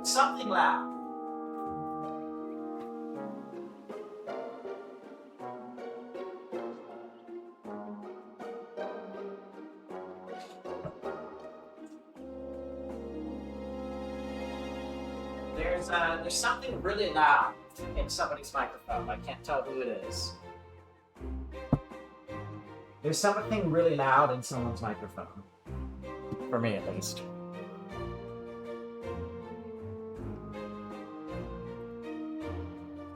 Something loud. There's something really loud in somebody's microphone. I can't tell who it is. There's something really loud in someone's microphone. For me, at least.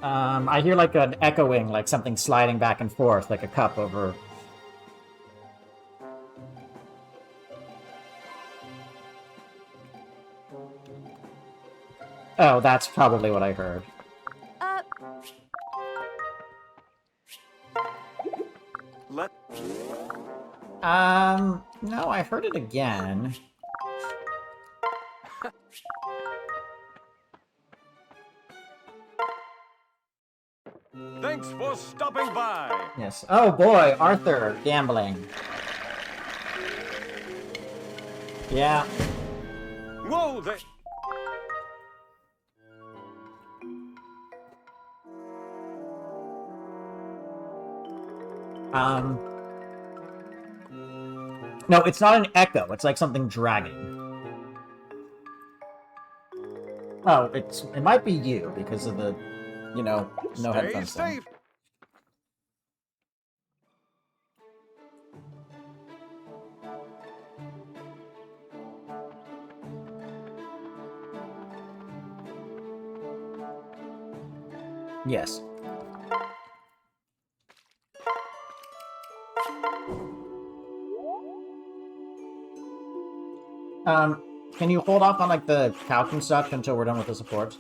I hear like an echoing, like something sliding back and forth, like a cup over... Oh, that's probably what I heard. No, I heard it again. Thanks for stopping by. Yes. Oh boy, Arthur, gambling. Yeah. Whoa, they... No, it's not an echo. It's like something dragging. Oh, it might be you because of the, you know, no headphones. Safe. Yes. Can you hold off on, like, the couch and stuff until we're done with the supports?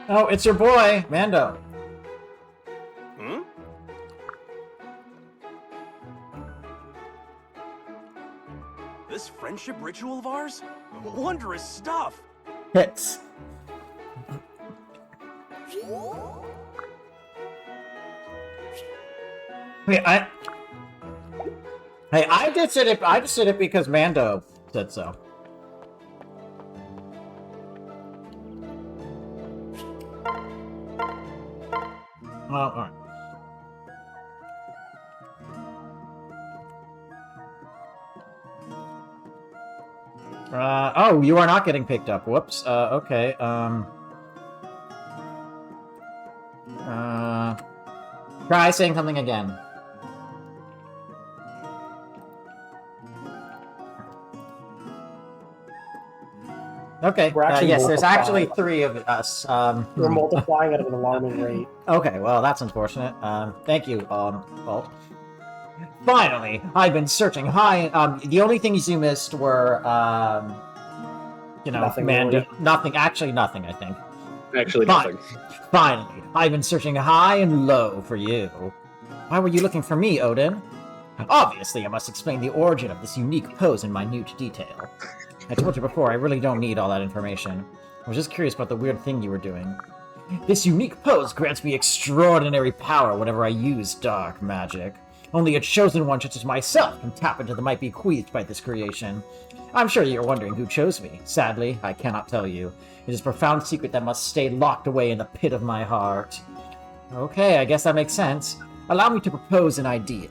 Oh, it's your boy, Mando. This friendship ritual of ours? Wondrous stuff! Hits. Wait, Hey, I just did it because Mando said so. Oh, alright. Oh, you are not getting picked up. Whoops. Okay. Try saying something again. Okay. We're actually yes, there's actually multiplying. 3 of us. We're multiplying at an alarming rate. Okay, well, that's unfortunate. Thank you, Bolt. Finally, I've been searching high. The only things you missed were, you know, Nothing Mando. really. Nothing. Actually, nothing. I think. Actually, nothing. Finally, I've been searching high and low for you. Why were you looking for me, Odin? Obviously, I must explain the origin of this unique pose in minute detail. I told you before, I really don't need all that information. I was just curious about the weird thing you were doing. This unique pose grants me extraordinary power whenever I use dark magic. Only a chosen one such as myself can tap into the might bequeathed by this creation. I'm sure you're wondering who chose me. Sadly, I cannot tell you. It is a profound secret that must stay locked away in the pit of my heart. Okay, I guess that makes sense. Allow me to propose an idea.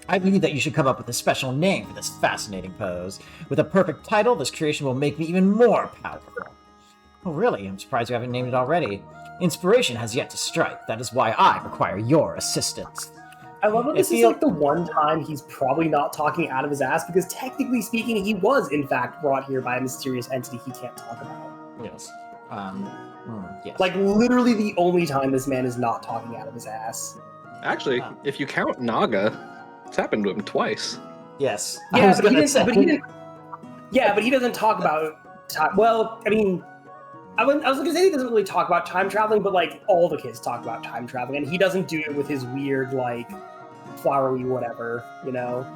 I believe that you should come up with a special name for this fascinating pose. With a perfect title, this creation will make me even more powerful. Oh, really? I'm surprised you haven't named it already. Inspiration has yet to strike. That is why I require your assistance. I love that this is like the one time he's probably not talking out of his ass, because technically speaking, he was in fact brought here by a mysterious entity he can't talk about. Yes. Yes. Like literally the only time this man is not talking out of his ass. Actually, if you count Naga, it's happened to him twice. Yes. Yeah, but he didn't. Yeah, but he doesn't talk about time. Well, I mean, I was going to say he doesn't really talk about time traveling, but like all the kids talk about time traveling, and he doesn't do it with his weird like flowery whatever, you know.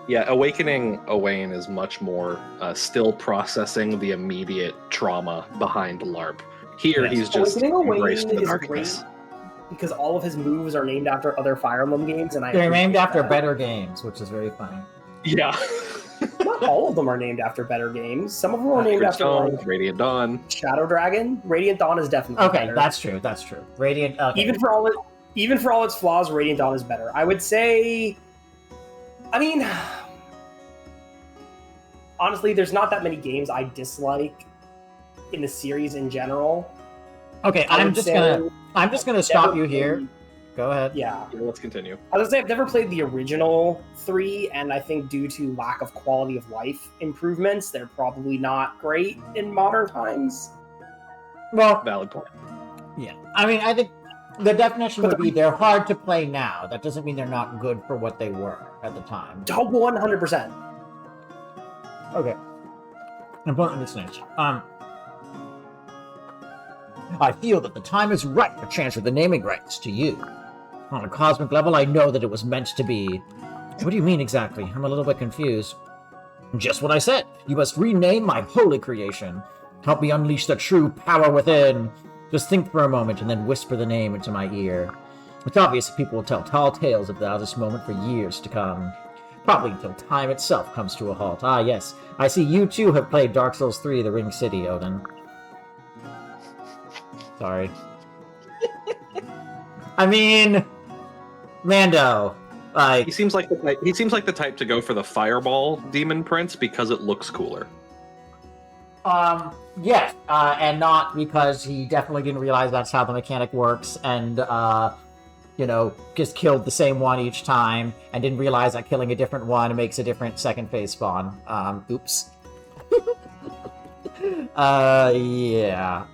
Yeah, Awakening Owain is much more still processing the immediate trauma behind LARP. Here, Yes. he's just Awakening Owain embraced the is darkness. great because all of his moves are named after other Fire Emblem games, and I They're named appreciate after that. better games, which is very funny. Yeah. Not all of them are named after better games. Some of them are named after Stone, like Radiant Dawn. Shadow Dragon. Radiant Dawn is definitely Okay, better. that's true. That's true. Radiant. Okay. Even for all its flaws, Radiant Dawn is better. I would say. I mean, honestly, there's not that many games I dislike in the series in general. Okay, I I'm would just say gonna stop never you here. played- Go ahead. Yeah. Let's continue. I was gonna say I've never played the original 3, and I think due to lack of quality of life improvements, they're probably not great in modern times. Well, Valid point. yeah. I mean, I think the definition would be they're hard to play now. That doesn't mean they're not good for what they were at the time. 100%. Okay. Important listeners. I feel that the time is right to transfer the naming rights to you. On a cosmic level, I know that it was meant to be. What do you mean exactly? I'm a little bit confused. Just what I said. You must rename my holy creation. Help me unleash the true power within. Just think for a moment and then whisper the name into my ear. It's obvious that people will tell tall tales about this moment for years to come. Probably until time itself comes to a halt. Ah, yes. I see you too have played Dark Souls 3 The Ring City, Odin. Sorry. I mean, Mando, like, He seems like the type to go for the Fireball Demon Prince because it looks cooler. yes, and not because he definitely didn't realize that's how the mechanic works, and just killed the same one each time, and didn't realize that killing a different one makes a different second phase spawn. Oops. Yeah.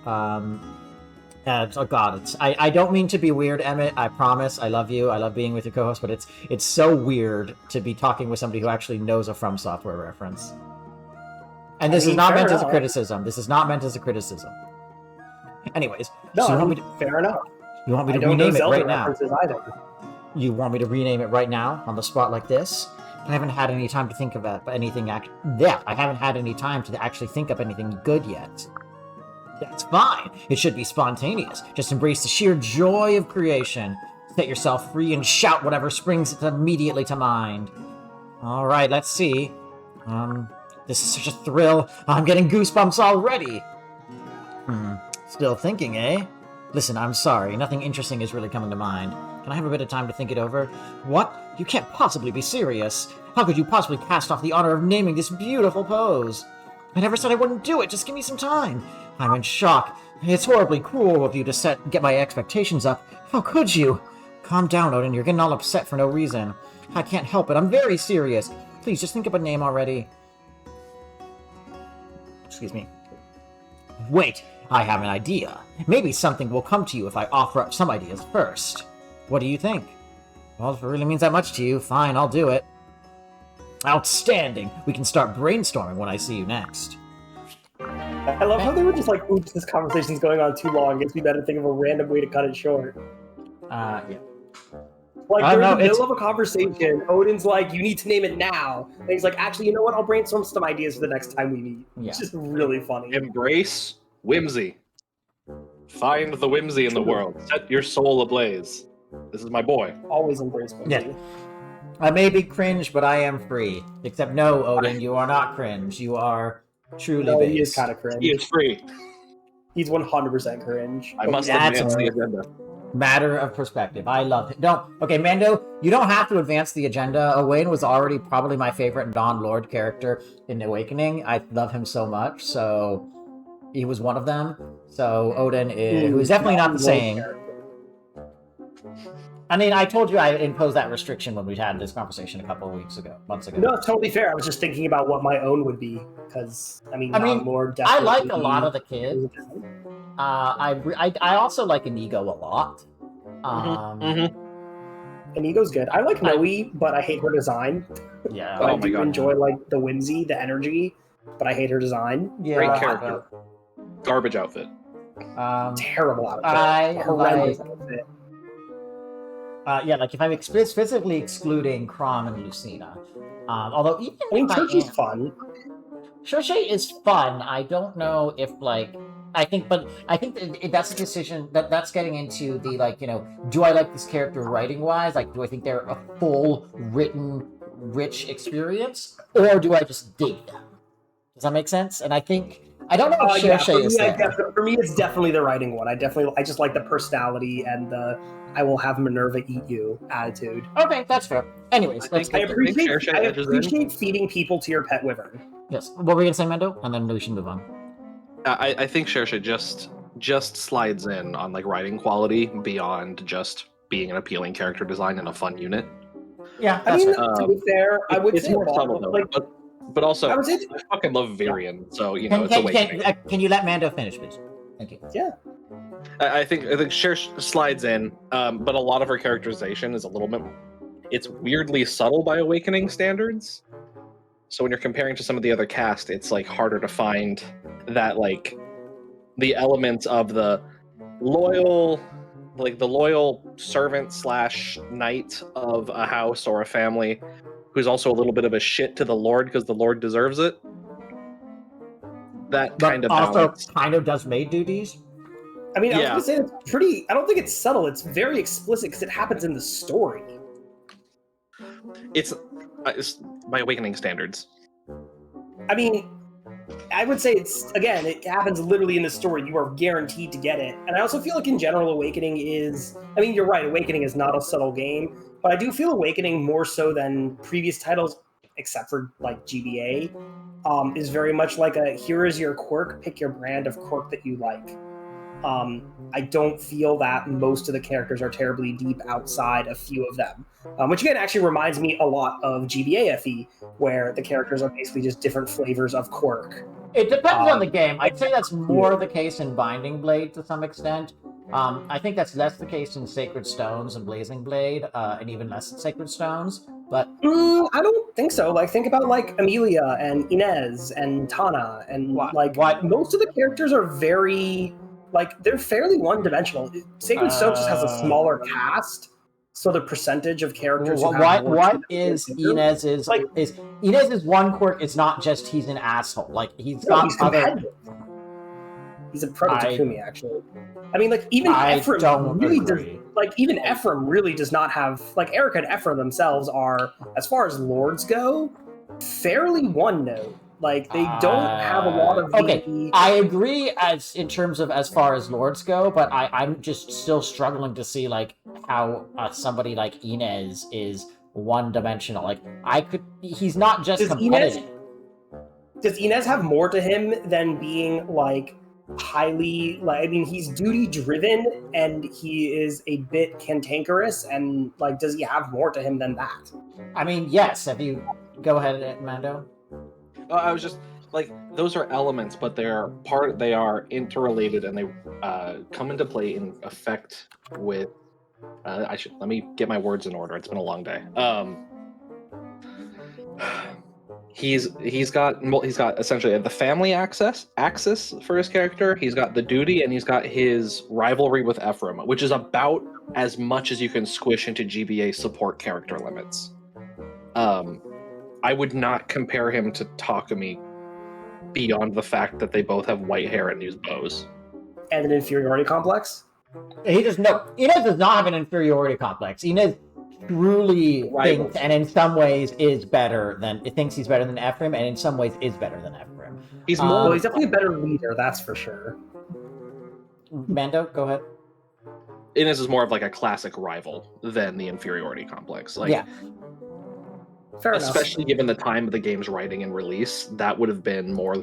Oh god, I don't mean to be weird, Emmett. I promise. I love you. I love being with your co-host, but it's so weird to be talking with somebody who actually knows a From Software reference. And this is not meant as a criticism. This is not meant as a criticism. Anyways, No, so fair enough. you want me to I don't know rename it Zelda right now? references either. You want me to rename it right now on the spot like this? I haven't had any time to think of anything. I haven't had any time to actually think up anything good yet. That's fine. It should be spontaneous. Just embrace the sheer joy of creation. Set yourself free and shout whatever springs immediately to mind. All right, let's see. This is such a thrill. I'm getting goosebumps already. Still thinking, eh? Listen, I'm sorry. Nothing interesting is really coming to mind. Can I have a bit of time to think it over? What? You can't possibly be serious. How could you possibly cast off the honor of naming this beautiful pose? I never said I wouldn't do it. Just give me some time. I'm in shock. It's horribly cruel of you to get my expectations up. How could you? Calm down, Odin. You're getting all upset for no reason. I can't help it. I'm very serious. Please, just think of a name already. Excuse me. Wait, I have an idea. Maybe something will come to you if I offer up some ideas first. What do you think? Well, if it really means that much to you, fine, I'll do it. Outstanding! We can start brainstorming when I see you next. I love how they were just like, oops, this conversation's going on too long. Gives me better think of a random way to cut it short. Yeah. Like, they're in the middle of a conversation. Odin's like, you need to name it now. And he's like, actually, you know what? I'll brainstorm some ideas for the next time we meet. Yeah. It's just really funny. Embrace whimsy. Find the whimsy in the world. Set your soul ablaze. This is my boy. Always embrace whimsy. Yeah. I may be cringe, but I am free. Except no, Odin, you are not cringe. You are truly No, base. he is kind of cringe. He is free. He's 100% cringe. I must That's advance a- the agenda. Matter of perspective. I love it. Okay, Mando, you don't have to advance the agenda. Owain was already probably my favorite non-Lord character in Awakening. I love him so much, so he was one of them. So Odin is, who's definitely not the same. I mean, I told you I imposed that restriction when we had this conversation a couple of months ago. No, it's totally fair. I was just thinking about what my own would be, because, I mean, Lord I like definitely- a lot of the kids. I also like Inigo a lot. Inigo's good. I like Noe, but I hate her design. Yeah. But I Oh my do God, enjoy like the whimsy, the energy, but I hate her design. Yeah. Great character. Garbage outfit. Terrible outfit. I Horrendous like. outfit. Yeah, like if I'm physically excluding Crom and Lucina, Although even I mean, if Church is fun. Shoshay is fun. I don't know if I think that's a decision that's getting into the do I like this character writing wise? Like, do I think they're a full written, rich experience, or do I just dig them? Does that make sense? And I don't know if Yeah, Shoshay is there. for me, it's definitely the writing one. I just like the personality and the "I will have Minerva eat you" attitude. Okay, that's fair. Anyways, I think I Shoshay edges in. appreciate feeding people to your pet wyvern. Yes. What were you gonna say, Mendo? And then we should move on. I think Shersha just slides in on like writing quality beyond just being an appealing character design and a fun unit. Yeah, I mean, fair. to be fair, I would It's say more a lot subtle of, though, like, but also I would say I fucking love Virion, so you know it's awakening. Can you let Mando finish, please? Thank you. yeah. I think Cher slides in, but a lot of her characterization is a little bit. It's weirdly subtle by awakening standards. So when you're comparing to some of the other cast, it's like harder to find that like the elements of the loyal servant / knight of a house or a family who's also a little bit of a shit to the Lord because the Lord deserves it. That But kind of also balance. kind of does maid duties. I mean, I was Yeah. gonna say it's pretty. I don't think it's subtle. It's very explicit because it happens in the story. It's by awakening standards. I mean, I would say it happens literally in the story. You are guaranteed to get it. And I also feel like in general, Awakening is, I mean, you're right, Awakening is not a subtle game, but I do feel Awakening more so than previous titles, except for like GBA, is very much like a here is your quirk, pick your brand of quirk that you like. I don't feel that most of the characters are terribly deep outside a few of them. Which again actually reminds me a lot of GBA FE, where the characters are basically just different flavors of quirk. It depends on the game. I'd say that's more the case in Binding Blade to some extent. I think that's less the case in Sacred Stones and Blazing Blade, and even less in Sacred Stones. But I don't think so. Like, think about like Amelia and Inez and Tana, and most of the characters are very they're fairly one-dimensional. Sacred Stones just has a smaller cast, so the percentage of characters. What is Inez's Inez's one quirk is not just he's an asshole. Like he's competitive. He's a proto-Takumi, actually. I mean, like even Ephraim really does. Like even Ephraim really does not have Erica and Ephraim themselves are, as far as lords go, fairly one note. Like they don't have a lot of. Okay, I agree in terms of as far as lords go, but I'm just still struggling to see how somebody like Inez is one-dimensional. He's not just competitive. Does Inez have more to him than being highly I mean, he's duty driven and he is a bit cantankerous, and does he have more to him than that? I mean, yes. If you go ahead, Mando. I was just those are elements, but they are interrelated, and they come into play in effect with. Let me get my words in order. It's been a long day. He's got essentially the family axis for his character. He's got the duty, and he's got his rivalry with Ephraim, which is about as much as you can squish into GBA support character limits. I would not compare him to Takumi beyond the fact that they both have white hair and use bows. And an inferiority complex? Inez does not have an inferiority complex. Inez truly thinks, and in some ways thinks he's better than Ephraim, and in some ways is better than Ephraim. He's he's definitely a better leader, that's for sure. Mando, go ahead. Inez is more of a classic rival than the inferiority complex. Yeah. Fair especially enough. Given the time of the game's writing and release, that would have been more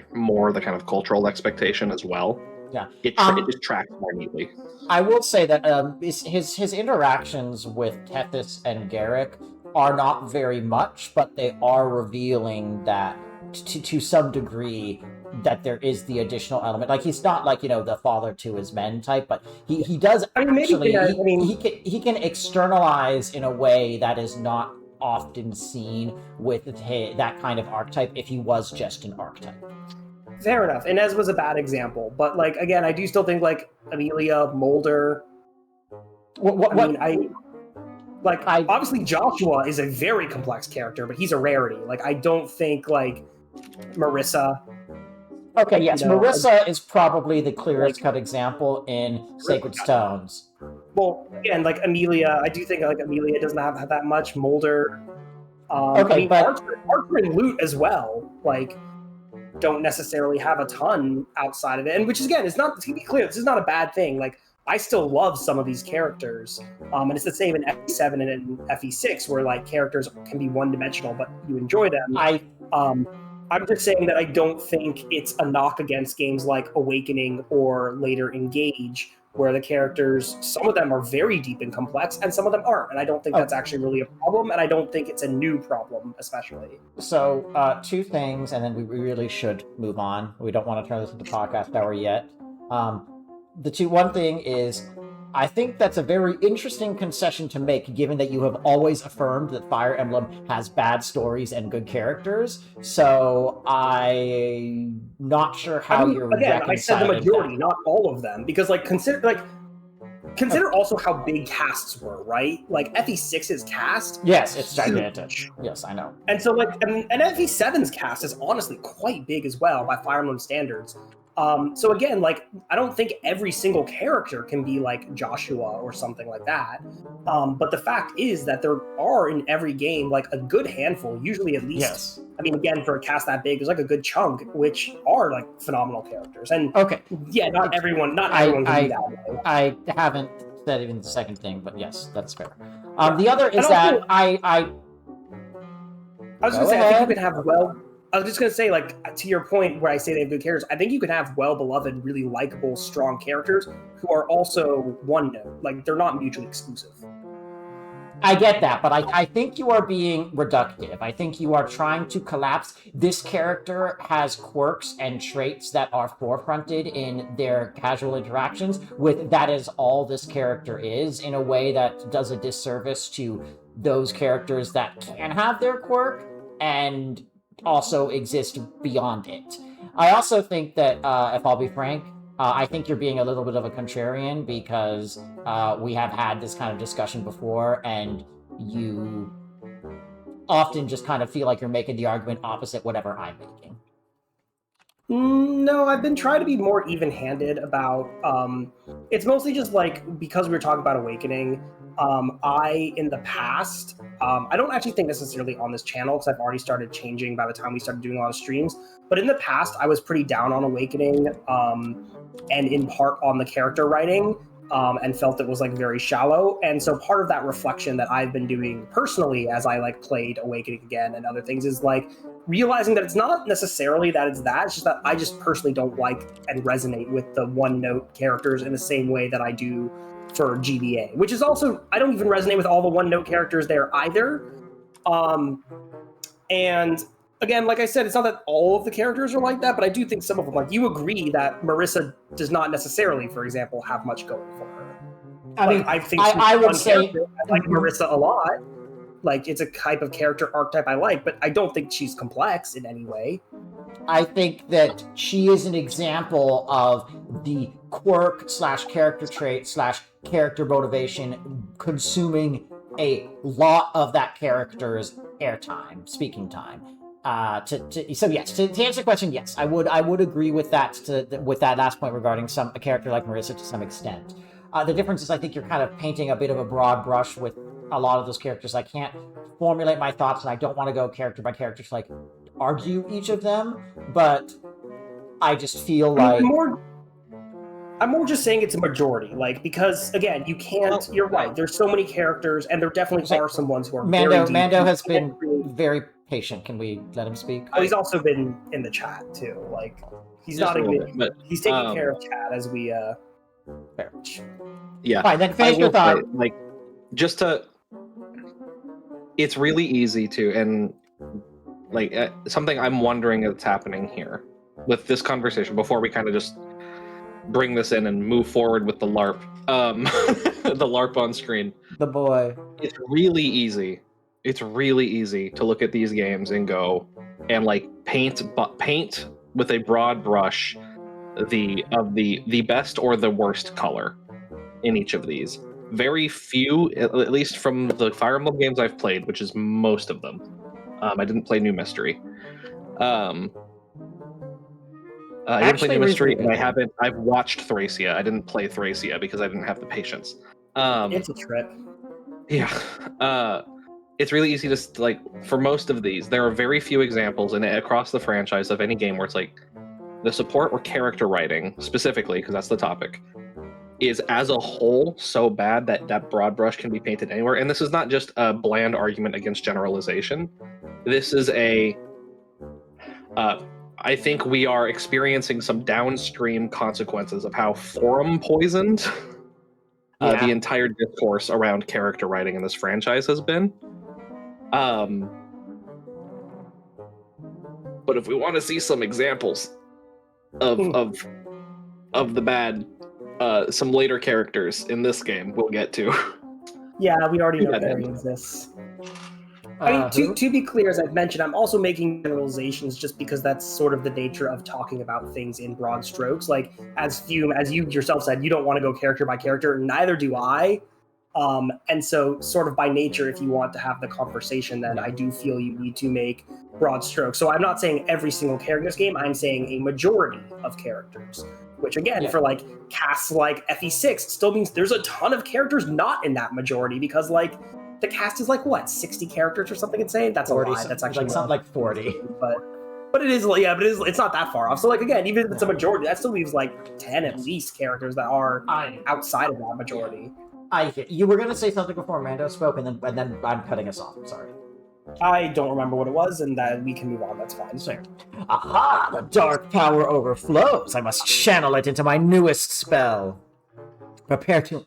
the kind of cultural expectation as well. Yeah, it just tracks more neatly. I will say that his interactions with Tethys and Garrick are not very much, but they are revealing that to some degree that there is the additional element. He's not the father to his men type, but he does actually. He can externalize in a way that is not often seen with that kind of archetype if he was just an archetype. Fair enough. Inez was a bad example, but again, I do still think Amelia, Mulder. Like, obviously Joshua is a very complex character, but he's a rarity. Like, I don't think, like, Marissa... Okay, yes, You know, Marissa is probably the clearest cut example in Sacred Stones. Well, again, like Amelia, I do think like Amelia doesn't have that much. Mulder, Okay, I mean, but Arthur and Lute as well, like, don't necessarily have a ton outside of it. And which is, again, it's not, to be clear, this is not a bad thing. Like, I still love some of these characters. And it's the same in FE7 and in FE6, where like characters can be one-dimensional, but you enjoy them. I'm just saying that I don't think it's a knock against games like Awakening or later Engage, where the characters, some of them are very deep and complex, and some of them aren't. And I don't think that's actually really a problem, and I don't think it's a new problem, especially. So, two things, and then we really should move on. We don't want to turn this into podcast hour yet. One thing is, I think that's a very interesting concession to make, given that you have always affirmed that Fire Emblem has bad stories and good characters. So I'm not sure how you're again, reconciling I said the majority, that. not all of them, because consider also how big casts were, right? Like FE6's cast. Yes, it's gigantic. Yes, I know. And so and FE7's cast is honestly quite big as well by Fire Emblem standards. So again, like, I don't think every single character can be like Joshua or something like that. But the fact is that there are in every game like a good handful, usually at least. Yes. I mean, again, for a cast that big, there's like a good chunk which are like phenomenal characters. And okay, yeah, not everyone can be that way. I haven't said even the second thing, but yes, that's fair. The other is that I was gonna say, I think you could have I was just going to say, like, to your point where I say they have good characters, I think you can have well-beloved, really likable, strong characters who are also one-note. Like, they're not mutually exclusive. I get that, but I think you are being reductive. I think you are trying to collapse. This character has quirks and traits that are forefronted in their casual interactions with that is all this character is, in a way that does a disservice to those characters that can have their quirk and also exist beyond it. I also think that, if I'll be frank, I think you're being a little bit of a contrarian because we have had this kind of discussion before, and you often just kind of feel like you're making the argument opposite whatever I'm making. No, I've been trying to be more even-handed about... it's mostly just, like, because we were talking about Awakening, in the past, I don't actually think necessarily on this channel, because I've already started changing by the time we started doing a lot of streams, but in the past, I was pretty down on Awakening, and in part on the character writing, and felt it was, like, very shallow, and so part of that reflection that I've been doing personally as I, like, played Awakening again and other things is, like, realizing that it's not necessarily that it's just that I just personally don't like and resonate with the one-note characters in the same way that I do for GBA, which is also, I don't even resonate with all the one-note characters there either. And again, like I said, it's not that all of the characters are like that, but I do think some of them, like, you agree that Marissa does not necessarily, for example, have much going for her. I mean, I think I would say I like Marissa a lot. Like, it's a type of character archetype I like, but I don't think she's complex in any way. I think that she is an example of the quirk / character trait / character motivation consuming a lot of that character's airtime, speaking time. So yes, to answer the question, yes, I would agree with that with that last point regarding a character like Marissa to some extent. The difference is I think you're kind of painting a bit of a broad brush with a lot of those characters. I can't formulate my thoughts, and I don't want to go character by character to like argue each of them, but I just feel like I'm more just saying it's a majority, like, because again, you can't. You're right. There's so many characters, and there definitely are some ones who are very deep. Mando has been very patient. Can we let him speak? Oh, he's also been in the chat too. Like, he's not even. He's taking care of chat as we. Fair. Yeah. Fine. Then finish your thought. Like, just to. It's really easy to, and like something I'm wondering that's happening here with this conversation before we kind of just bring this in and move forward with the LARP, the LARP on screen. The boy. It's really easy. It's really easy to look at these games and go and like paint with a broad brush the best or the worst color in each of these. very few, at least from the Fire Emblem games I've played, which is most of them. I didn't play New Mystery. I didn't play New Mystery, and I've watched Thracia. I didn't play Thracia because I didn't have the patience. It's a trip. Yeah. It's really easy to, like, for most of these, there are very few examples across the franchise of any game where it's like the support or character writing, specifically, because that's the topic, is as a whole so bad that broad brush can be painted anywhere. And this is not just a bland argument against generalization. This is I think we are experiencing some downstream consequences of how forum poisoned the entire discourse around character writing in this franchise has been. But if we want to see some examples of the bad, some later characters in this game, we'll get to. Yeah, we already know Barry exists. I mean, to be clear, as I've mentioned, I'm also making generalizations just because that's sort of the nature of talking about things in broad strokes. Like, as you yourself said, you don't want to go character by character, neither do I. And so, sort of by nature, if you want to have the conversation, then I do feel you need to make broad strokes. So I'm not saying every single character in this game, I'm saying a majority of characters. Which, again, for, like, casts like FE6, still means there's a ton of characters not in that majority, because, like, the cast is like, what, 60 characters or something insane? That's 40, a lie. That's actually like something like 40. But it is, it's not that far off. So, like, again, even if it's a majority, that still leaves, like, 10 at least characters that are outside of that majority. You were going to say something before Mando spoke, and then I'm cutting us off. I'm sorry. I don't remember what it was, and that we can move on. That's fine. Fair. Aha! The dark power overflows. I must channel it into my newest spell. Prepare to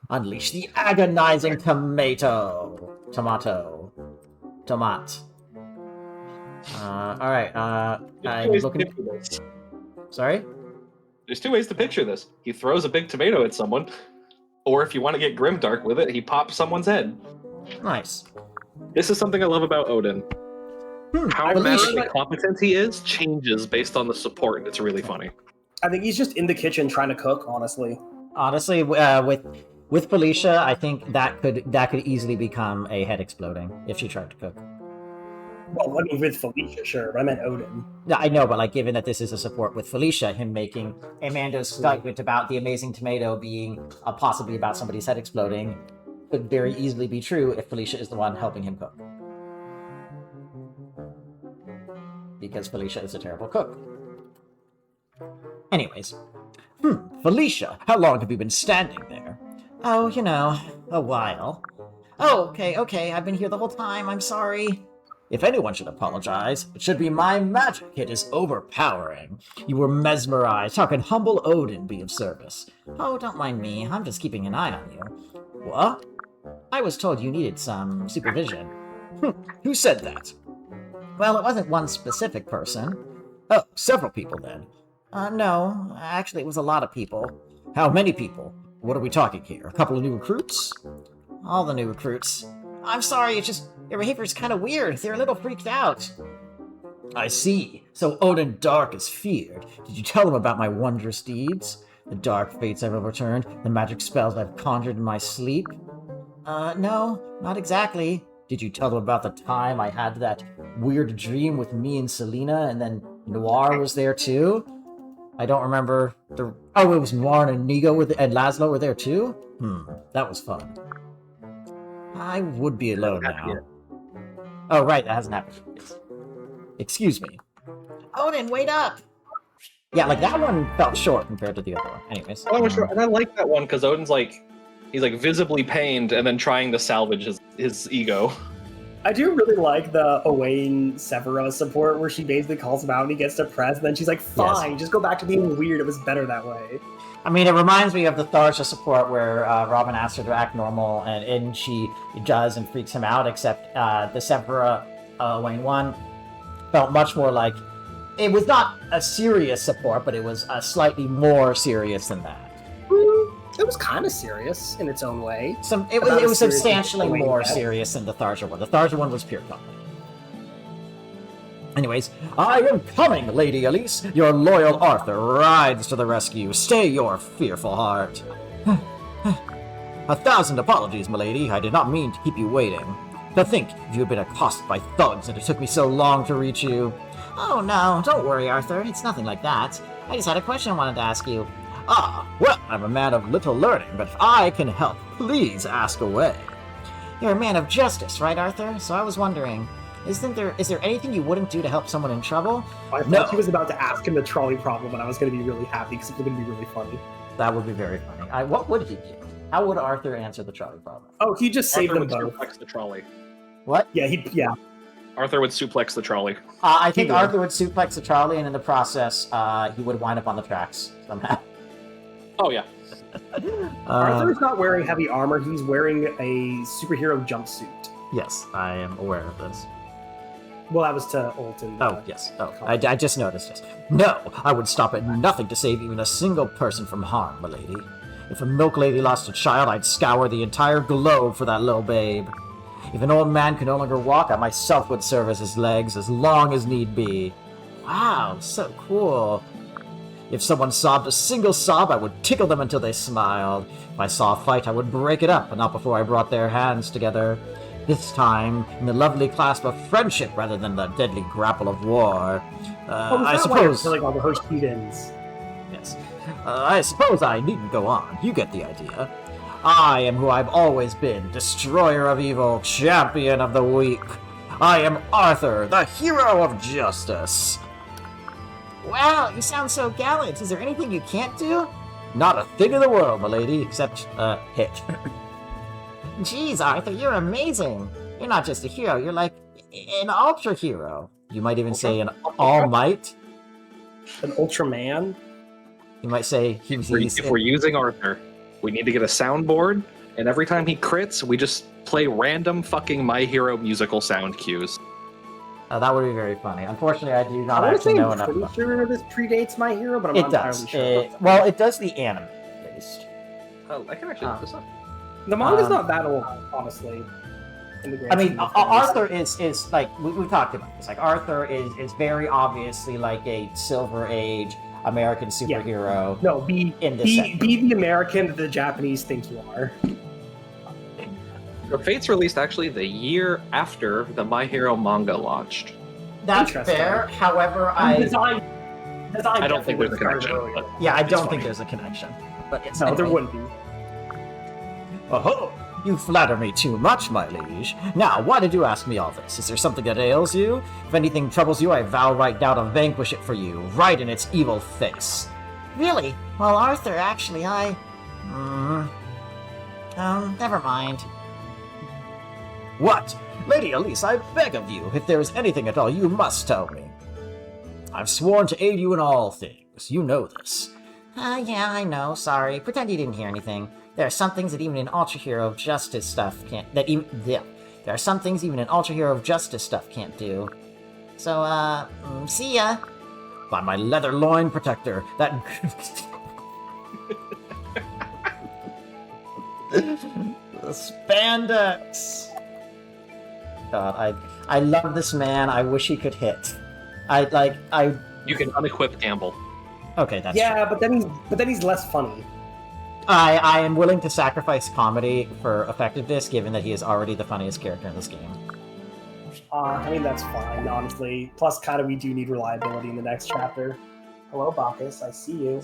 unleash the agonizing tomato. Alright, I'm looking... Sorry? There's two ways to picture this. He throws a big tomato at someone, or if you want to get grimdark with it, he pops someone's head. Nice. This is something I love about Odin. How magically competent he is changes based on the support, and it's really funny. I think he's just in the kitchen trying to cook, honestly. Honestly, with Felicia, I think that could easily become a head exploding if she tried to cook. Well, I mean, with Felicia, sure, but I meant Odin. Yeah, I know, but like, given that this is a support with Felicia, him making Amando's statement about the amazing tomato being possibly about somebody's head exploding could very easily be true if Felicia is the one helping him cook. Because Felicia is a terrible cook. Anyways. Felicia, how long have you been standing there? Oh, you know, a while. Oh, okay, I've been here the whole time, I'm sorry. If anyone should apologize, it should be my magic. It is overpowering. You were mesmerized. How can humble Odin be of service? Oh, don't mind me, I'm just keeping an eye on you. What? I was told you needed some supervision. Who said that? Well, it wasn't one specific person. Oh, several people then. No, actually it was a lot of people. How many people? What are we talking here? A couple of new recruits? All the new recruits. I'm sorry, it's just, their behavior's kind of weird. They're a little freaked out. I see. So Odin Dark is feared. Did you tell them about my wondrous deeds? The dark fates I've overturned? The magic spells I've conjured in my sleep? No, not exactly. Did you tell them about the time I had that weird dream with me and Selena, and then Noir was there too? I don't remember the... Oh, it was Noir and Inigo and Laszlo were there too? That was fun. I would be alone now. Oh, right, that hasn't happened. Yes. Excuse me. Odin, wait up! Yeah, like, that one felt short compared to the other one. Anyways. That one was short, and I like that one, because Odin's like... He's like visibly pained and then trying to salvage his ego. I do really like the Owain Severa support where she basically calls him out and he gets depressed, and then she's like, fine, just go back to being weird, it was better that way. I mean, it reminds me of the Tharsha support where Robin asks her to act normal, and she does and freaks him out, except the Severa Owain one felt much more like... It was not a serious support, but it was slightly more serious than that. It was kind of serious in its own way. It was substantially more serious than the Tharsha one. The Tharsha one was pure comedy. Anyways, I am coming, Lady Elise. Your loyal Arthur rides to the rescue. Stay your fearful heart. 1,000 apologies, milady. I did not mean to keep you waiting. To think you had been accosted by thugs and it took me so long to reach you. Oh no, don't worry, Arthur. It's nothing like that. I just had a question I wanted to ask you. Ah, well, I'm a man of little learning, but if I can help, please ask away. You're a man of justice, right, Arthur? So I was wondering, is there anything you wouldn't do to help someone in trouble? I thought No. he was about to ask him the trolley problem, and I was going to be really happy because it was going to be really funny. That would be very funny. What would he do? How would Arthur answer the trolley problem? Oh, he just saved Arthur them would both. suplex the trolley. What? Yeah. Arthur would suplex the trolley. I think He would. Arthur would suplex the trolley, and in the process, he would wind up on the tracks somehow. Oh yeah. Arthur's not wearing heavy armor. He's wearing a superhero jumpsuit. Yes, I am aware of this. Well, that was to Olton. Oh, yes. Oh, I just noticed this. No, I would stop at nothing to save even a single person from harm, milady. If a milk lady lost a child, I'd scour the entire globe for that little babe. If an old man could no longer walk, I myself would serve as his legs as long as need be. Wow, so cool. If someone sobbed a single sob, I would tickle them until they smiled. If I saw a fight, I would break it up, but not before I brought their hands together. This time, in the lovely clasp of friendship rather than the deadly grapple of war. I suppose... like all the Hershey's. Yes. I suppose I needn't go on. You get the idea. I am who I've always been, destroyer of evil, champion of the weak. I am Arthur, the hero of justice. Wow, you sound so gallant. Is there anything you can't do? Not a thing in the world, milady, except, hit. Jeez, Arthur, you're amazing. You're not just a hero, you're like an ultra hero. You might even say an all might. An Ultraman? You might say If we're using Arthur, we need to get a soundboard, and every time he crits, we just play random fucking My Hero musical sound cues. that would be very funny. Unfortunately, I do not I want to actually say know I'm enough pretty about it. sure this predates My Hero, but I'm It not does. entirely sure. Well, it does the anime, at least. Oh, I can actually look this up. The manga's um, not that old, honestly. In the grand I mean, scheme of things. Arthur is like we talked about this. Like Arthur is very obviously like a Silver Age American superhero. No, be in this segment. the American that the Japanese think you are. The Fate's released actually the year after the My Hero manga launched. That's Interesting. fair. However, Design I don't think there's a connection, but yeah, I It's don't funny. think there's a connection. But it's No, there anyway. wouldn't be. Oh, you flatter me too much, my liege. Now, why did you ask me all this? Is there something that ails you? If anything troubles you, I vow right now to vanquish it for you, right in its evil face. Really? Well, Arthur, actually, never mind. What? Lady Elise, I beg of you, if there is anything at all, you must tell me. I've sworn to aid you in all things. You know this. Yeah, I know, sorry. Pretend you didn't hear anything. There are some things that even an Ultra Hero of Justice stuff can't... There are some things even an Ultra Hero of Justice stuff can't do. So, see ya. By my leather loin protector, that... the spandex! God, I love this man. I wish he could hit. you can unequip Campbell. Okay, that's Yeah, but then he's less funny. I am willing to sacrifice comedy for effectiveness, given that he is already the funniest character in this game. I mean, that's fine, honestly. Plus, kind of, we do need reliability in the next chapter. Hello, Bacchus. I see you.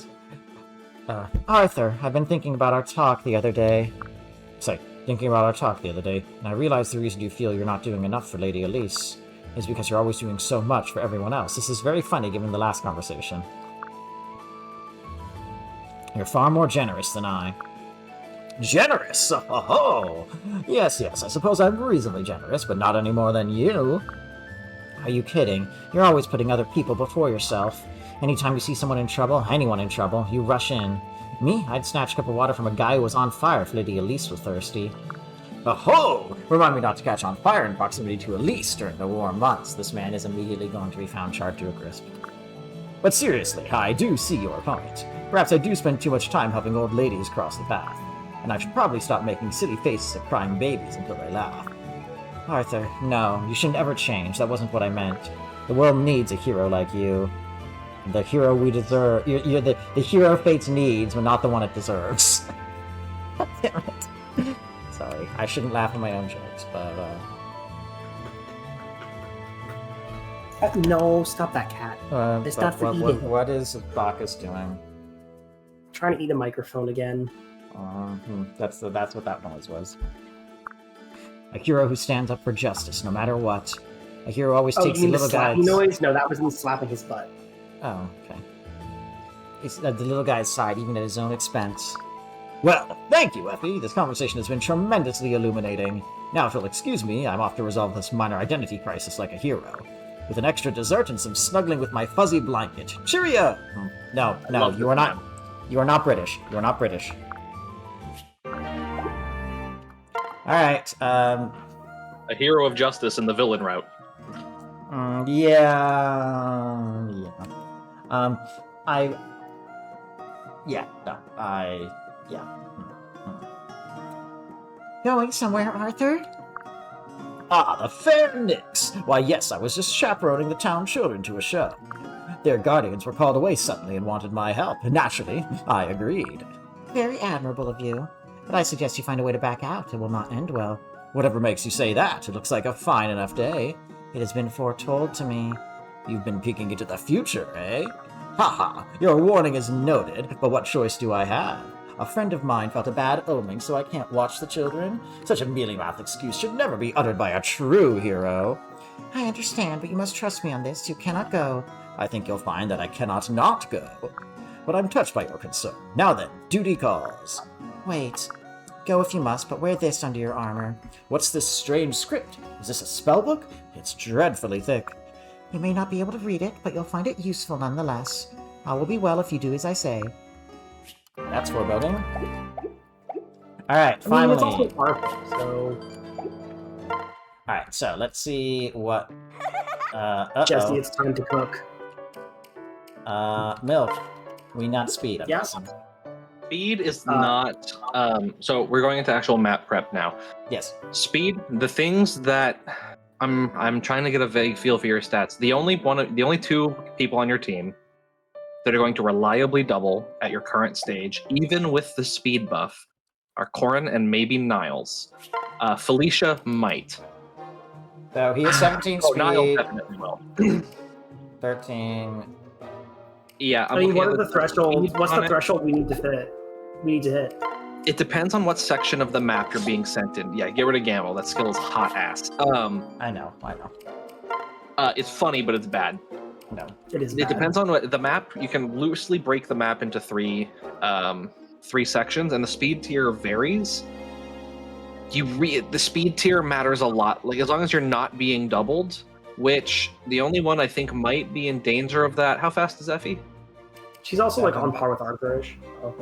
Arthur, I've been thinking about our talk the other day. And I realize the reason you feel you're not doing enough for Lady Elise is because you're always doing so much for everyone else. This is very funny, given the last conversation. You're far more generous than I. Generous? Oh, yes, I suppose I'm reasonably generous, but not any more than you. Are you kidding? You're always putting other people before yourself. Anytime you see someone in trouble, anyone in trouble, you rush in. Me? I'd snatch a cup of water from a guy who was on fire if Lady Elise was thirsty. Oh, remind me not to catch on fire in proximity to Elise during the warm months. This man is immediately going to be found charred to a crisp. But seriously, I do see your point. Perhaps I do spend too much time helping old ladies cross the path, and I should probably stop making silly faces at crying babies until they laugh. Arthur, no, you shouldn't ever change. That wasn't what I meant. The world needs a hero like you. The hero we deserve. You're the hero Fates needs, but not the one it deserves. Damn it. I shouldn't laugh at my own jokes, but No, stop that cat. It's not for eating. what is Bacchus doing? Trying to eat a microphone again. That's what that noise was. A hero who stands up for justice, no matter what. A hero always takes you the mean little the slappy guy's... noise? No, that was me slapping his butt. Oh, okay. It's at the little guy's side, even at his own expense. Well, thank you, Effie. This conversation has been tremendously illuminating. Now, if you'll excuse me, I'm off to resolve this minor identity crisis like a hero. With an extra dessert and some snuggling with my fuzzy blanket. Cheerio! No, you are not. You are not British. You are not British. Alright, A hero of justice in the villain route. yeah. Going somewhere, Arthur? Ah, the fair Nix! Why, yes, I was just chaperoning the town children to a show. Their guardians were called away suddenly and wanted my help. Naturally, I agreed. Very admirable of you. But I suggest you find a way to back out. It will not end well. Whatever makes you say that, it looks like a fine enough day. It has been foretold to me. You've been peeking into the future, eh? Haha, your warning is noted, but what choice do I have? A friend of mine felt a bad omen, so I can't watch the children? Such a mealy-mouthed excuse should never be uttered by a true hero. I understand, but you must trust me on this. You cannot go. I think you'll find that I cannot not go. But I'm touched by your concern. Now then, duty calls. Wait. Go if you must, but wear this under your armor. What's this strange script? Is this a spellbook? It's dreadfully thick. You may not be able to read it, but you'll find it useful nonetheless. All will be well if you do as I say. That's foreboding. Alright, I mean, finally. it's also Arthur, so... Alright, so let's see what... Jesse, it's time to cook. Milk. We not speed, I'm Yeah. guessing. Speed is not. So we're going into actual map prep now. Yes. Speed, the things that I'm trying to get a vague feel for your stats. The only two people on your team that are going to reliably double at your current stage, even with the speed buff, are Corin and maybe Niles. Felicia might. So he is 17 Oh, Niles speed, definitely will. 13... Yeah, I mean, looking what at are the thresholds? speed What's on the it. threshold we need to fit? We need to hit. It depends on what section of the map you're being sent in. Yeah, get rid of Gamble. That skill is hot ass. I know. It's funny, but it's bad. No. It is. It bad. depends on what the map. You can loosely break the map into three sections, and the speed tier varies. The speed tier matters a lot. Like, as long as you're not being doubled, which the only one I think might be in danger of that. How fast is Effie? She's also like on par with Arthurish.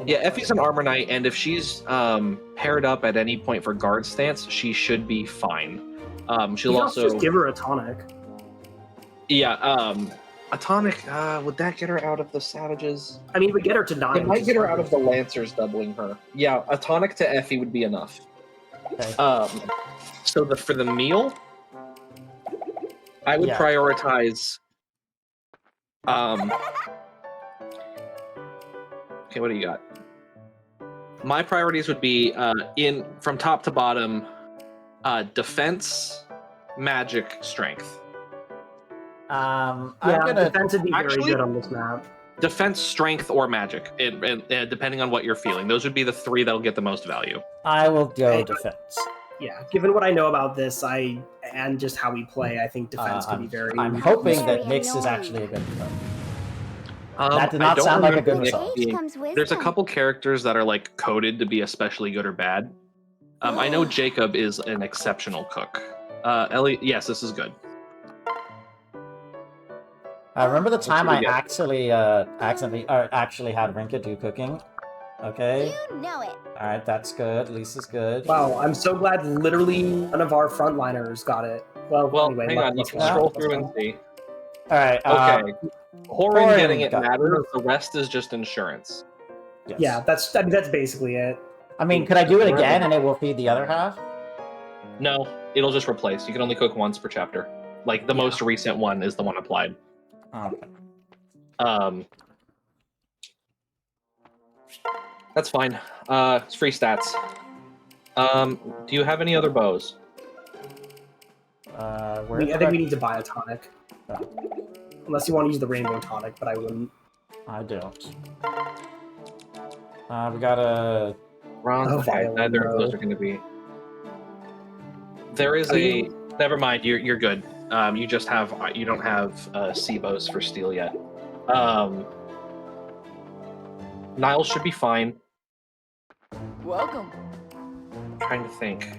Yeah, Effie's an armor knight, and if she's paired up at any point for guard stance, she should be fine. She'll also just give her a tonic. Yeah, a tonic. Would that get her out of the savages? I mean, we get her to 9. It might get her out of the lancers doubling her. Yeah, a tonic to Effie would be enough. Okay. So for the meal, I would prioritize. Okay, what do you got? My priorities would be from top to bottom, defense, magic, strength. I'm gonna defense would be very actually- good on this map. Defense, strength, or magic, depending on what you're feeling. Those would be the three that'll get the most value. I will go defense. Yeah, given what I know about this, and just how we play, I think defense can be very. I'm hoping that Very Nyx is annoying. actually a good defense. I That did not don't sound like a remember good Nick result. Age being- comes There's a wisdom. couple characters that are like coded to be especially good or bad. I know Jacob is an exceptional cook. Ellie, yes, this is good. I remember the time what I you get. actually had Rinka do cooking. Okay. You know it. All right, that's good. Lisa's good. Wow, I'm so glad literally none of our frontliners got it. Well, anyway, Hang on, you lucky can for us. scroll through and see. All right. Okay, Horan Horan getting it got it. matters. The rest is just insurance. Yes. Yeah, that's basically it. I mean, could I do it again and it will feed the other half? No, it'll just replace. You can only cook once per chapter. Like the most recent one is the one applied. Oh, That's fine. It's free stats. Do you have any other bows? Where I think we need to buy a tonic. Unless you want to use the rainbow tonic, but I wouldn't. I don't. We got a... Bronze. Oh, Okay, violin, neither of those no. are going to be. There is a. Never mind. You're good. You just have. You don't have sea bows for steel yet. Niles should be fine. Welcome. I'm trying to think.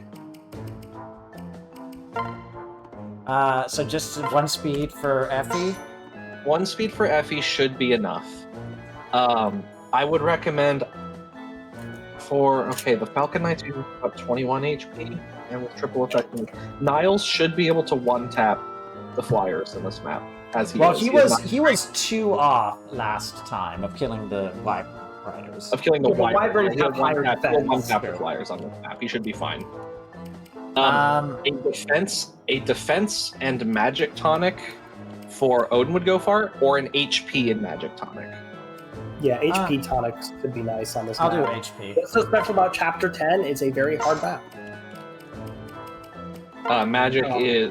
So just 1 speed for Effie? 1 speed for Effie should be enough. I would recommend the Falcon Knights use about 21 HP, and with triple effect, Niles should be able to one-tap the flyers in this map. As Well, is. he was 2 off last time of killing the Vibe Riders. Of killing the Yeah, but Wyvern. Wyverns He'll have higher one-tap defense. the flyers on this map. He should be fine. A defense and magic tonic for Odin would go far, or an HP and magic tonic. Yeah, HP tonics could be nice on this I'll do map. HP. What's so special about Chapter 10? It's a very hard map. Magic is,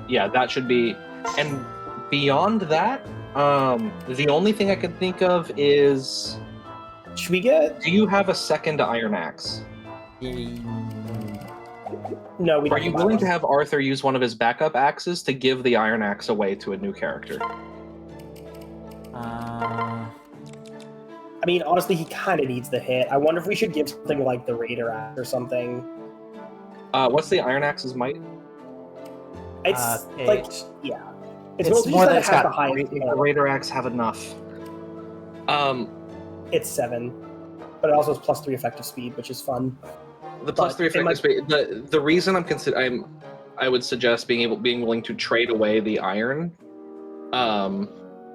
that should be, and beyond that, the only thing I can think of is, Should we get... do you have a second Iron Axe? No, we don't. Are you willing to have Arthur use one of his backup axes to give the Iron Axe away to a new character? I mean, honestly, he kind of needs the hit. I wonder if we should give something like the Raider Axe or something. What's the Iron Axe's might? It's 8. like, yeah. It's It's mostly more just than that it it's has got. the highest. The Raider Axe have enough. It's 7, but it also has +3 effective speed, which is fun. The +3 effective speed. The reason I would suggest being willing to trade away the iron,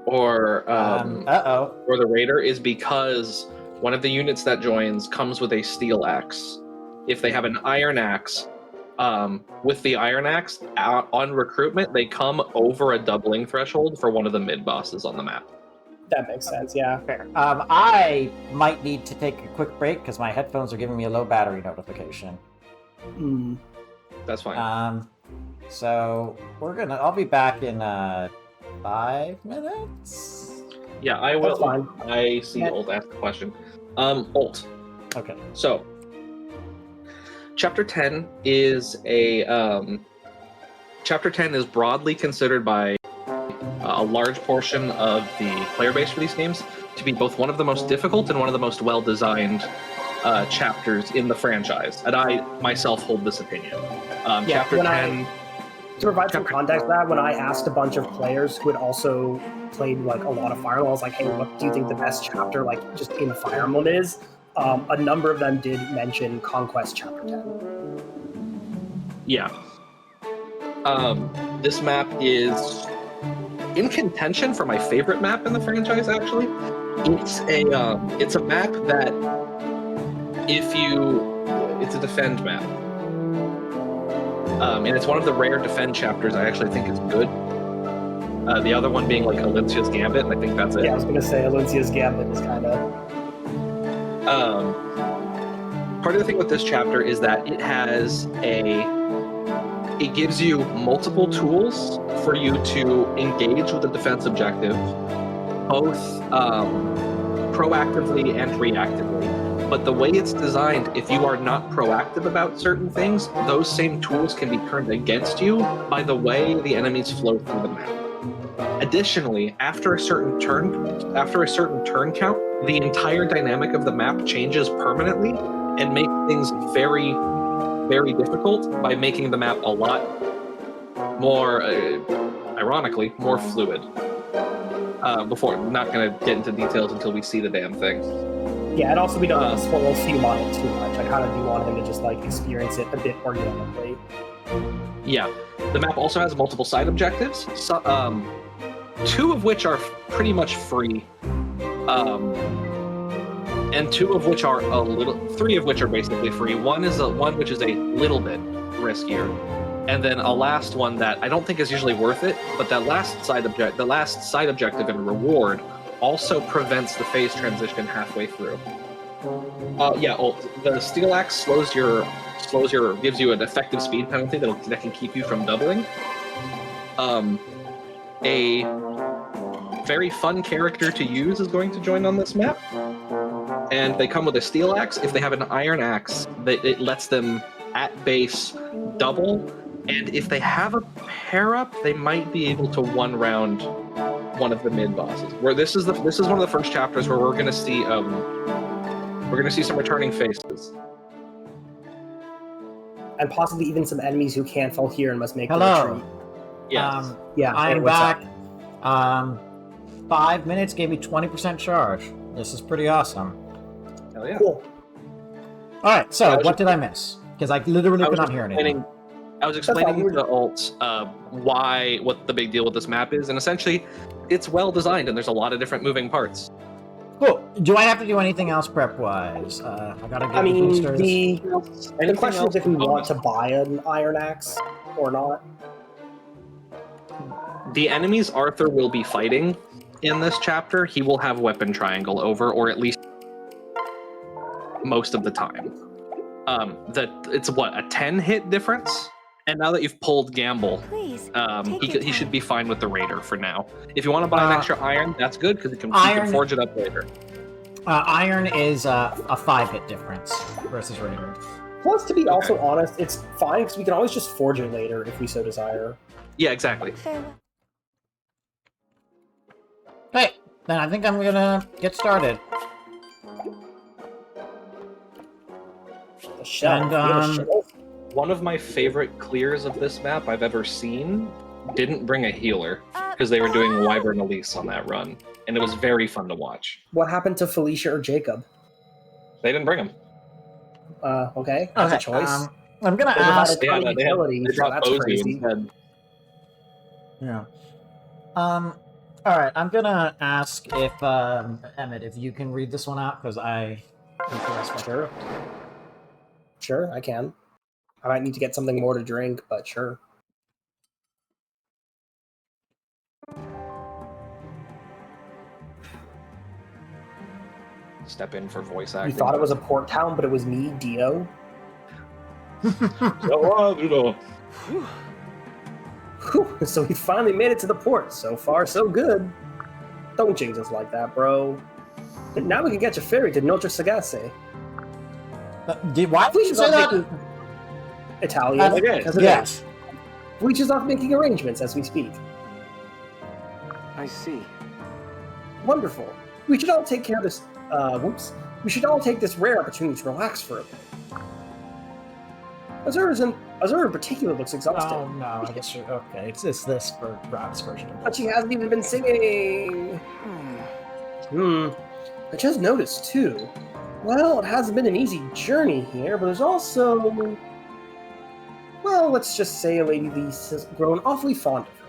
or the Raider is because one of the units that joins comes with a steel axe. If they have an Iron Axe, with the Iron Axe on recruitment, they come over a doubling threshold for one of the mid bosses on the map. That makes sense, yeah. Fair. I might need to take a quick break because my headphones are giving me a low battery notification. That's fine. So I'll be back in 5 minutes. Yeah, I will. That's fine. I see Ult ask the question. Ult. Okay. So, Chapter 10 is Chapter 10 is broadly considered by a large portion of the player base for these games to be both one of the most difficult and one of the most well-designed chapters in the franchise. And I myself hold this opinion. Chapter 10... To provide some context to that, when I asked a bunch of players who had also played like a lot of Fire Emblem, I was like, hey, what do you think the best chapter, like, just in Fire Emblem is? A number of them did mention Conquest Chapter 10. Yeah. This map is in contention for my favorite map in the franchise, actually. It's a map that it's a defend map. And it's one of the rare defend chapters I actually think is good. The other one being like Alincia's Gambit, and I think that's it. Yeah, I was going to say Alincia's Gambit is kind of... Part of the thing with this chapter is that it gives you multiple tools for you to engage with the defense objective, both proactively and reactively. But the way it's designed, if you are not proactive about certain things, those same tools can be turned against you by the way the enemies flow through the map. Additionally, after a certain turn count, the entire dynamic of the map changes permanently and makes things very, very difficult by making the map a lot more, ironically, more fluid. I'm not going to get into details until we see the damn thing. Yeah, and also we don't spoil Fume on it too much. I kind of do want him to just like experience it a bit organically. Yeah, the map also has multiple side objectives, two of which are pretty much free, and three of which are basically free. One which is a little bit riskier, and then a last one that I don't think is usually worth it, but the last side objective and reward also prevents the phase transition halfway through. Yeah. The steel axe gives you an effective speed penalty that can keep you from doubling. A very fun character to use is going to join on this map, and they come with a steel axe. If they have an iron axe, it lets them at base double, and if they have a pair up, they might be able to one round one of the mid bosses. Where this is one of the first chapters where we're gonna see some returning faces. And possibly even some enemies who can't fall here and must make the Hello. retreat. Yes. Yeah, I am what's back. up? 5 minutes gave me 20% charge. This is pretty awesome. Hell yeah. Cool. All right, so Yeah, I was what did I miss? Because I literally could not hear anything. I was explaining to the alts what the big deal with this map is, and essentially, it's well designed, and there's a lot of different moving parts. Cool. Do I have to do anything else prep-wise? I gotta get I the mean, boosters. the question is if we want to buy an iron axe or not. The enemies Arthur will be fighting in this chapter, he will have weapon triangle over, or at least most of the time. It's a 10 hit difference, and now that you've pulled Gamble, Please, he should be fine with the Raider for now. If you want to buy an extra iron, that's good because you can forge it up later. Iron is a 5-hit difference versus Raider. Plus, to be also honest, it's fine because we can always just forge it later if we so desire. Yeah, exactly. farewell. Hey, then I think I'm gonna get started. The shelf. And, We have a shelf? One of my favorite clears of this map I've ever seen didn't bring a healer because they were doing Wyvern Elise on that run, and it was very fun to watch. What happened to Felicia or Jacob? They didn't bring him. Okay, that's a choice. I'm gonna They provided ask. a ton of utility, they so dropped that's Bozy crazy. instead. Yeah. All right. I'm gonna ask if Emmett, if you can read this one out because I. Sure. Sure, I can. I might need to get something more to drink, but sure. Step in for voice You acting. thought it was a port town, but it was me, Dio. So, Whew, so we finally made it to the port. So far, so good. Don't jinx us like that, bro. And now we can get your ferry to Notre Sagacé. Why did you say that? Italian. Okay. As it Yes. is. Felice's off making arrangements as we speak. I see. Wonderful. We should all take care of this. We should all take this rare opportunity to relax for a bit. Azura in particular looks exhausted. Oh no, I guess you're okay. It's this for Rob's version. But she hasn't even been singing. I just noticed too. Well, it hasn't been an easy journey here, but there's also... Well, let's just say Lady Elise has grown awfully fond of her.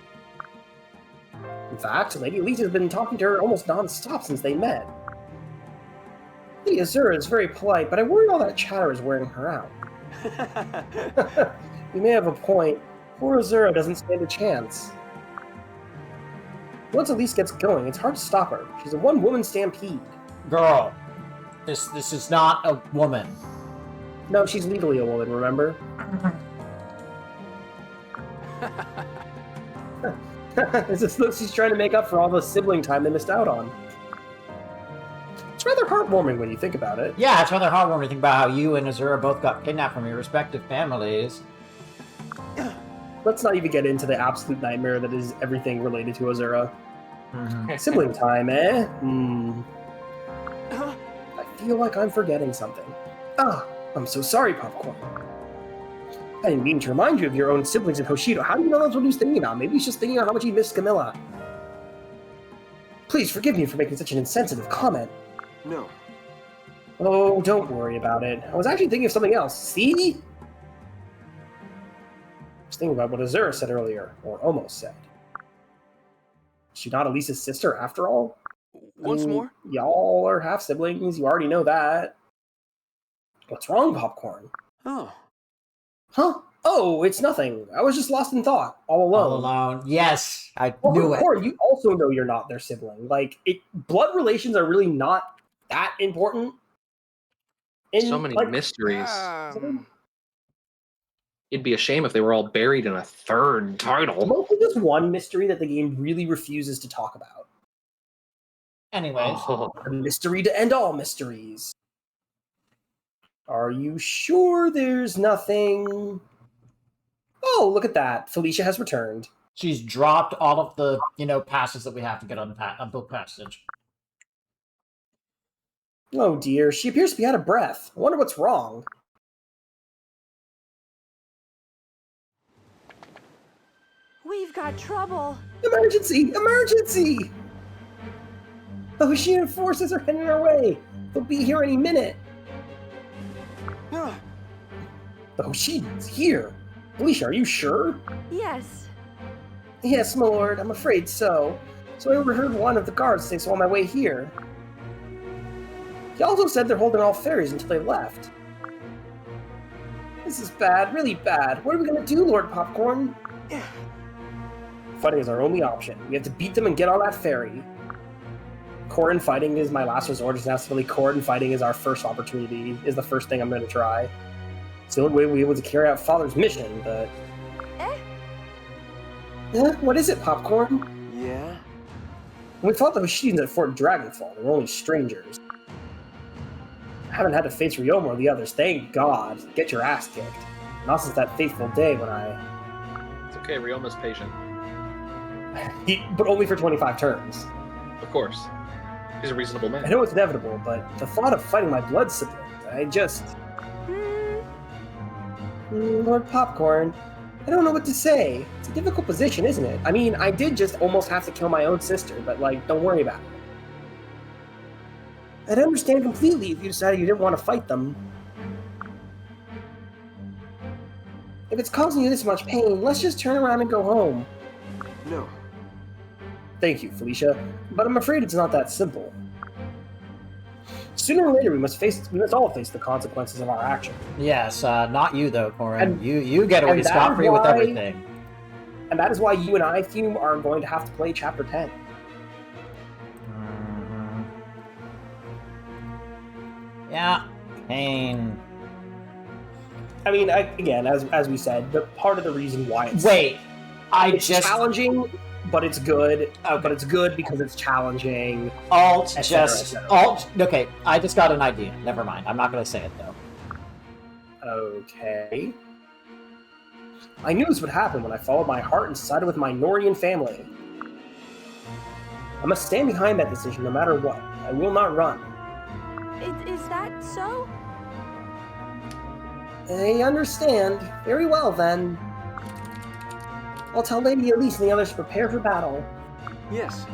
In fact, Lady Elise has been talking to her almost non-stop since they met. Lady Azura is very polite, but I worry all that chatter is wearing her out. You may have a point. Poor Azura doesn't stand a chance. Once Elise gets going, it's hard to stop her. She's a one-woman stampede. Girl, this is not a woman. No, she's legally a woman, remember? It's just look she's trying to make up for all the sibling time they missed out on. It's rather heartwarming when you think about it. Yeah, it's rather heartwarming to think about how you and Azura both got kidnapped from your respective families. Let's not even get into the absolute nightmare that is everything related to Azura. Sibling time, eh? I feel like I'm forgetting something. Ah, I'm so sorry, Popcorn. I didn't mean to remind you of your own siblings in Hoshido. How do you know that's what he was thinking about? Maybe he's just thinking about how much he missed Camilla. Please forgive me for making such an insensitive comment. No. Oh, don't worry about it. I was actually thinking of something else. See? I was thinking about what Azura said earlier, or almost said. Is she not Elise's sister after all? Once more? Y'all are half siblings. You already know that. What's wrong, Popcorn? Oh. Huh? Oh, it's nothing. I was just lost in thought, all alone. All alone. Yes, I Well, knew it. Popcorn, you also know you're not their sibling. Like, blood relations are really not that important. And, So many like, mysteries. It'd be a shame if they were all buried in a third title. mostly just one mystery that the game really refuses to talk about. Anyways, Oh, The mystery to end all mysteries. Are you sure there's nothing? Oh, look at that. Felicia has returned. she's dropped all of the, passes that we have to get on the passage. Oh dear, she appears to be out of breath. I wonder what's wrong. We've got trouble. Emergency! Emergency! Oh, she and forces are heading our way. They'll be here any minute. Oh, she's here. Felicia, are you sure? Yes. Yes, my lord, I'm afraid so. So I overheard one of the guards say so on my way here. He also said they're holding all ferries until they left. This is bad, really bad. What are we gonna do, Lord Popcorn? Fighting is our only option. We have to beat them and get on that ferry. Corin fighting is my last resort. It's necessarily Corin fighting is our first opportunity, is the first thing I'm going to try. It's the only way we'll be able to carry out Father's mission, but... What is it, Popcorn? Yeah? We fought the Hashidans at Fort Dragonfall. They were only strangers. I haven't had to face Ryoma or the others, thank God. Get your ass kicked. Not since that fateful day when I... it's okay. Ryoma's patient. But only for 25 turns. Of course. He's a reasonable man. I know it's inevitable, but the thought of fighting my blood siblings, I just... Lord Popcorn, I don't know what to say. It's a difficult position, isn't it? I mean, I did just almost have to kill my own sister, but, like, don't worry about it. I'd understand completely if you decided you didn't want to fight them. If it's causing you this much pain, let's just turn around and go home. No. Thank you, Felicia, but I'm afraid it's not that simple. Sooner or later, we must all face the consequences of our action. Yes, not you though, Corin. And- You get away and that scot-free is with why- everything. And that is why you and I, Fume, are going to have to play Chapter 10. Yeah, pain. I mean, again, as we said, the part of the reason why it's It's challenging, but it's good. But it's good because it's challenging. Et cetera. Okay, I just got an idea. Never mind. I'm not gonna say it though. Okay. I knew this would happen when I followed my heart and sided with my Norian family. I must stand behind that decision no matter what. I will not run. Is that so? I understand. Very well, then. I'll tell Lady Elise and the others to prepare for battle. Yes.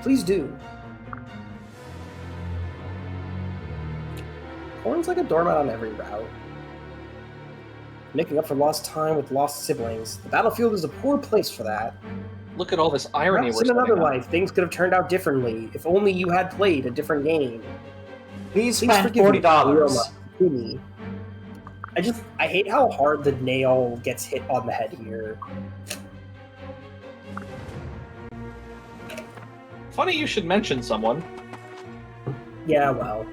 Please do. Corin's like a doormat on every route. Making up for lost time with lost siblings. The battlefield is a poor place for that. Look at all this irony Perhaps we're in another setting up. life, things could have turned out differently if only you had played a different game. Please Please spend forgive me, $40. Ryoma. I hate how hard the nail gets hit on the head here. Funny you should mention someone. Yeah, well.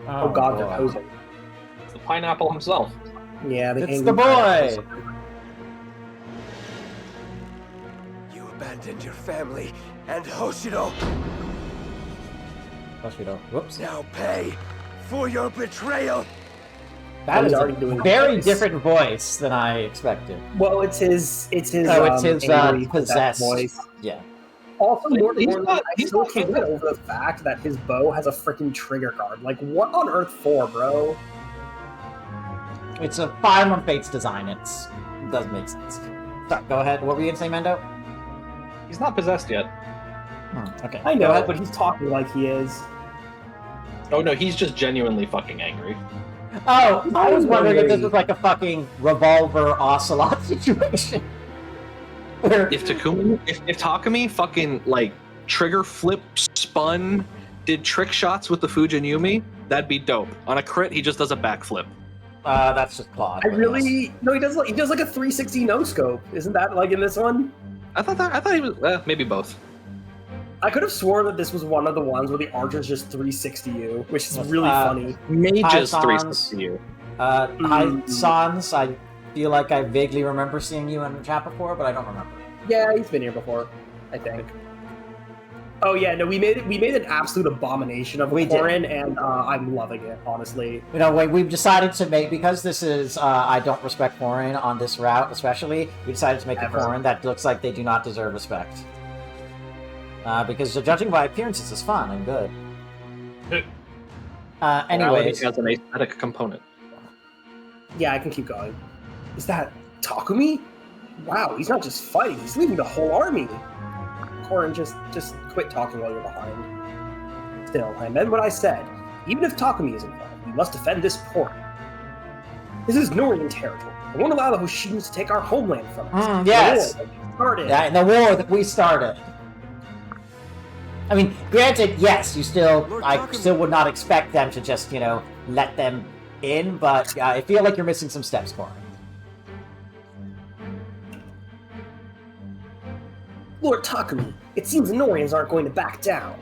Oh god, they're posing. It's the pineapple himself. Yeah, It's angry the boy! pineapples. You abandoned your family and Hoshido. Whoops. Now pay for your betrayal. That He's is already a doing very voice. different voice than I expected. Well, it's his. Oh, it's his angry, possessed voice. Yeah. Also, more He's importantly, not- I he's still not can't get over the fact that his bow has a freaking trigger guard. Like, what on earth for, bro? It's a Fire on Fate's design. It does make sense. Sorry, go ahead. What were you gonna say, Mendo? He's not possessed yet. Okay. I go know, ahead. but he's talking like he is. Oh no, he's just genuinely fucking angry. Oh, I was wondering if this Angry. was like a fucking revolver ocelot situation. Where If Takumi fucking like trigger flip, spun, did trick shots with the Fujinumi, that'd be dope. On a crit, he just does a backflip. that's just Claude. I but really no. He does like a 360 no scope. Isn't that like in this one? I thought he was maybe both. I could have sworn that this was one of the ones where the archers just 360 you, which is really funny. Mages Hi, 360 you. Hi, Sans. I feel like I vaguely remember seeing you in the chat before, but I don't remember. Yeah, he's been here before, I think. Oh yeah, no, we made an absolute abomination of Corin, and I'm loving it, honestly. You know, we've decided to make, because this is I don't respect Corin on this route, especially. We decided to make a Corin that looks like they do not deserve respect. Because judging by appearances is fun and good. Anyways, It has an aesthetic component. Yeah, I can keep going. Is that Takumi? Wow, he's not just fighting; he's leading the whole army. Corin, just quit talking while you're behind. Still, I meant what I said. Even if Takumi is involved, we must defend this port. This is Norian territory. I won't allow the Hoshidans to take our homeland from us. Yes. The war that we started. Yeah, the war that we started. I mean, granted, yes, I still would not expect them to just, let them in, but I feel like you're missing some steps, Corin. Lord Takumi, it seems the Norians aren't going to back down.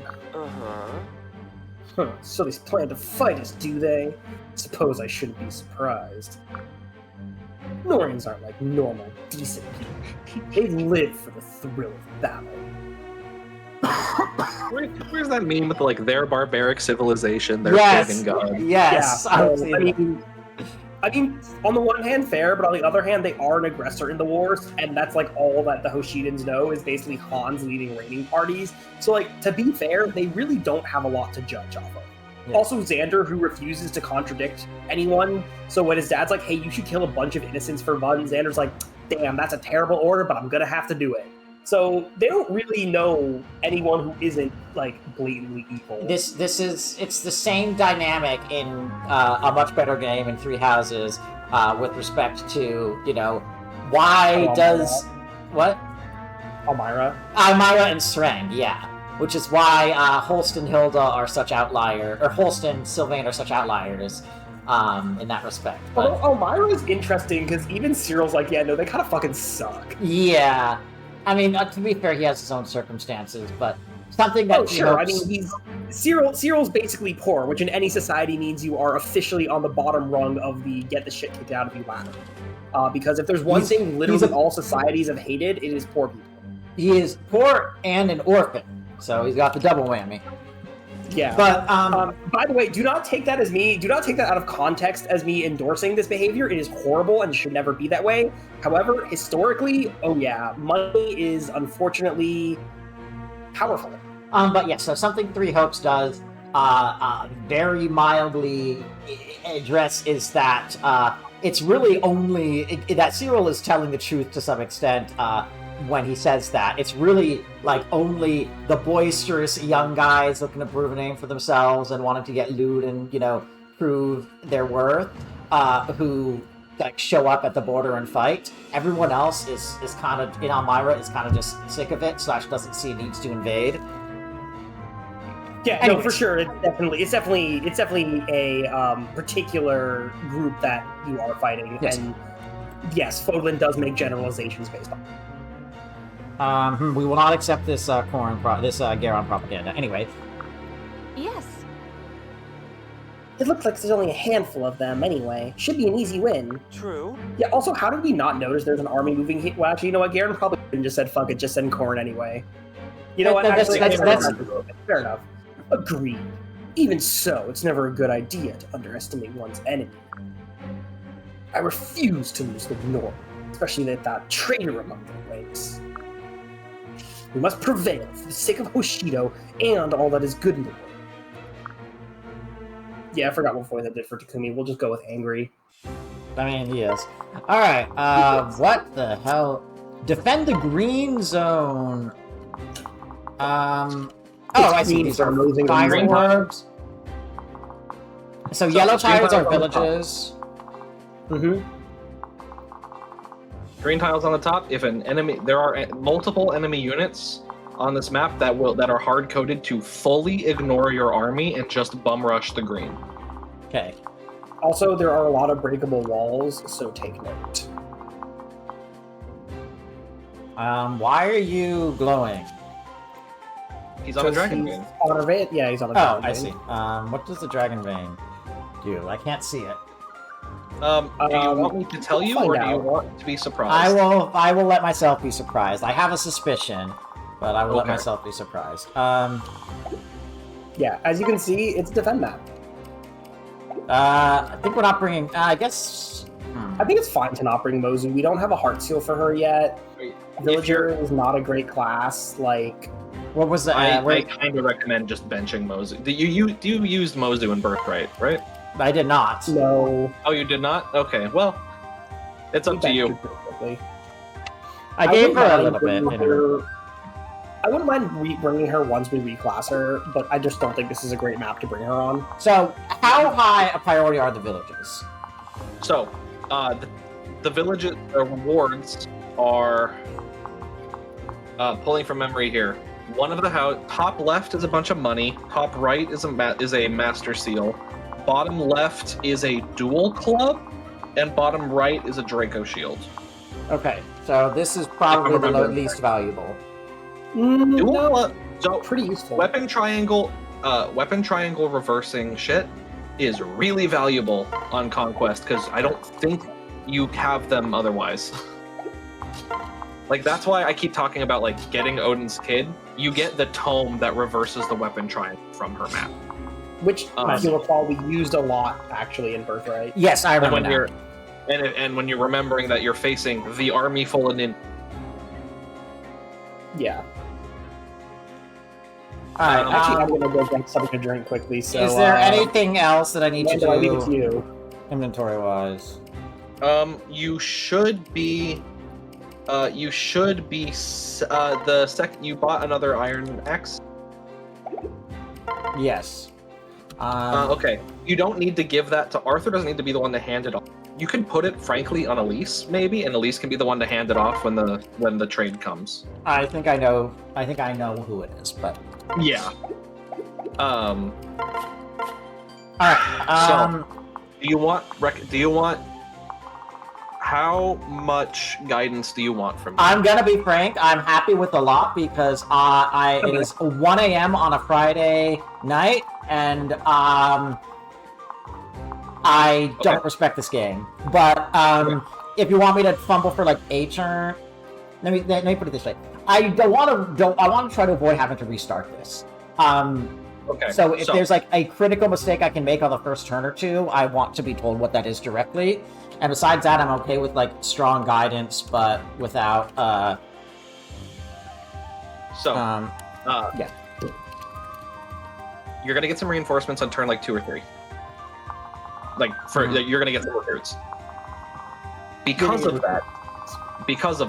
Huh, so they plan to fight us, do they? Suppose I shouldn't be surprised. Norians aren't like normal, decent people. They live for the thrill of battle. Where's that meme with like their barbaric civilization, their pagan god? Yes, yeah, I mean, on the one hand, fair, but on the other hand, they are an aggressor in the wars, and that's like all that the Hoshidans know is basically Han's leading reigning parties. So, like, to be fair, they really don't have a lot to judge off of. Yeah. Also, Xander, who refuses to contradict anyone. So when his dad's like, "Hey, you should kill a bunch of innocents for fun," Xander's like, "Damn, that's a terrible order, but I'm gonna have to do it." So they don't really know anyone who isn't like blatantly evil. It's the same dynamic in a much better game in Three Houses with respect to why does what Elmira and Sreng, yeah, which is why Holst and Hilda are such outliers, or Holst and Sylvain are such outliers in that respect. But Elmira is interesting because even Cyril's like, yeah, no, they kind of fucking suck. Yeah. I mean, to be fair, he has his own circumstances, but something that I mean, Cyril's basically poor, which in any society means you are officially on the bottom rung of the get the shit kicked out of you ladder. Because if there's one thing literally all societies have hated, it is poor people. He is poor and an orphan, so he's got the double whammy. Yeah. But by the way, do not take that out of context as me endorsing this behavior. It is horrible and should never be that way. However, historically, money is unfortunately powerful. But yeah, so something Three Hopes does very mildly address is that it's really only that Cyril is telling the truth to some extent when he says that. It's really like only the boisterous young guys looking to prove a name for themselves and wanting to get loot and prove their worth who like show up at the border and fight. Everyone else is kind of in Elmira is kind of just sick of it / doesn't see needs to invade. Yeah, anyways. No, for sure. It's definitely a particular group that you are fighting, yes. And yes, Fodlan does make generalizations based on. We will not accept this Garon propaganda. Anyway. Yes. It looks like there's only a handful of them anyway. Should be an easy win. True. Yeah, also, how did we not notice there's an army moving here? Well, actually, you know what? Garon probably just said, fuck it, just send Corrin anyway. You know what? That's fair enough. Agreed. Even so, it's never a good idea to underestimate one's enemy. I refuse to lose the North, especially that traitor among their ranks. We must prevail for the sake of Hoshido and all that is good in the world. Yeah, I forgot what voice I did for Takumi. We'll just go with angry. I mean, he is. Alright, what the hell? Defend the green zone. I see. These are fireworks. So yellow tires are villages. Mm-hmm. Green tiles on the top. If an enemy, there are multiple enemy units on this map that are hard coded to fully ignore your army and just bum rush the green. Okay. Also, there are a lot of breakable walls, so take note. Why are you glowing? He's on a dragon vein. On a vein? Yeah, he's on a Oh, dragon I vein. see. What does the dragon vein do? I can't see it. Do you want me to tell you, find or do you out. want to be surprised? I will let myself be surprised. I have a suspicion, but I will let Okay. myself be surprised. Yeah, as you can see, it's a defend map. I think we're not bringing. I guess. I think it's fine to not bring Mozu. We don't have a heart seal for her yet. Villager is not a great class. Like, What was the? I kind of recommend just benching Mozu. Do you used Mozu in Birthright, right? I did not. no. Oh, you did not? Okay, well, it's up to you. I gave wouldn't her a mind little bit. bringing In her. her- I wouldn't mind bringing her once we reclass her, but I just don't think this is a great map to bring her on. So, how high a priority are the villages? So, the villages rewards are pulling from memory here. One of the house top left is a bunch of money. Top right is a master seal. Bottom left is a dual club, and bottom right is a Draco shield. Okay, so this is probably the remember least valuable. Dual No, club. So pretty useful. weapon triangle reversing shit is really valuable on Conquest because I don't think you have them otherwise. Like, that's why I keep talking about, like, getting Odin's Kid. You get the tome that reverses the weapon triangle from her map. Which, if you recall, we used a lot, actually, in Birthright. Yes, I And remember when that. you're and when you're remembering that you're facing the army full of Yeah. Alright, Actually, I'm gonna go get something to drink quickly, so... is there anything else that I need to Amanda, I'll leave it to do you. inventory-wise? you should be you bought another Iron Axe. Yes. Okay. You don't need to give that to Arthur. Doesn't need to be the one to hand it off. You can put it, frankly, on Elise, maybe, and Elise can be the one to hand it off when the trade comes. I think I know who it is, but Yeah. alright. Do you want? How much guidance do you want from me? I'm gonna be frank. I'm happy with a lot because it is 1 a.m. on a Friday night, and I don't respect this game. But if you want me to fumble for like a turn, let me put it this way. I want to try to avoid having to restart this. Okay. So if there's like a critical mistake I can make on the first turn or two, I want to be told what that is directly. And besides that, I'm okay with like strong guidance, but without Yeah. You're gonna get some reinforcements on turn like 2 or 3. You're gonna get some recruits. Because of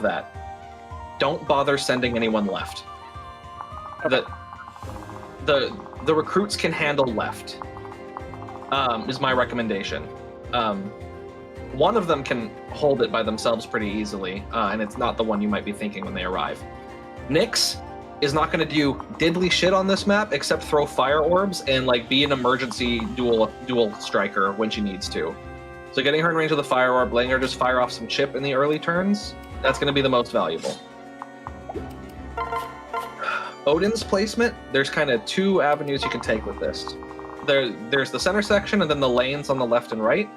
that, don't bother sending anyone left. The recruits can handle left. Is my recommendation. One of them can hold it by themselves pretty easily, and it's not the one you might be thinking when they arrive. Nyx is not going to do diddly shit on this map except throw fire orbs and like be an emergency dual striker when she needs to. So getting her in range of the fire orb, letting her just fire off some chip in the early turns, that's going to be the most valuable. Odin's placement, there's kind of 2 avenues you can take with this. There's the center section and then the lanes on the left and right.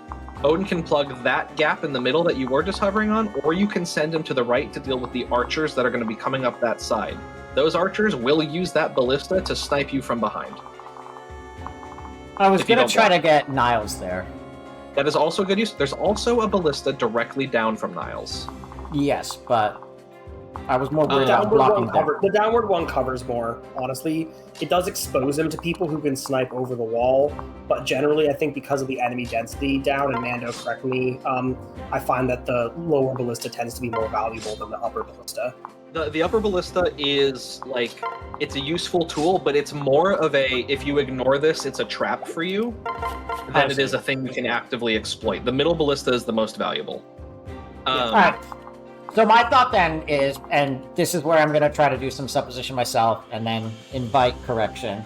Odin can plug that gap in the middle that you were just hovering on, or you can send him to the right to deal with the archers that are going to be coming up that side. Those archers will use that ballista to snipe you from behind. I was If you gonna don't try to block. get Niles there. That is also good use. There's also a ballista directly down from Niles. Yes, but I was more worried The about downward, blocking one there. the downward one covers more, honestly. It does expose him to people who can snipe over the wall, but generally I think because of the enemy density down, and Mando, correct me, I find that the lower ballista tends to be more valuable than the upper ballista. The upper ballista is like, it's a useful tool, but it's more of a, if you ignore this, it's a trap for you, than it is a thing you can actively exploit. The middle ballista is the most valuable. Alright. So my thought then is, and this is where I'm going to try to do some supposition myself and then invite correction.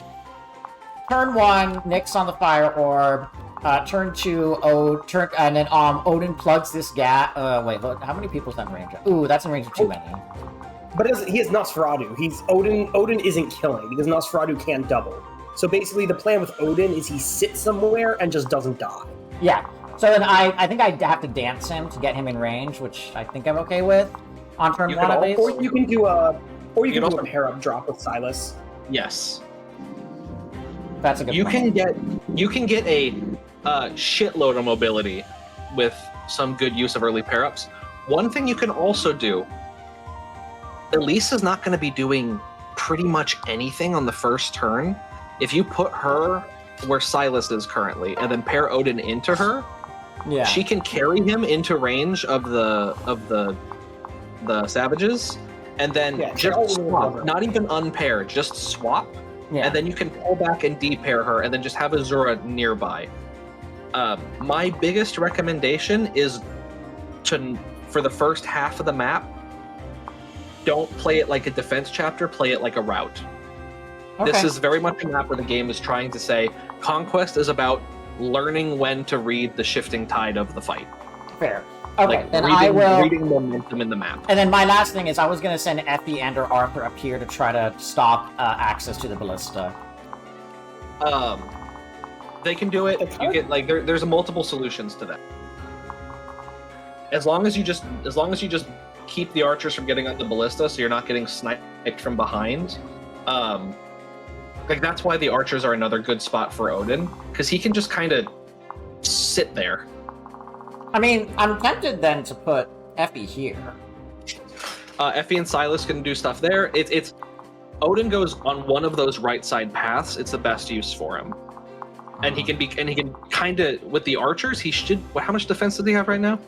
Turn 1, Nyx on the fire orb. Turn 2, and then Odin plugs this gap. Wait, how many people's that in range of? Ooh, that's in range of too many. But he has Nosferatu. He's Odin. Odin isn't killing because Nosferatu can't double. So basically, the plan with Odin is he sits somewhere and just doesn't die. Yeah. So then I think I have to dance him to get him in range, which I think I'm okay with on turn 1 at least. Or you can do a pair up drop with Silas. Yes. That's a good You plan. can get a shitload of mobility with some good use of early pair ups. One thing you can also do. Elise is not going to be doing pretty much anything on the first turn. If you put her where Silas is currently, and then pair Odin into her, Yeah. she can carry him into range of the savages, and then just swap. Not even unpair, just swap. Yeah. And then you can pull back and de-pair her, and then just have Azura nearby. My biggest recommendation is for the first half of the map, don't play it like a defense chapter, play it like a route. Okay. This is very much a map where the game is trying to say, Conquest is about learning when to read the shifting tide of the fight. Fair. Okay, Like, then I will... reading momentum in the map. And then my last thing is I was going to send Effie and or Arthur up here to try to stop access to the ballista. They can do it. You get like there's multiple solutions to that. As long as you just keep the archers from getting on the ballista, so you're not getting sniped from behind. Like that's why the archers are another good spot for Odin, because he can just kind of sit there. I mean, I'm tempted then to put Effie here. Effie and Silas can do stuff there. It's Odin goes on one of those right side paths. It's the best use for him, and he can kind of with the archers. He should. How much defense does he have right now?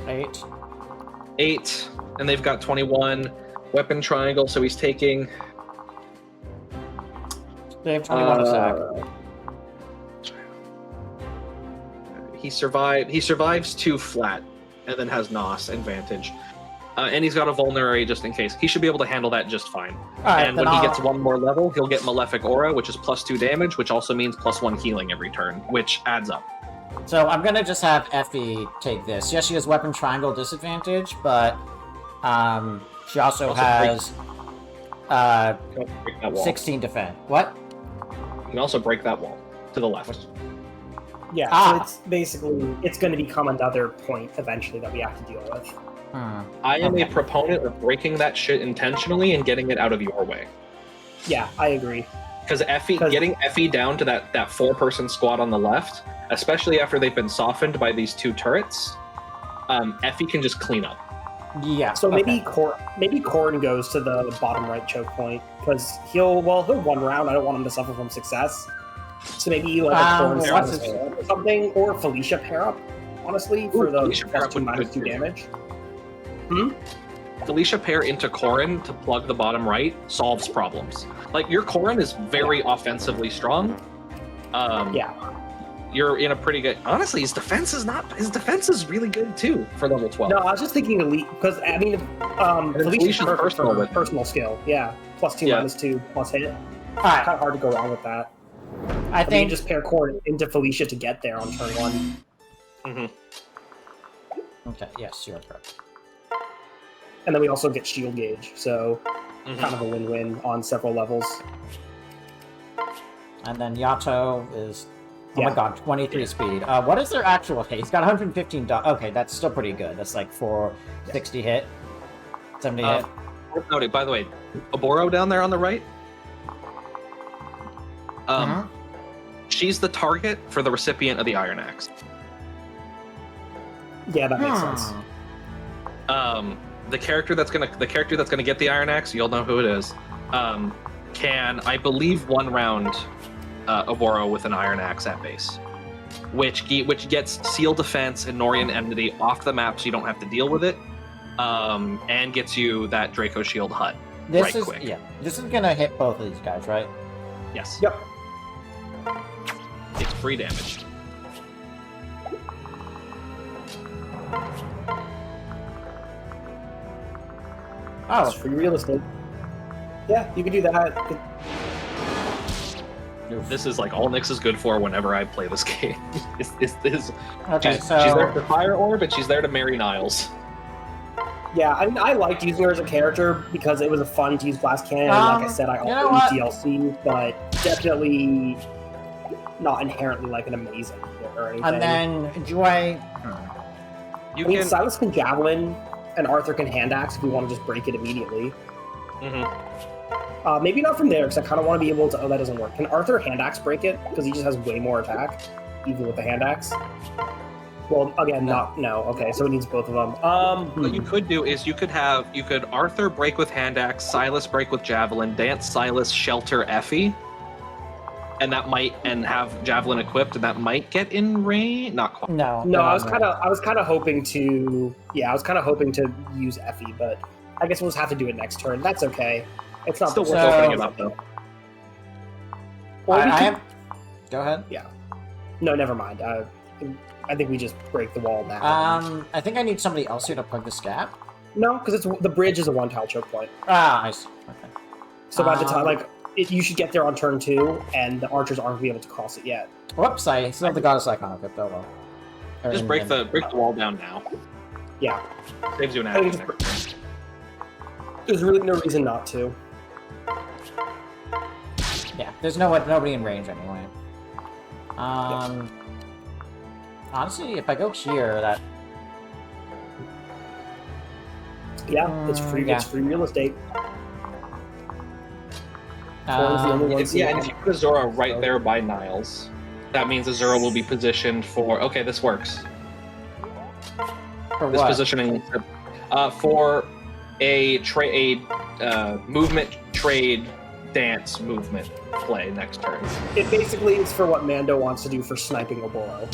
8, and they've got 21 weapon triangle. So he's taking. They have 21 a sec. He survives 2 flat, and then has Nos advantage. And he's got a vulnerary just in case. He should be able to handle that just fine. Right, and when he gets 1 more level, he'll get Malefic Aura, which is +2 damage, which also means +1 healing every turn, which adds up. So I'm gonna just have Effie take this. Yes, she has weapon triangle disadvantage, but she also has Break that wall. 16 defend. What? You can also break that wall to the left. Yeah, so it's basically going to become another point eventually that we have to deal with. I am a proponent of breaking that shit intentionally and getting it out of your way. Yeah, I agree. Because getting Effie down to that 4-person squad on the left, especially after they've been softened by these 2 turrets, Effie can just clean up. Yeah. So maybe Corrin goes to the bottom right choke point because he'll 1 round. I don't want him to suffer from success. So maybe like a Corrin or something, or Felicia pair up. Honestly, for the +2/-2 damage. Felicia pair into Corrin to plug the bottom right solves problems. Like your Corrin is very offensively strong. You're in a pretty good. Honestly, his defense is really good too for level 12. No, I was just thinking elite because I mean, Felicia's personal skill. Yeah, +2/-2 plus hit. Alright. Kind of hard to go wrong with that. I think just pair Corrin into Felicia to get there on turn 1. Mm-hmm. Okay. Yes, you're correct. And then we also get shield gauge, so kind of a win-win on several levels. And then Yato is, oh my god, 23 speed. What is their actual hit? He's got 115. Okay, that's still pretty good. That's like 460 hit, 70 hit. Noted, by the way, Oboro down there on the right. She's the target for the recipient of the Iron Axe. Yeah, that makes sense. The character that's gonna get the Iron Axe, you'll know who it is. Can, I believe, 1 round Oboro with an Iron Axe at base, which gets Seal Defense and Norian Enmity off the map, so you don't have to deal with it, and gets you that Draco Shield hut quick. Yeah, this is gonna hit both of these guys, right? Yes. Yep. It's free damage. Oh, It's free real estate. Yeah, you can do that. This is like all Nyx is good for whenever I play this game. Okay, she's there for Fire Orb, and she's there to marry Niles. Yeah, I mean, I liked using her as a character because it was a fun to use glass cannon. And like I said, I you know also what? use DLC, but definitely not inherently like an amazing or anything. And then do I? You I mean, can. Silas can javelin, and Arthur can hand axe if we want to just break it immediately. Maybe not from there, because I kind of want to be able to... Oh, that doesn't work. Can Arthur hand axe break it? Because he just has way more attack, even with the hand axe. Well, again, not... No, okay, so it needs both of them. What you could do is you could Arthur break with hand axe, Silas break with javelin, dance Silas shelter Effie, and that might have javelin equipped, and that might get in range. Not quite. No. No, I was kind of hoping to... Yeah, I was kind of hoping to use Effie, but I guess we'll just have to do it next turn. That's okay. It's not Still the worth worst. opening it up though. Or we I could- am. Go ahead. No, never mind. I think we just break the wall now. I think I need somebody else here to plug this gap. No, because the bridge is a one-tile choke point. Ah, I see. Okay. So by the time, you should get there on turn 2, and the archers aren't going to be able to cross it yet. Whoops! I still have the goddess icon of it. Oh well. Just break the wall down now. Yeah. Saves you an I think action. just- There's really no reason not to. Yeah, there's nobody in range anyway. Honestly, if I go here, that Yeah, it's free. yeah. It's free real estate. Torn's the only one And if you put Azura right there by Niles, that means Azura will be positioned for. Okay, this works. for This what? positioning for a movement trade dance movement play next turn. It basically is for what Mando wants to do for sniping Oboro.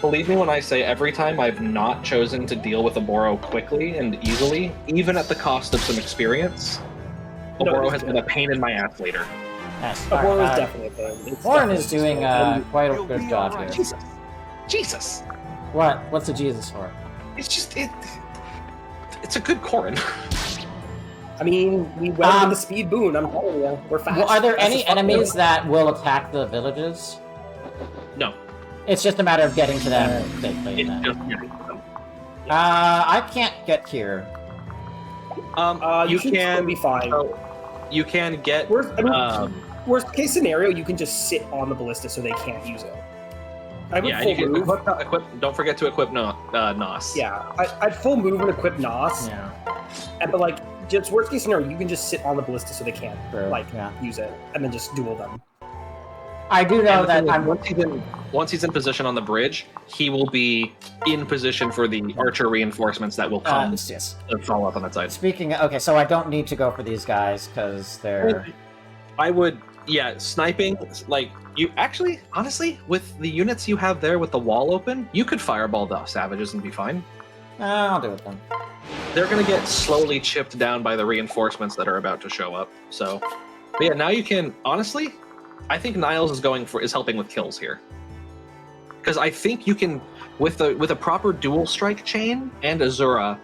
Believe me when I say every time I've not chosen to deal with Oboro quickly and easily, even at the cost of some experience, No, Oboro it's has been a pain in my ass later. Yes. Oboro is definitely a thing. It's Warren definitely is doing so- quite a You'll good be job alright. here. Jesus. What? What's the Jesus for? It's just it's a good Corrin. I mean, we went with the speed boon. I'm telling you, we're fast. Well, are there Fast any as fuck. enemies that will attack the villages? No. It's just a matter of getting to them safely. It's then. just I can't get here. You should still be fine. so you can get Worst case scenario, you can just sit on the ballista so they can't use it. I would yeah, full you can move. equip, don't forget to equip Nos. Yeah, I'd full move and equip Nos. Yeah. But just worst case scenario, you can just sit on the ballista so they can't True, yeah. use it, and then just duel them. I do know And the that thing is, I'm. once he's in position on the bridge, he will be in position for the archer reinforcements that will come Yes. and follow up on that side. Speaking. Okay, so I don't need to go for these guys because they're. I would, sniping, you actually, honestly, with the units you have there with the wall open, you could fireball the savages and be fine. I'll do it then. They're going to get slowly chipped down by the reinforcements that are about to show up. So, but yeah, now you can, honestly, I think Niles is helping with kills here. Because I think you can, with a proper dual strike chain and Azura,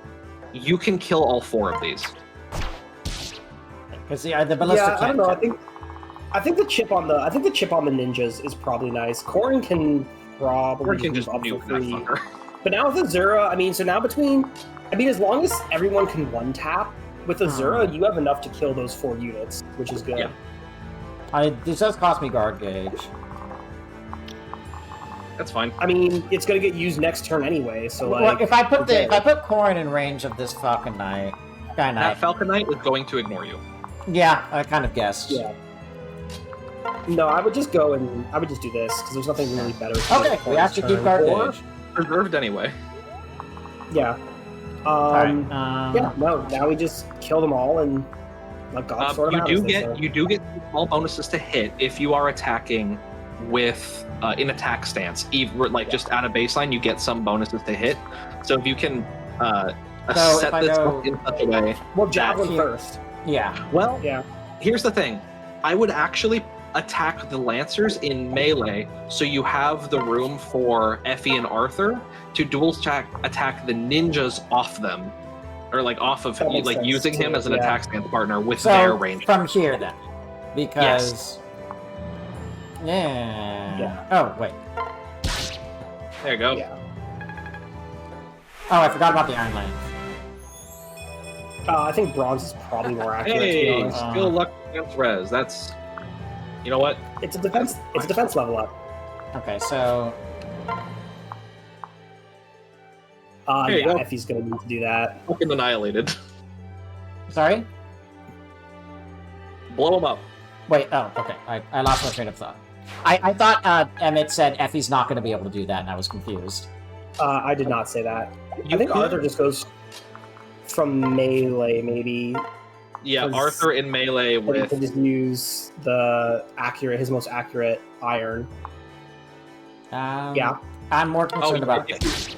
you can kill all 4 of these. Because the ballista Yeah, I can't. don't know. I think the chip on the ninjas is probably nice. Corrin can probably Or you can move just up for nuke that free. fucker. But now with Azura, as long as everyone can one tap with Azura, you have enough to kill those 4 units, which is good. Yeah. This does cost me guard gauge. That's fine. I mean, it's gonna get used next turn anyway, so Well, if I put okay. Corrin in range of this Falcon Knight, That Falcon Knight is going to ignore you. yeah, I kind of guessed. Yeah. No, I would just do this because there's nothing really better. Okay, we have to keep guard Or- gauge. Preserved anyway. Yeah. Alright, Yeah. No. Now we just kill them all and let God sort them out. as they say. You do get small bonuses to hit if you are attacking with in attack stance. Just at a baseline, you get some bonuses to hit. So if you can So set if I this go- up in such a way. Well, javelin Here. first. Yeah. Well, Yeah. here's the thing. I would actually attack the Lancers in melee, so you have the room for Effie and Arthur to dual attack the ninjas off them, or off of That makes sense, using him too, as an yeah. attack stance partner with their So range. from here then, because yeah. Yeah. Oh wait. There you go. Yeah. Oh, I forgot about the Iron Lane. I think bronze is probably more accurate. To be Hey, honest. skill luck against res. That's, you know what? It's a defense. It's a defense level up. Okay, so There you Yeah, go. Effie's gonna need to do that. Fucking annihilated. sorry. Blow him up. Wait. Oh, okay. I lost my train of thought. I thought Emmett said Effie's not going to be able to do that, and I was confused. I did not say that. You I think could- Arthur just goes from melee, maybe. Yeah, 'Cause- Arthur in melee Or you with. can just use his most accurate iron. Yeah. I'm more concerned about if this. you-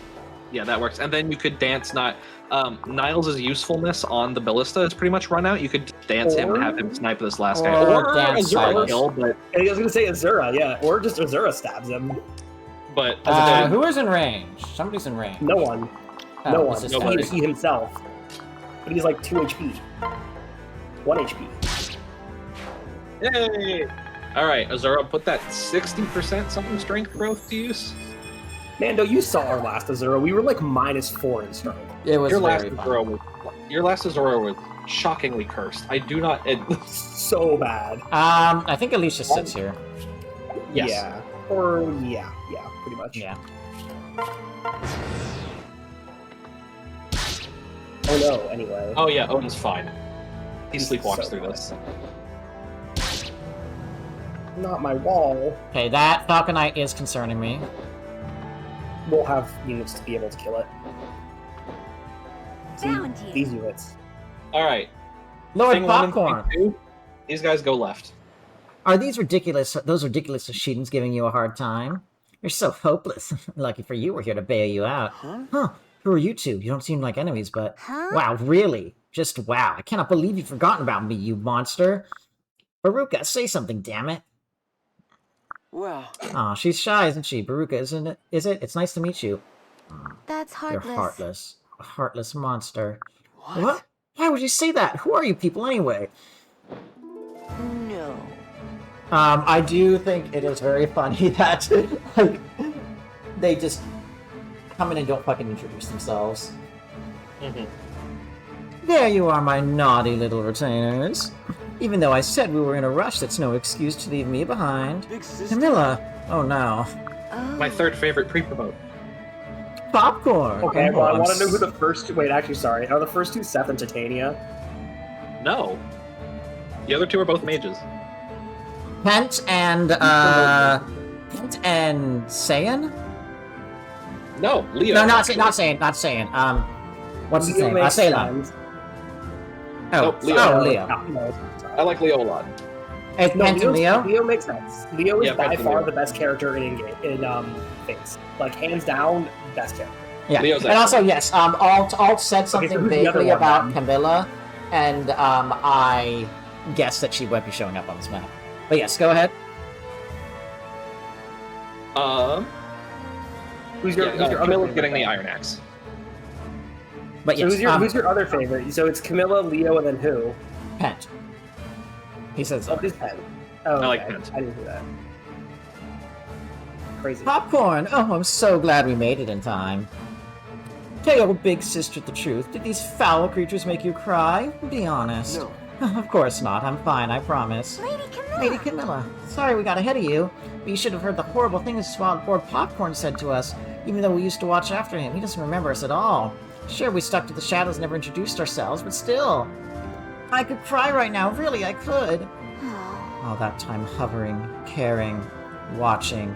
Yeah, that works. And then you could dance not. Niles' usefulness on the ballista is pretty much run out. You could dance him and have him snipe this last guy. Or Or dance Azura Silas. kill, but I was gonna say Azura, yeah, or just Azura stabs him. as a Who is in range? Somebody's in range. No one, Oh, no this one. is nobody. He himself, but he's like 2 HP, 1 HP. Yay! All right, Azura, put that 60% something strength growth to use. Mando, you saw our last Azura. We were like -4 in strength. It was Your last very fun. Azura was shockingly cursed. I do not. So bad. I think Alicia sits here. Yes. Yeah. Yeah, pretty much. Yeah. Oh no. Anyway. Oh yeah, Odin's fine. He He's sleepwalks so through good. this. Not my wall. Okay, that Falconite is concerning me. We'll have units to be able to kill it. See, Found you. these units. All right. Lord Thing one and Popcorn, thing two, these guys go left. are these ridiculous? Those ridiculous machines giving you a hard time? You're so hopeless. Lucky for you, we're here to bail you out. Huh? Who are you two? You don't seem like enemies, but Huh? wow, really? Just wow! I cannot believe you've forgotten about me, you monster. Baruka, say something, damn it! Well, Aw, she's shy, isn't she? Baruka, isn't it? Is it? It's nice to meet you. That's You're heartless. heartless. A heartless monster. what? Why would you say that? Who are you people anyway? No. I do think it is very funny that like, they just come in and don't fucking introduce themselves. There you are, my naughty little retainers. Even though I said we were in a rush, that's no excuse to leave me behind. Big sister? Camilla! Oh no. Oh. My third favorite pre-promote. Popcorn! Okay, Oh, well, I I'm want to know who the first two. Wait, actually, sorry. Are the first two Seth and Titania? No. The other two are both mages. Pent and, Saiyan? No, Leo. No, not actually. Saiyan. What's his Leo name? makes Sayla. sense. Oh, Nope, Leo. Oh, Leo. No, no, sorry. I like Leo a lot. It's No, Pent and Leo? Leo makes sense. Leo is Yeah, by Pent and far Leo. the best character in things. Like hands down, best character. Yeah, Leo's and also yes, Alt said something so who's the other vaguely one, about then? Camilla, and I guessed that she might be showing up on this map. But yes, go ahead. Who's your, Yeah, who's your other Camilla's favorite? getting the Iron Axe. But So yes, who's your other favorite? So it's Camilla, Leo, and then who? Pent. He says Oh, who's Pen? Oh, I like okay. Pent. I didn't do that. Crazy. Popcorn. Oh, I'm so glad we made it in time. Tell your big sister the truth. Did these foul creatures make you cry? Be honest. No. Of course not. I'm fine. I promise. Lady Camilla. Lady Camilla, sorry we got ahead of you, but you should have heard the horrible things Lord Popcorn said to us, even though we used to watch after him. He doesn't remember us at all. Sure, we stuck to the shadows and never introduced ourselves, but still. I could cry right now, really, I could. Oh. All that time hovering, caring, watching.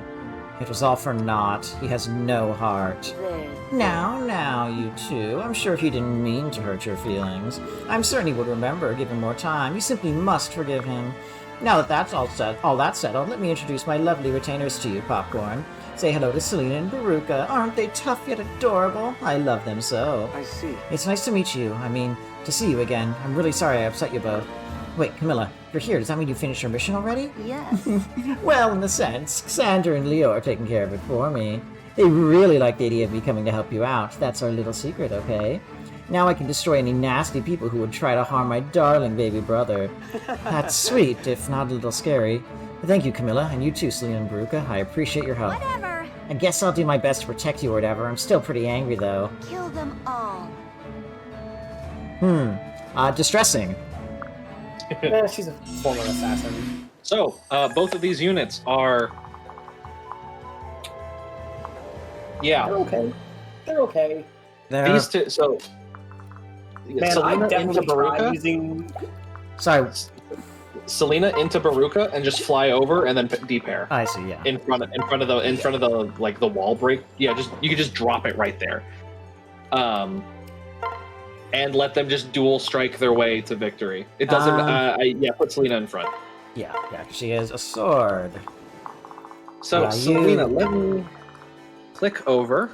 It was all for naught. He has no heart. There. Now, you two. I'm sure he didn't mean to hurt your feelings. I'm certain he would remember, given more time. You simply must forgive him. Now that that's all settled, let me introduce my lovely retainers to you, Popcorn. Say hello to Selena and Baruka. Aren't they tough yet adorable? I love them so. I see. It's nice to meet you. I mean, to see you again. I'm really sorry I upset you both. Wait, Camilla, you're here. Does that mean you finished your mission already? Yes. Well, in a sense, Xander and Leo are taking care of it for me. They really like the idea of me coming to help you out. That's our little secret, okay? Now I can destroy any nasty people who would try to harm my darling baby brother. That's sweet, if not a little scary. But thank you, Camilla, and you too, Selena and Baruka. I appreciate your help. Whatever. I guess I'll do my best to protect you or whatever. I'm still pretty angry, though. Kill them all. Distressing. She's a former assassin. So, both of these units are... Yeah. They're okay. They're okay. These two, so... Man, Selena I definitely into tried Baruka, using... Sorry, Selena into Baruka, and just fly over and then depair I see, yeah. in front of the like the wall break. Yeah, just you could just drop it right there, and let them just dual strike their way to victory. It doesn't. Put Selena in front. Yeah, she is a sword. So Yeah, Selena, let me click over.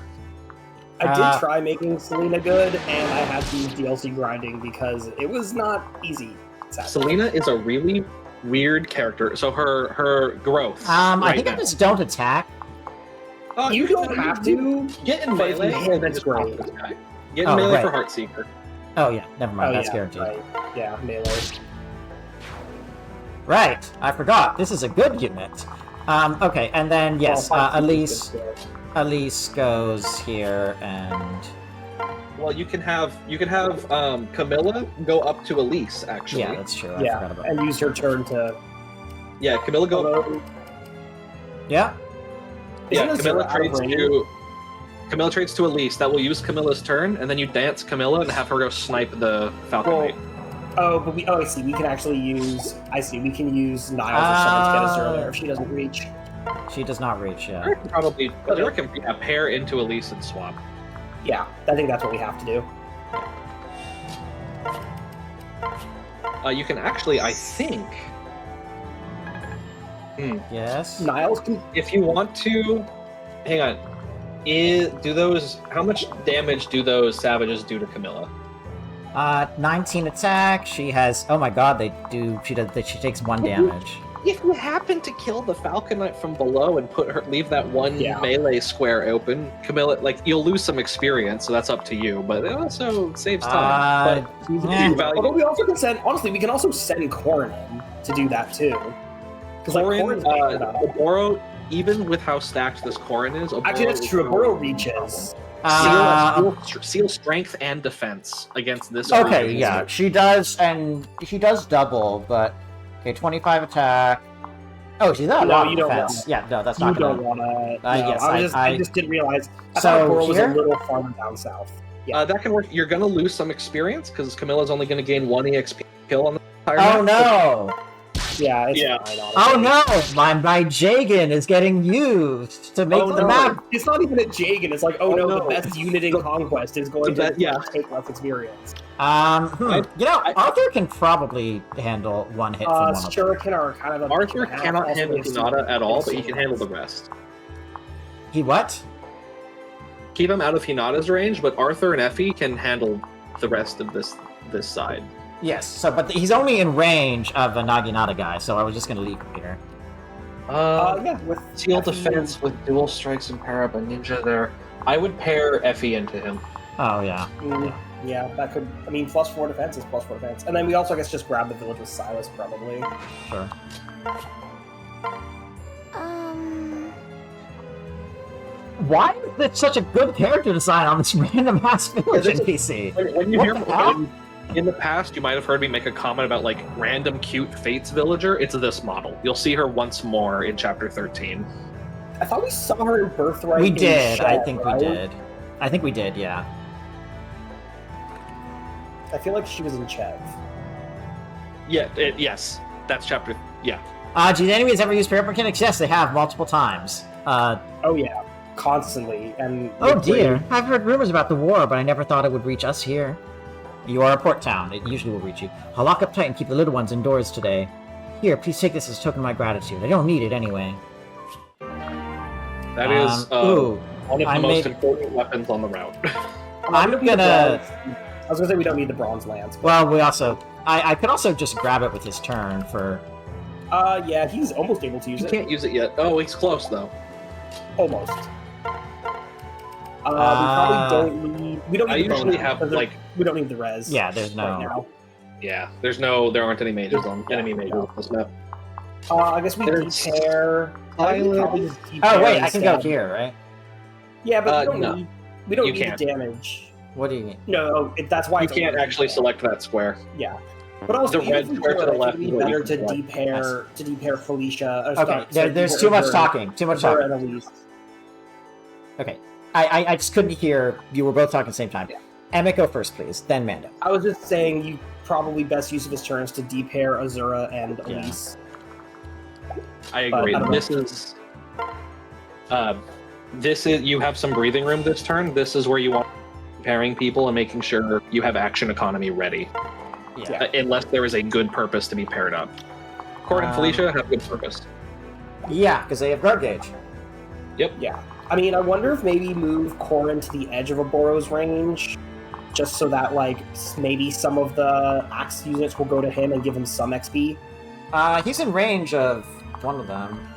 I did try making Selena good, and I had to use DLC grinding because it was not easy. Sadly. Selena is a really weird character. So her growth. I think I just don't attack. You don't have to. Get in but if you melee hit, and then it's just pop great. this guy. Get in melee right. for Heartseeker. Oh yeah, never mind, that's yeah, guaranteed. Right. Yeah, melee. Right, I forgot. This is a good unit. Okay, and then yes, Well, Elise goes here and Well, you can have Camilla go up to Elise. Actually, yeah, that's true. I Yeah, forgot about and use her turn to. yeah, Camilla go. Hello? Yeah. Isn't Yeah, this Camilla out of trades range? to Elise. That will use Camilla's turn, and then you dance Camilla and have her go snipe the Falcon Well, Knight. I see. We can actually use. I see. We can use Niles or someone to get us earlier if she doesn't reach. She does not reach, yeah. Or probably can pair into Elise and swap. Yeah, I think that's what we have to do. You can actually, I think, Yes. Niles can. if you want to, hang on. How much damage do those savages do to Camilla? 19 attack. She has. Oh my god, they do. She takes 1 damage. If you happen to kill the Falcon Knight from below and leave that one Yeah. melee square open, Camilla, you'll lose some experience, so that's up to you. But it also saves time. Although we also can send. Honestly, we can also send Corrin in to do that too. Because Corin, Oboro, even with how stacked this Corin is, actually, that's true. Oboro reaches. Seal strength and defense against this. Okay, region. yeah, she does, and she does double, but okay, 25 attack. Oh, she's not a No, lot of you don't defense. want- Yeah, no, that's You not don't gonna. want to. Yes, I just didn't realize. I So, thought Oboro was a here? little farther down south. Yeah. That can work. You're gonna lose some experience because Camilla's only gonna gain 1 EXP kill on the entire Oh map. no! Yeah, it's Yeah. fine, Oh honestly. no! My Jagan is getting used to make Oh, the no. map. It's not even a Jagan. It's like, Oh, the no. best unit in Conquest is going to yeah. take less experience. Arthur can probably handle 1 hit from one of them. Shuriken are kind of a Arthur half cannot also handle a Hinata at all, but he super- can handle the rest. He what? Keep him out of Hinata's range, but Arthur and Effie can handle the rest of this side. Yes. So, but he's only in range of a Naginata guy, so I was just gonna leave him here. Yeah, with Seal Effie- defense with dual strikes and pair up a ninja there. I would pair Effie into him. Oh yeah. Yeah, that could. I mean, +4 defense is +4 defense, and then we also, I guess, just grab the village with Silas probably. Sure. Why is it such a good character design on this random ass village NPC? When you What hear the hell? in the past, you might have heard me make a comment about random cute Fates villager. It's this model. You'll see her once more in chapter 13. I thought we saw her in Birthright. We in did. I Shell, think right? we did. I think we did. Yeah. I feel like she was in Chev. Yeah. Yes. That's chapter. Yeah. Do the enemies ever use prayer mechanics? Yes, they have multiple times. Oh yeah, constantly. And Oh dear. I've heard rumors about the war, but I never thought it would reach us here. You are a port town. It usually will reach you. I'll lock up tight and keep the little ones indoors today. Here, please take this as a token of my gratitude. I don't need it anyway. That is ooh. one of the I most made- important weapons on the route. I'm gonna. I was gonna say we don't need the bronze lance. Well, we also. I could also just grab it with his turn for. Yeah, he's almost able to use You it. can't use it yet. Oh, he's close though. Almost. We probably don't need. We don't need I the bow usually now, have, 'cause like- we don't need the res. Yeah, there's Right no. now. Yeah. There aren't any mages on enemy mages on this map. I guess we There's depair. Silent- Oh wait, I can go here, right? Yeah, but no. we don't You need can't. the damage. What do you mean? No, that's why You it's can't only actually select that square. Yeah, but also The even red if we square do to it, the I think left it'd is be what you better can to depair Felicia. Okay, there's too much talking. Too much Azura talking. and Elise. Okay, I just couldn't hear. You were both talking at the same time. Yeah. Emmett, go first, please. Then Mando. I was just saying, you probably best use of his turns to depair Azura and Yeah. Elise. I But agree. I don't This is you have some breathing room this turn. This is where you want pairing people and making sure you have action economy ready. Yeah. Unless there is a good purpose to be paired up. Cord and Felicia have good purpose. Yeah, because they have guard gauge. Yeah. I mean, I wonder if maybe move Corrin to the edge of a Boros range, just so that, like, maybe some of the axe units will go to him and give him some XP. He's in range of one of them.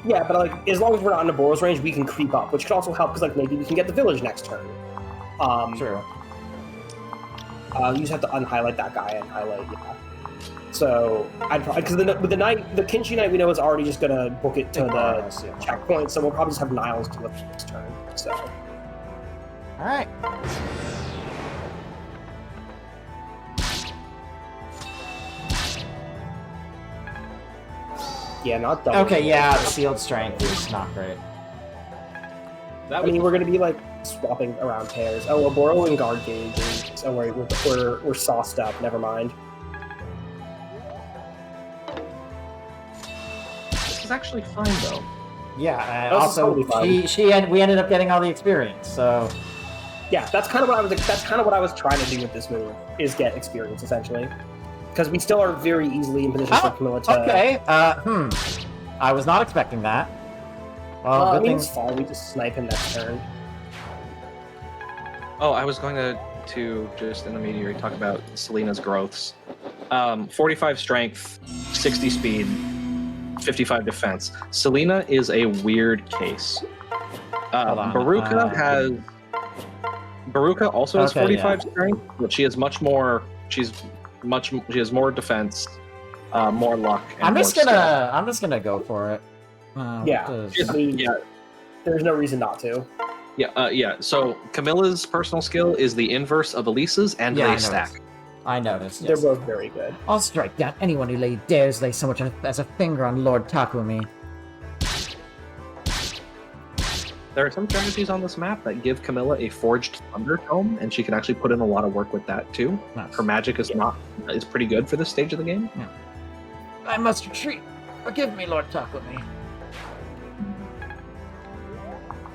Yeah, but, like, as long as we're not in the Boros range, we can creep up, which could also help, because, like, maybe we can get the village next turn. True. You just have to unhighlight that guy and highlight, yeah. So, I'd probably, because the knight, the Kinshi Knight we know is already just gonna book it to the checkpoint, so we'll probably just have Niles do it this turn, so. Alright. Yeah, not double. Okay, yeah, sealed strength is not great. I mean, we're gonna be like swapping around pairs. Oh, well, Boro and guard gauge. Oh, wait, we're sauced up. Never mind. This is actually fine though. Yeah, That was also, totally fine. we ended up getting all the experience, so... Yeah, that's kind of what I was. That's kind of what I was trying to do with this move, is get experience essentially, because we still are very easily in position for Camilla to. Okay, I was not expecting that. Well, I good mean, thing... it's fine. We just snipe him next turn. Oh, I was going to just in the meteor talk about Selena's growths. 45 strength, 60 speed, 55 defense. Selena is a weird case. Hold on, Baruka also has Okay, 45 strength, but she has much more. She has more defense, more luck. And I'm just more gonna go for it. Yeah. I mean, Yeah. there's no reason not to. Yeah. So Camilla's personal skill is the inverse of Elise's, and Yeah, I they noticed. stack. I noticed, They're yes. both very good. I'll strike down anyone who dares lay so much as a finger on Lord Takumi. There are some strategies on this map that give Camilla a forged thunder tome, and she can actually put in a lot of work with that too. Nice. Her magic is pretty good for this stage of the game. I must retreat. Forgive me, Lord Takumi.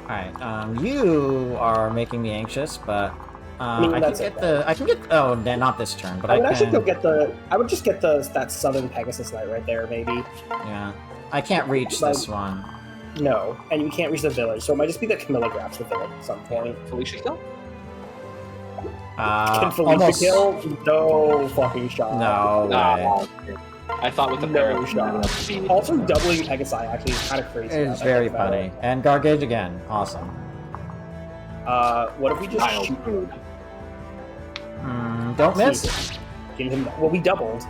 Alright, you are making me anxious, but I mean, I that's can get oh, not this turn, but I would I actually can. go get the. I would just get that Southern Pegasus Knight right there, maybe. Yeah, I can't reach this one. No, and you can't reach the village, so it might just be that Camilla grabs the village at some point. Felicia still? Can Felicia kill? No fucking shot. No way. I thought with the No pair of shot. Also, doubling Pegasi actually is kind of crazy. now It's that I very think about funny. it. And guard gauge again, awesome. What if we just Kyle. shoot food? Don't miss. Give him. Well, we doubled.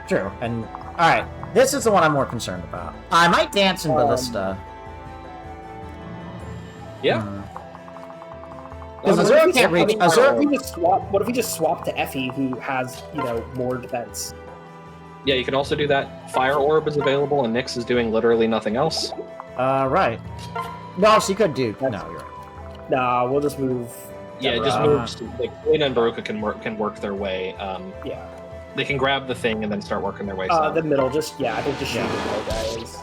True. And alright, this is the one I'm more concerned about. I might dance in Ballista. Yeah. Because What if Azura we can't reach. just- Azura. What if we just swap to Effie, who has more defense? Yeah, you can also do that. Fire Orb is available, and Nyx is doing literally nothing else. Right. No, she could do. No, you're right. Nah, we'll just move. Yeah, just moves. Like Selena and Baruka can work their way. Yeah. They can grab the thing and then start working their way. The middle, I think just shoot the middle guys.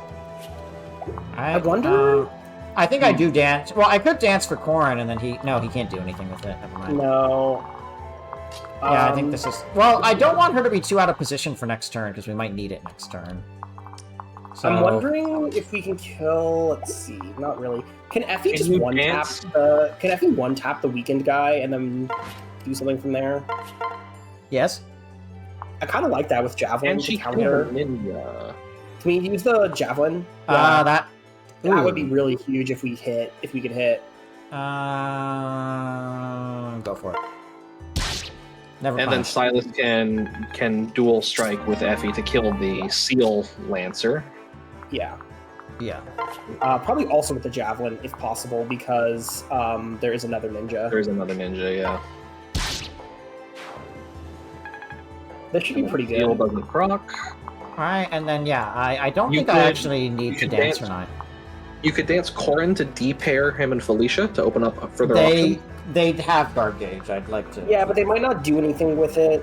I wonder- I think I do dance. Well, I could dance for Corrin, and then he can't do anything with it. Never mind. No. Yeah, I think this is. Well, I don't want her to be too out of position for next turn because we might need it next turn. So, I'm wondering if we can kill. Let's see. Not really. Can Effie Can just you one tap dance? the? Can Effie one tap the weakened guy and then do something from there? Yes. I kind of like that with javelin And to she can counter. ninja. Can we use the javelin? That. That would ooh. be really huge if we could hit. Go for it. Never And then mind. Silas can dual strike with Effie to kill the Seal Lancer. Yeah. Yeah. Probably also with the javelin, if possible, because there is another ninja. There's another ninja, yeah. This should be pretty Steel good. doesn't proc. Alright, and then, yeah, I don't You think I could- actually need to could dance dance. or not. You could dance Corin to de-pair him and Felicia to open up further They options. they have guard gauge. I'd like to. Yeah, but they might not do anything with it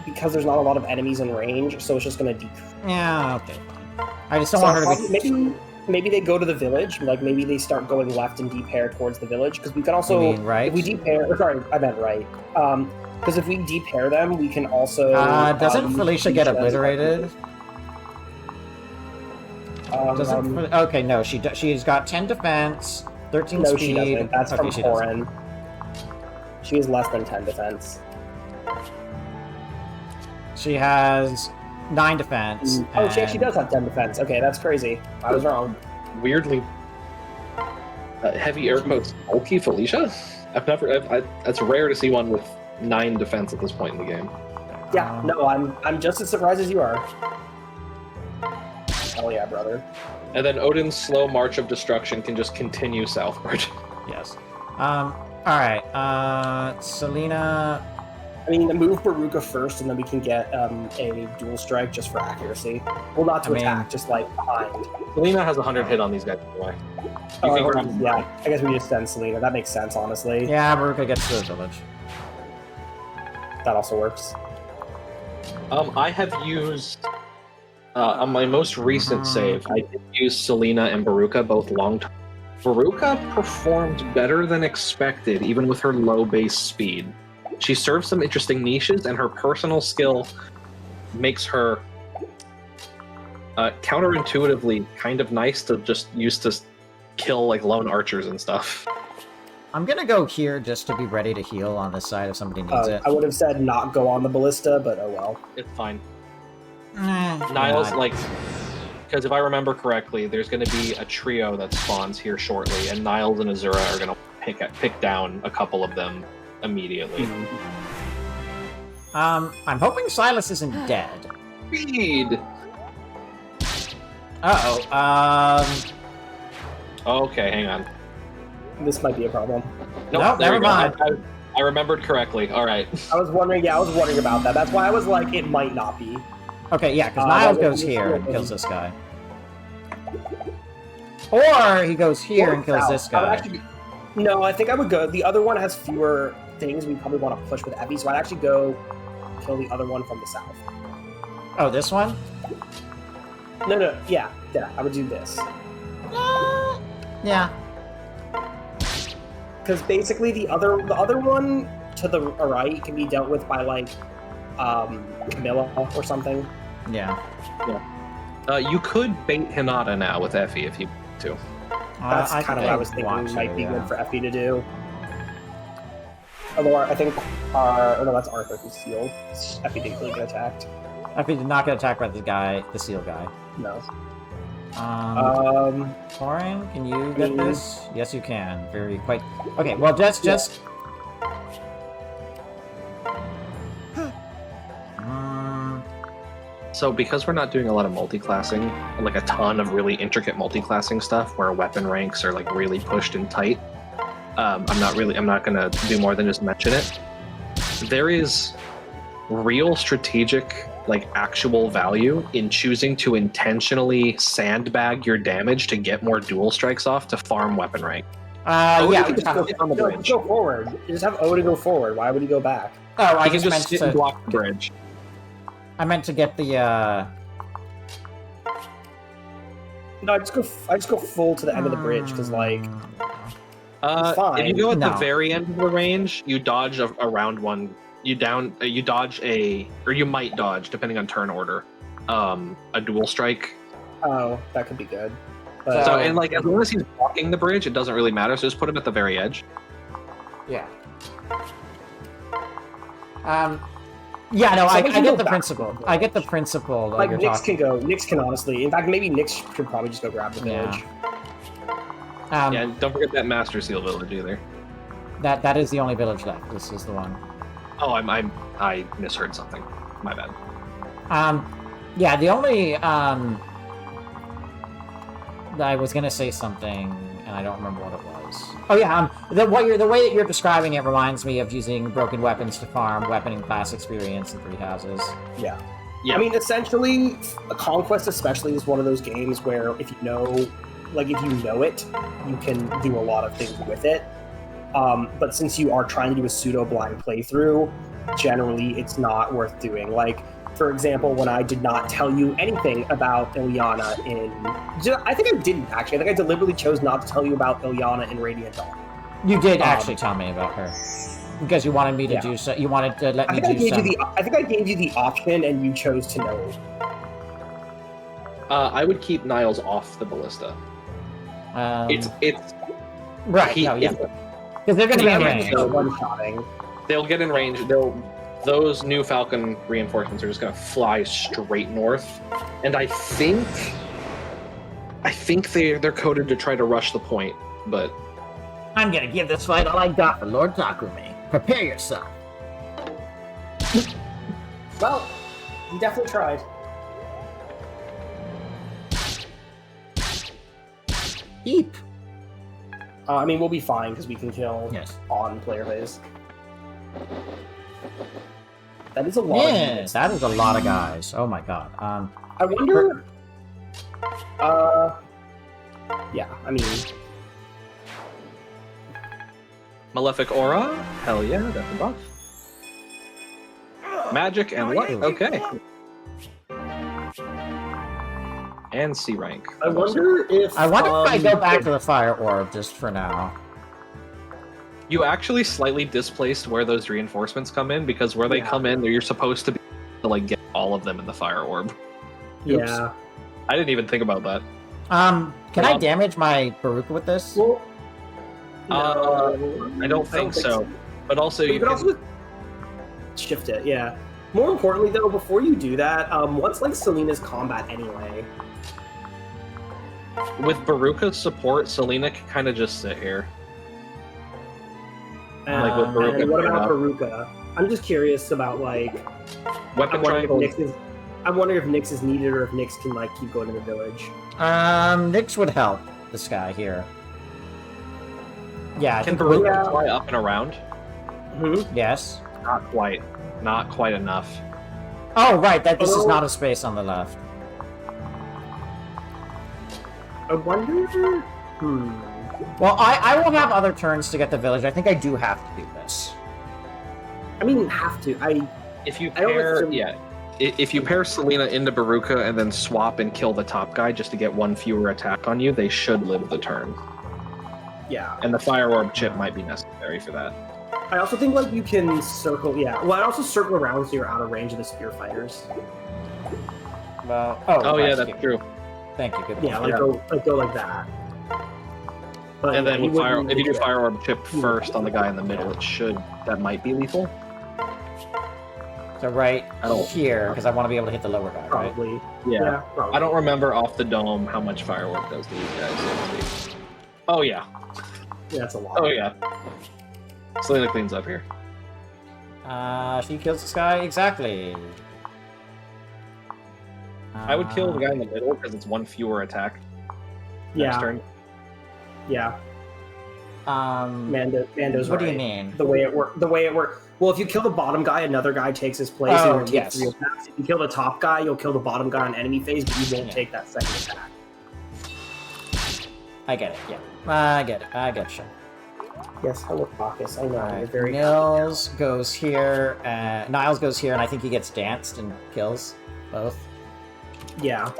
because there's not a lot of enemies in range, so it's just going to decrease. Yeah. Okay. Fine. I just don't So want her to be. maybe they go to the village. Like maybe they start going left and depair towards the village because we can also You mean right? if we depair. Or sorry, I meant right. Because if we depair them, we can also. Doesn't use Felicia get as- obliterated? Doesn't? Um, Okay, no. She's got 10 defense, 13 no, speed. she doesn't. That's okay, from she doesn't. Corin. She has less than 10 defense. She has 9 defense. Oh, she actually and- does have 10 defense. Okay, that's crazy. I was wrong. Weirdly, heavy air quotes bulky Felicia. That's rare to see one with 9 defense at this point in the game. Yeah, no, I'm just as surprised as you are. Hell yeah, brother. And then Odin's slow march of destruction can just continue southward. Yes. All right. Selena. I mean, move Baruka first, and then we can get a dual strike just for accuracy. Well, not to I mean- attack, just like behind. Selena has 100 hit on these guys anyway. You can grab them. Yeah, I guess we just send Selena. That makes sense, honestly. Yeah, Baruka gets to the village. That also works. I have used on my most recent save. I did use Selena and Baruka both long term. Baruka performed better than expected, even with her low base speed. She serves some interesting niches, and her personal skill makes her counterintuitively kind of nice to just use to kill like lone archers and stuff. I'm gonna go here just to be ready to heal on this side if somebody needs it. I would have said not go on the ballista, but oh well. It's fine. Niles, Niles, like, because if I remember correctly, there's going to be a trio that spawns here shortly, and Niles and Azura are going to pick down a couple of them immediately. I'm hoping Silas isn't dead. Speed. Okay, hang on. This might be a problem. Nope, there never we go. mind. I remembered correctly. All right. I was wondering about that. That's why I was like, it might not be. Okay, yeah, because Niles well, goes let's here do and it. kills this guy. Or he goes here and kills South. this I would guy. actually- no, I think I would go. The other one has fewer things we probably want to push with Evie, so I'd actually go kill the other one from the south. Oh, this one? No, yeah, I would do this. Yeah. Because basically the other one to the right can be dealt with by like Camilla or something. Yeah. You could bait Hinata now with Effie if you want to. That's I kind of think what I I was thinking want might to, be yeah. good for Effie to do. Although I think no, that's Arthur who's sealed. Effie didn't really get attacked. If he did not get attacked by the guy, the seal guy. No. Corin, can you get Mm. this? Yes, you can. Very quite. Okay, well, just. So because we're not doing a lot of multi-classing, like a ton of really intricate multi-classing stuff where weapon ranks are like really pushed and tight, I'm not gonna do more than just mention it. There is real strategic, like actual value in choosing to intentionally sandbag your damage to get more dual strikes off to farm weapon rank. Yeah. you we can just just have- go on the No, bridge. just go forward. You just have Oda go forward. Why would he go back? Oh, I You can just just meant sit and to. block the bridge. I meant to get the. No, I just go full to the end of the bridge because like If you go at the No. very end of the range, you dodge around one. You dodge or you might dodge, depending on turn order, a dual strike. oh, that could be good. So- But, So, and like, as long as he's blocking the bridge, it doesn't really matter. So just put him at the very edge. Yeah. Yeah, no, I Someone can get go the back. principle. I get the principle that like you're Nyx talking. can go. Nyx can honestly. In fact, maybe Nyx should probably just go grab the Yeah. village. Yeah, and don't forget that Master Seal village either. That is the only village left. This is the one. Oh, I misheard something. My bad. Yeah, the only I was gonna say something, and I don't remember what it was. Oh yeah, the way that you're describing it reminds me of using broken weapons to farm weaponing class experience in Three Houses. Yeah. Yeah. I mean, essentially, Conquest especially is one of those games where if you know it, you can do a lot of things with it. But since you are trying to do a pseudo-blind playthrough, generally it's not worth doing. Like, for example, when I did not tell you anything about Ilyana I think I didn't actually. I think I deliberately chose not to tell you about Ilyana in Radiant Dawn. You did actually tell me about her. Because you wanted me to do so. You wanted to let me do some. I think I gave you the option, and you chose to know. I would keep Niles off the ballista. It's right. Yeah. Because they're going to be in range. One-shotting. They'll get in range. Those new Falcon reinforcements are just going to fly straight north, and I think they're coded to try to rush the point, but I'm going to give this fight all I got for Lord Takumi. Prepare yourself. Well, you definitely tried. Eep. I mean, we'll be fine because we can kill on player phase. That is a lot. Yes, that is a lot of guys. Oh my god. I wonder. Yeah. I mean, Malefic Aura? Hell yeah, that's a buff. Magic and what? Okay. And C rank. I wonder if I go back to the Fire Orb just for now. You actually slightly displaced where those reinforcements come in, because where they come in, you're supposed to be to like get all of them in the Fire Orb. Oops. Yeah. I didn't even think about that. Can I damage my Baruka with this? Well, I don't think so. But also you can also shift it. Yeah. More importantly, though, before you do that, what's like Selena's combat anyway? With Baruka's support, Selena can kind of just sit here. Like with Baruka. And what about Baruka? I'm just curious about like weapon triangle. I'm wondering if Nyx is needed or if Nyx can like keep going to the village. Nyx would help this guy here. Yeah. Can Baruka fly up and around? Mm-hmm. Yes. Not quite. Not quite enough. Oh right, this is not a space on the left. I wonder. Well, I will have other turns to get the village. I think I do have to do this. I mean, have to. If you pair Selena into Baruka and then swap and kill the top guy just to get one fewer attack on you, they should live the turn. Yeah. And the Fire Orb chip might be necessary for that. I also think like you can circle. Yeah. Well, I also circle around so you're out of range of the spear fighters. Well. Yeah, that's true. Thank you. Good. Yeah, go like that. But and then if you do Fire Orb chip first on the guy in the middle, that might be lethal. So right here, because I want to be able to hit the lower guy, probably. Right? Yeah. Probably. I don't remember off the dome how much Fire Orb does to these guys. Oh yeah. Yeah, that's a lot. Oh yeah. Selena cleans up here. She kills this guy exactly. I would kill the guy in the middle because it's one fewer attack. Next turn. Yeah. Mando's what right. do you mean? The way it worked. Well, if you kill the bottom guy, another guy takes his place. Oh, and you take 3 attacks. If you kill the top guy, you'll kill the bottom guy on enemy phase, but you won't take that second attack. I get it. Yeah. I get you. Yes, hello, Bacchus. I know. You're very Niles goes here, and I think he gets danced and kills both. Yeah.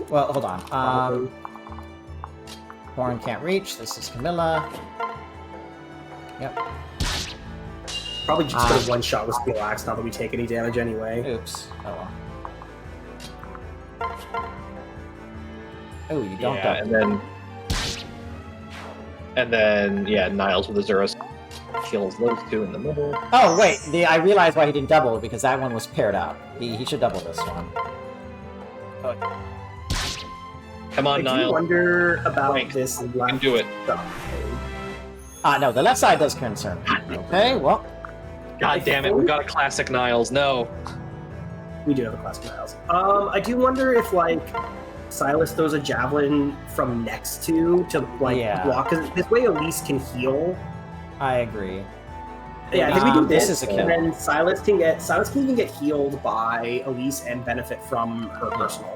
Well, hold on. Horn can't reach. This is Camilla. Yep. Probably just put a one-shot with Steel Axe, not that we take any damage anyway. Oops. Oh well. Oh, you don't double. And then Niles with Azuras kills those two in the middle. Oh wait, I realized why he didn't double, because that one was paired up. He should double this one. Oh. Come on, Niles. I do wonder about this. You can do it. No, the left side does concern me. Okay, well. God damn it, we've got a classic Niles. No. We do have a classic Niles. I do wonder if, like, Silas throws a javelin from next to like Yeah. block. 'Cause this way, Elise can heal. I agree. Yeah, I think we do This this, is a kill. and then Silas can even get healed by Elise and benefit from her personal.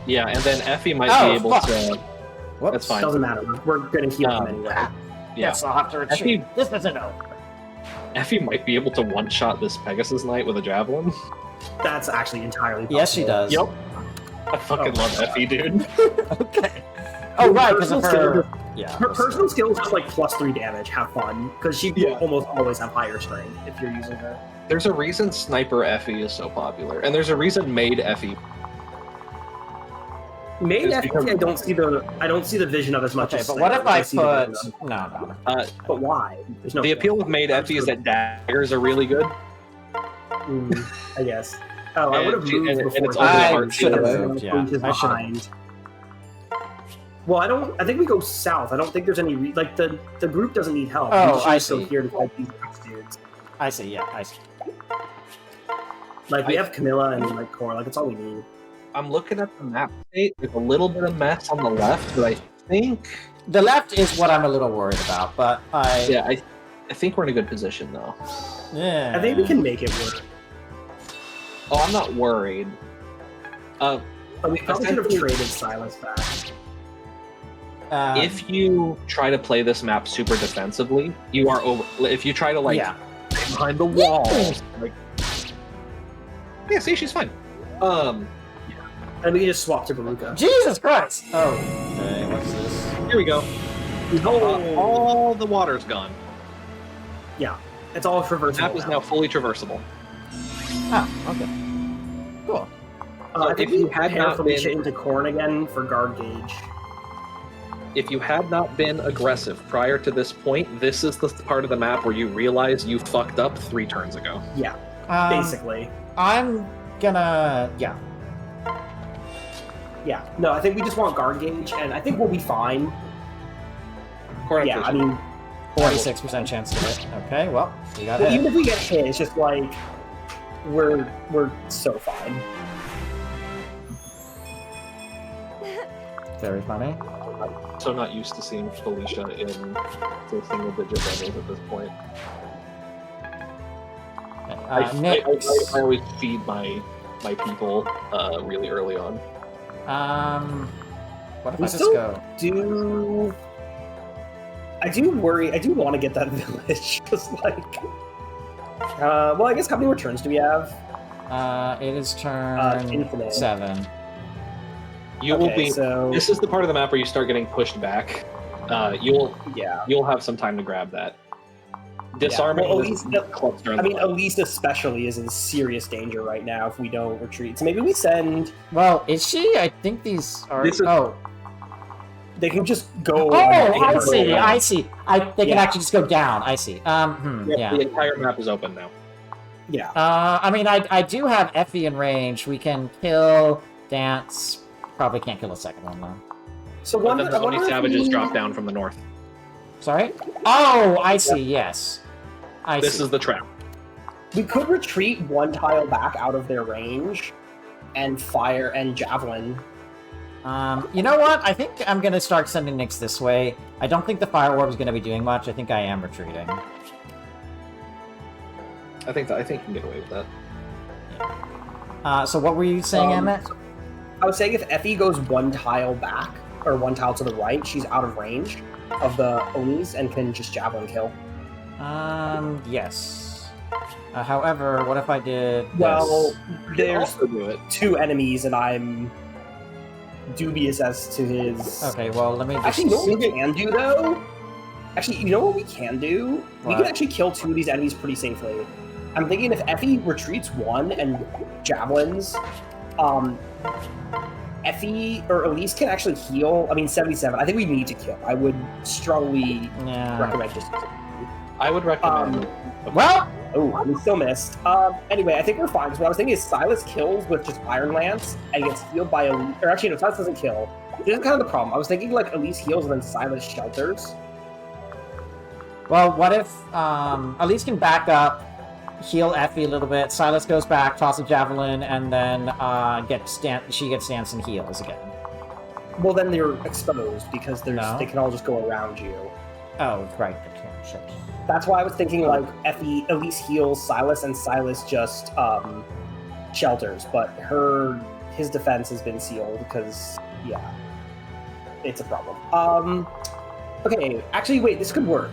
Yeah, and then Effie might Oh, be able fuck. to. Whoops. That's fine. Doesn't matter. We're gonna heal him anyway. Yeah. Yes, I'll have to retreat. Effie, This isn't over. Effie might be able to one-shot this Pegasus Knight with a javelin. That's actually entirely possible. Yes, she does. Yep. I fucking Oh, love my Effie, dude. Okay. Oh, right, because of Personal her... skill- Yeah. Her personal skill is just like +3 damage. Have fun, because she will Yeah. almost always have higher strength if you're using her. There's a reason Sniper Effie is so popular, and there's a reason Maid Effie. Main It's FP, because- I don't see the vision of as much Okay, as but what if I see the put... vision of- No. But why? There's no The appeal point. with Maid Effie is that daggers are really good. I guess. Oh, I And would have she- moved and before. it's that. only I hard should have to- moved, yeah. Inches I should have behind. Well, I think we go south. I don't think there's any like the group doesn't need help. Oh, We should I just go see. here to fight these dudes. I see, yeah, I see. Like we have Camilla and like Cora. Like it's all we need. I'm looking at the map state. There's a little bit of mess on the left, but I think, The left is what I'm a little worried about, but I think we're in a good position though. Yeah. I think we can make it work. Oh, I'm not worried. But we probably should have Essentially- traded Silas back. If you try to play this map super defensively, you are over. If you try to like yeah. stay behind the walls, like yeah, see, she's fine. And we can just swap to Baruka. Jesus Christ! Oh, okay, what's this? Here we go. Oh, All the water's gone. yeah. It's all The traversable. map is now fully traversable. Oh, okay. Cool. I think if you we had had not Felicia been- into Corn again for guard gauge. If you had not been aggressive prior to this point, this is the part of the map where you realize you fucked up 3 turns ago. Yeah, Um, basically. I'm gonna... Yeah. Yeah. No, I think we just want guard gauge, and I think we'll be fine. Correct. Yeah, I mean, 46% chance to hit. Okay, well, you got even it. if we get hit, it's just like we're so fine. Very funny. so not used to seeing Felicia in the single digit levels at this point. Next. I always feed my people really early on. What if We I just still- go? I do worry. I do want to get that village, because like, well, I guess how many returns do we have? It is turn Infinite. 7. You will Okay, be. so This is the part of the map where you start getting pushed back. yeah. You'll have some time to grab that. Disarming Well, this Elise- cluster. I mean, Elise especially is in serious danger right now if we don't retreat. So maybe we send. Well, is she? I think these are. This is- Oh. They can just go. Oh, I and- see. I see. They can Yeah. actually just go down. I see. Yeah. The entire map is open now. Yeah. I mean, I do have Effie in range. We can kill, dance. Probably can't kill a second one though. So But one. then the Oni savages drop down from the north. Sorry. Oh, I see. Yes. I This see. is the trap. We could retreat one tile back out of their range, and fire and javelin. You know what? I think I'm gonna start sending Nyx this way. I don't think the fire orb is gonna be doing much. I think I am retreating. I think you can get away with that. So what were you saying, Emmett? I was saying if Effie goes one tile back or one tile to the right, she's out of range of the Onis and can just javelin kill. Yes. However, what if I did this? Well, You can there's also do it. 2 enemies, and I'm dubious as to his. Okay, well, let me just... Actually, you know what we can do though? Actually, you know what we can do? We What? can actually kill 2 of these enemies pretty safely. I'm thinking if Effie retreats 1 and javelins, Effie or Elise can actually heal. I mean, 77. I think we need to kill. I would strongly Yeah. recommend just. I would recommend. Well, Oh, we still missed. Anyway, I think we're fine. 'Cause what I was thinking is Silas kills with just Iron Lance and gets healed by Elise. Or actually, no, Silas doesn't kill. This is kind of the problem. I was thinking like Elise heals and then Silas shelters. well, what if Elise can back up, heal Effie a little bit. Silas goes back, toss a javelin, and then she gets dance and heals again. Well, then they're exposed because No. they can all just go around you. Oh, right, the can shit. That's why I was thinking like Effie Elise heals Silas and Silas just shelters, but his defense has been sealed because it's a problem. Okay, actually wait, this could work.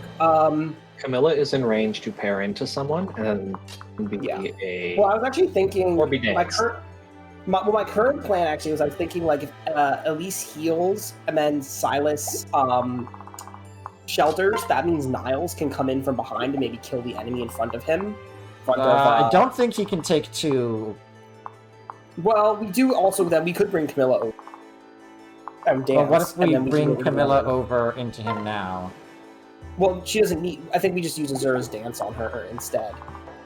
Camilla is in range to pair into someone and be Yeah. a Well, I was actually thinking Or be my danced. my current plan actually was I was thinking like if Elise heals and then Silas shelters, that means Niles can come in from behind and maybe kill the enemy in front of him. I don't think he can take two. Well, we do also then we could bring Camilla over and dance. Well, what if and we then can bring go Camilla together. over into him now? Well, she doesn't need. I think we just use Azura's dance on her instead,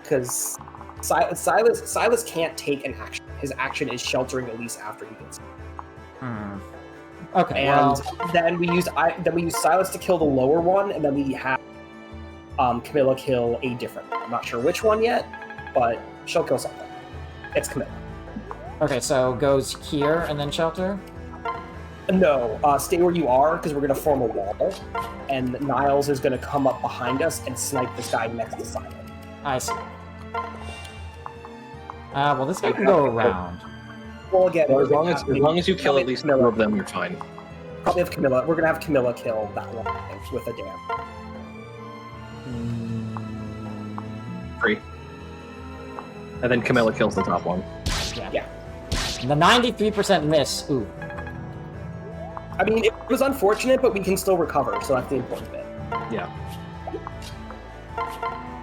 because Silas can't take an action. His action is sheltering Elise after he gets. Okay, And well, then we use Silas to kill the lower one, and then we have Camilla kill a different one. I'm not sure which one yet, but she'll kill something. It's Camilla. okay, so goes here and then shelter? No, stay where you are because we're gonna form a wall, and Niles is gonna come up behind us and snipe this guy next to Silas. I see. Well, this guy can go around. Well, again, Well, we're as gonna long as you kill at least two Camilla. of them, you're fine. Probably have Camilla. We're gonna have Camilla kill that one I think, with a dam. Free. And then Camilla kills the top one. Yeah. The 93% miss. Ooh. I mean, it was unfortunate, but we can still recover, so that's the important bit. Yeah.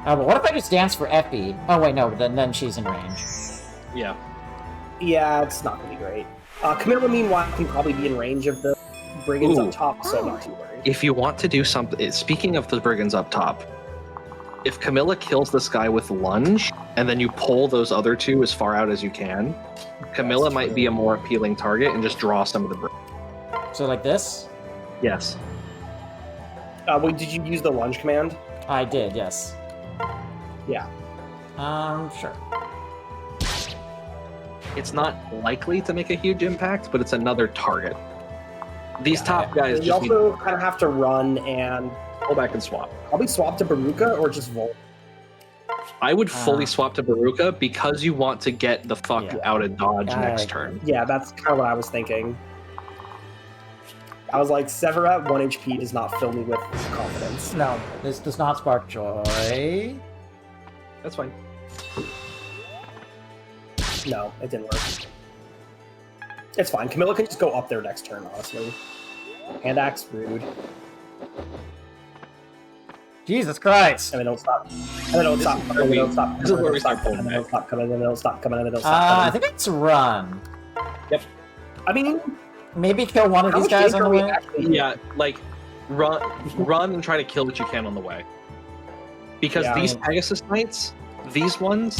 But what if I just dance for Effie? Oh wait, no, then she's in range. Yeah. Yeah, it's not gonna be great. Camilla, meanwhile, can probably be in range of the brigands Ooh. up top, so I'm not too worried. If you want to do something, speaking of the brigands up top, if Camilla kills this guy with lunge, and then you pull those other two as far out as you can, Camilla might be a more appealing target and just draw some of the brigands. So like this? Yes. Wait, did you use the lunge command? I did, yes. Yeah. Sure. It's not likely to make a huge impact, but it's another target. These top guys You just need also kind of have to run and to pull back and swap. probably swap to Baruka or just Volt. I would fully swap to Baruka because you want to get the fuck Yeah. out of dodge next agree. turn. Yeah, that's kind of what I was thinking. I was like, Sever at 1 HP does not fill me with confidence. No, this does not spark joy. That's fine. No, it didn't work. It's fine. Camilla can just go up there next turn, honestly. Hand axe, rude. Jesus Christ! And then it'll stop. And then it'll stop. where And then we- it'll stop. this is where we start pulling And then it'll back. stop coming. And then it'll stop coming. And then it'll stop I coming. think it's run. I mean, Maybe kill one of how these much guys danger on are the we way. actually? Yeah, like run and try to kill what you can on the way. Because Yeah, these I mean- Pegasus Knights, these ones,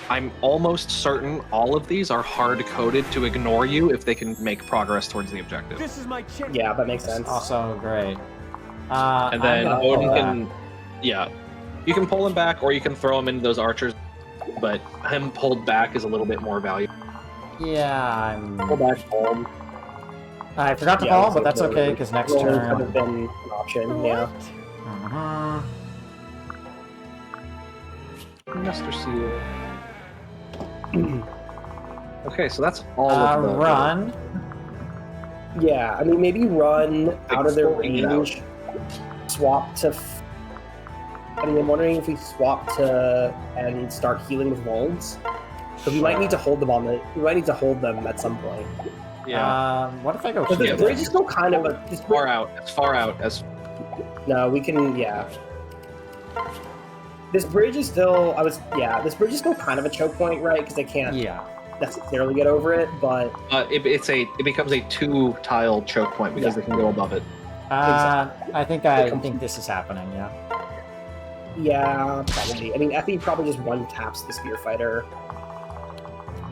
I'm almost certain all of these are hard coded to ignore you if they can make progress towards the objective. This is my chance. Yeah, that makes sense. Also great. And then I'm gonna Odin pull can, yeah, you can pull him back or you can throw him into those archers. But him pulled back is a little bit more valuable. back. Yeah, Pull back home. I forgot to Yeah, call, that's but that's okay. okay because next Rolling could turn. have been an option. Yeah. Master Seal. Okay, so that's all of the Run. Yeah, I mean, maybe run out of their Explode out. range. Swap to. I mean, I'm wondering if we swap to and start healing with wounds. Because we might need to hold them We might need to hold them at some point. Yeah, What if I go But here? this bridge is still kind of a. This far out, as far out as No, we can. Yeah. This bridge is still. This bridge is still kind of a choke point, right? Because they can't Yeah. necessarily get over it, but it becomes a 2-tile choke point because they can go above it. I think this is happening. Yeah. yeah, probably. I mean, Effie probably just one taps the spear fighter.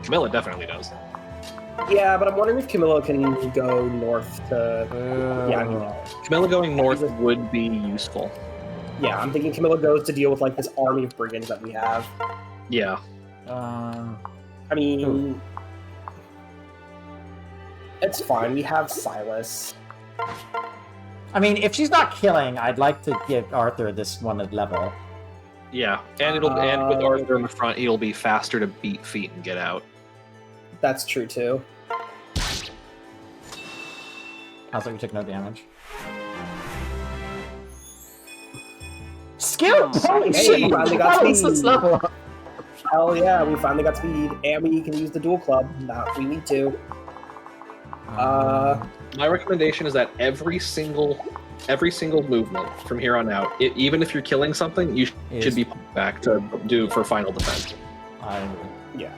Camilla definitely does. Yeah, but I'm wondering if Camilla can go north to. Yeah, I mean, Camilla going north would be useful. yeah, I'm thinking Camilla goes to deal with like this army of brigands that we have. Yeah. I mean, It's fine. We have Silas. I mean, if she's not killing, I'd like to give Arthur this one at level. Yeah, and and with Arthur in the front, he'll be faster to beat feet and get out. That's true too. Also, we took no damage. Skills! Holy Hey, shit! we finally got That was speed. this level. Hell yeah, we finally got speed, and we can use the dual club. Now we need to. My recommendation is that every single movement from here on out, even if you're killing something, you should be put back to do for final defense. Yeah.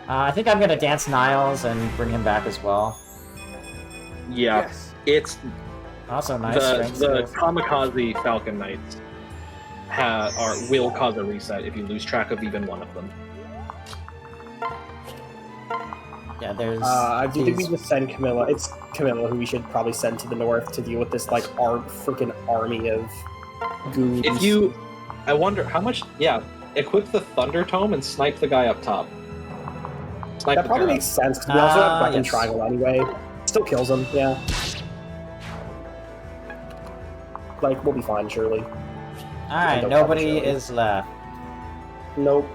I think I'm gonna dance Niles and bring him back as well. Yeah, Yes. it's Also, nice the strength skills. Kamikaze Falcon Knights will cause a reset if you lose track of even one of them. Yeah, there's. I do think we these- just send Camilla. It's Camilla who we should probably send to the north to deal with this like freaking army of goons. I wonder how much. Yeah, equip the Thunder Tome and snipe the guy up top. Snipe That the probably guy. makes sense because we also have weapon yes. triangle anyway. Still kills him. Yeah. Like we'll be fine, surely. Alright, No nobody problem, is left. Nope.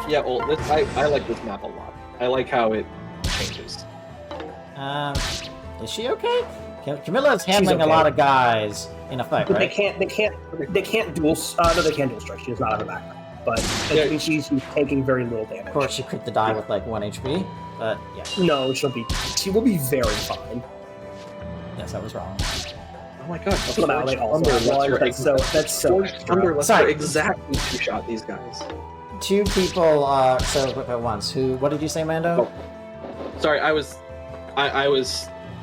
Yeah, well, I like this map a lot. I like how it changes. Is she okay? Camilla is handling a okay. lot of guys in a fight, But right? they can't dual. No, they can dual strike. She does not have a background, but I Yeah. think she's taking very little damage. Of course, she crit the die with like 1 HP, but yeah, No, she will be very fine. yes, I was wrong. Oh my god, Well, now they also have one. That's so Forged Thunder lets Sorry. her exactly two-shot these guys. Two people, so at once. Who? What did you say, Mando? Sorry, I was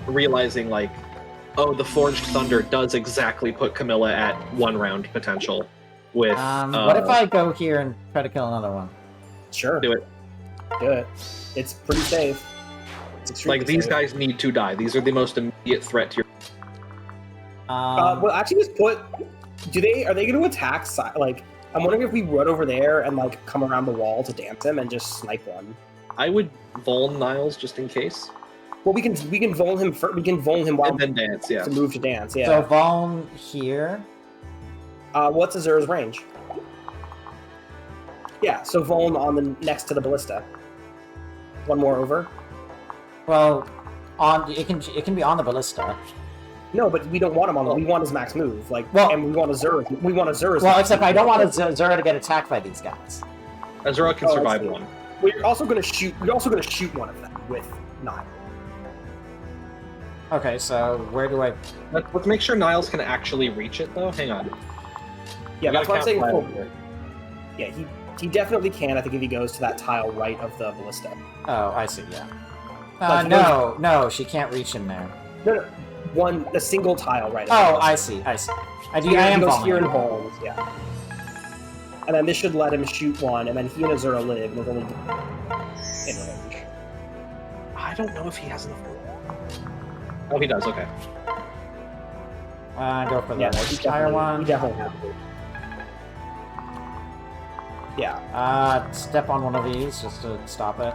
realizing like, oh, the Forged Thunder does exactly put Camilla at 1 round potential. With What if I go here and try to kill another one? Sure. do it? Do it. It's pretty safe. It's extremely Like these safe. guys need to die. These are the most immediate threat to your. Well, actually, just put. Are they going to attack? Like, I'm wondering if we run over there and like come around the wall to dance him and just snipe one. I would Vuln Niles just in case, Well, we can Vuln him. We can Vuln him while and then dance. Yeah. to move to dance. Yeah. So Vaughn here. What's Azura's range? Yeah. So Vuln on the next to the ballista. One more over. Well, it can be on the ballista. No, but we don't want him on. We want his max move. Like, Well- and we want Azura. We want Azura's. Well, max except move. I don't want Zora to get attacked by these guys. Azura can Oh, I survive see. one. We're also going to shoot. We're also going to shoot one of them with 9. Okay, so where do I? Let's make sure Niles can actually reach it though. Hang on. Yeah, We that's what I'm gotta saying. count Full, five here. yeah, he definitely can. I think if he goes to that tile right of the ballista. Oh, I see. Yeah. Like, No, she can't reach him there. No, a single tile right. Of Oh, the I ballista. see. I see. I do. He I am goes following here and you. holds. Yeah. And then this should let him shoot one, and then he and Azura live, and there's only in range. I don't know if he has enough. Oh, he does. Okay. Go for the Yeah, no, he entire definitely, one. he definitely has to. Yeah. Step on one of these just to stop it.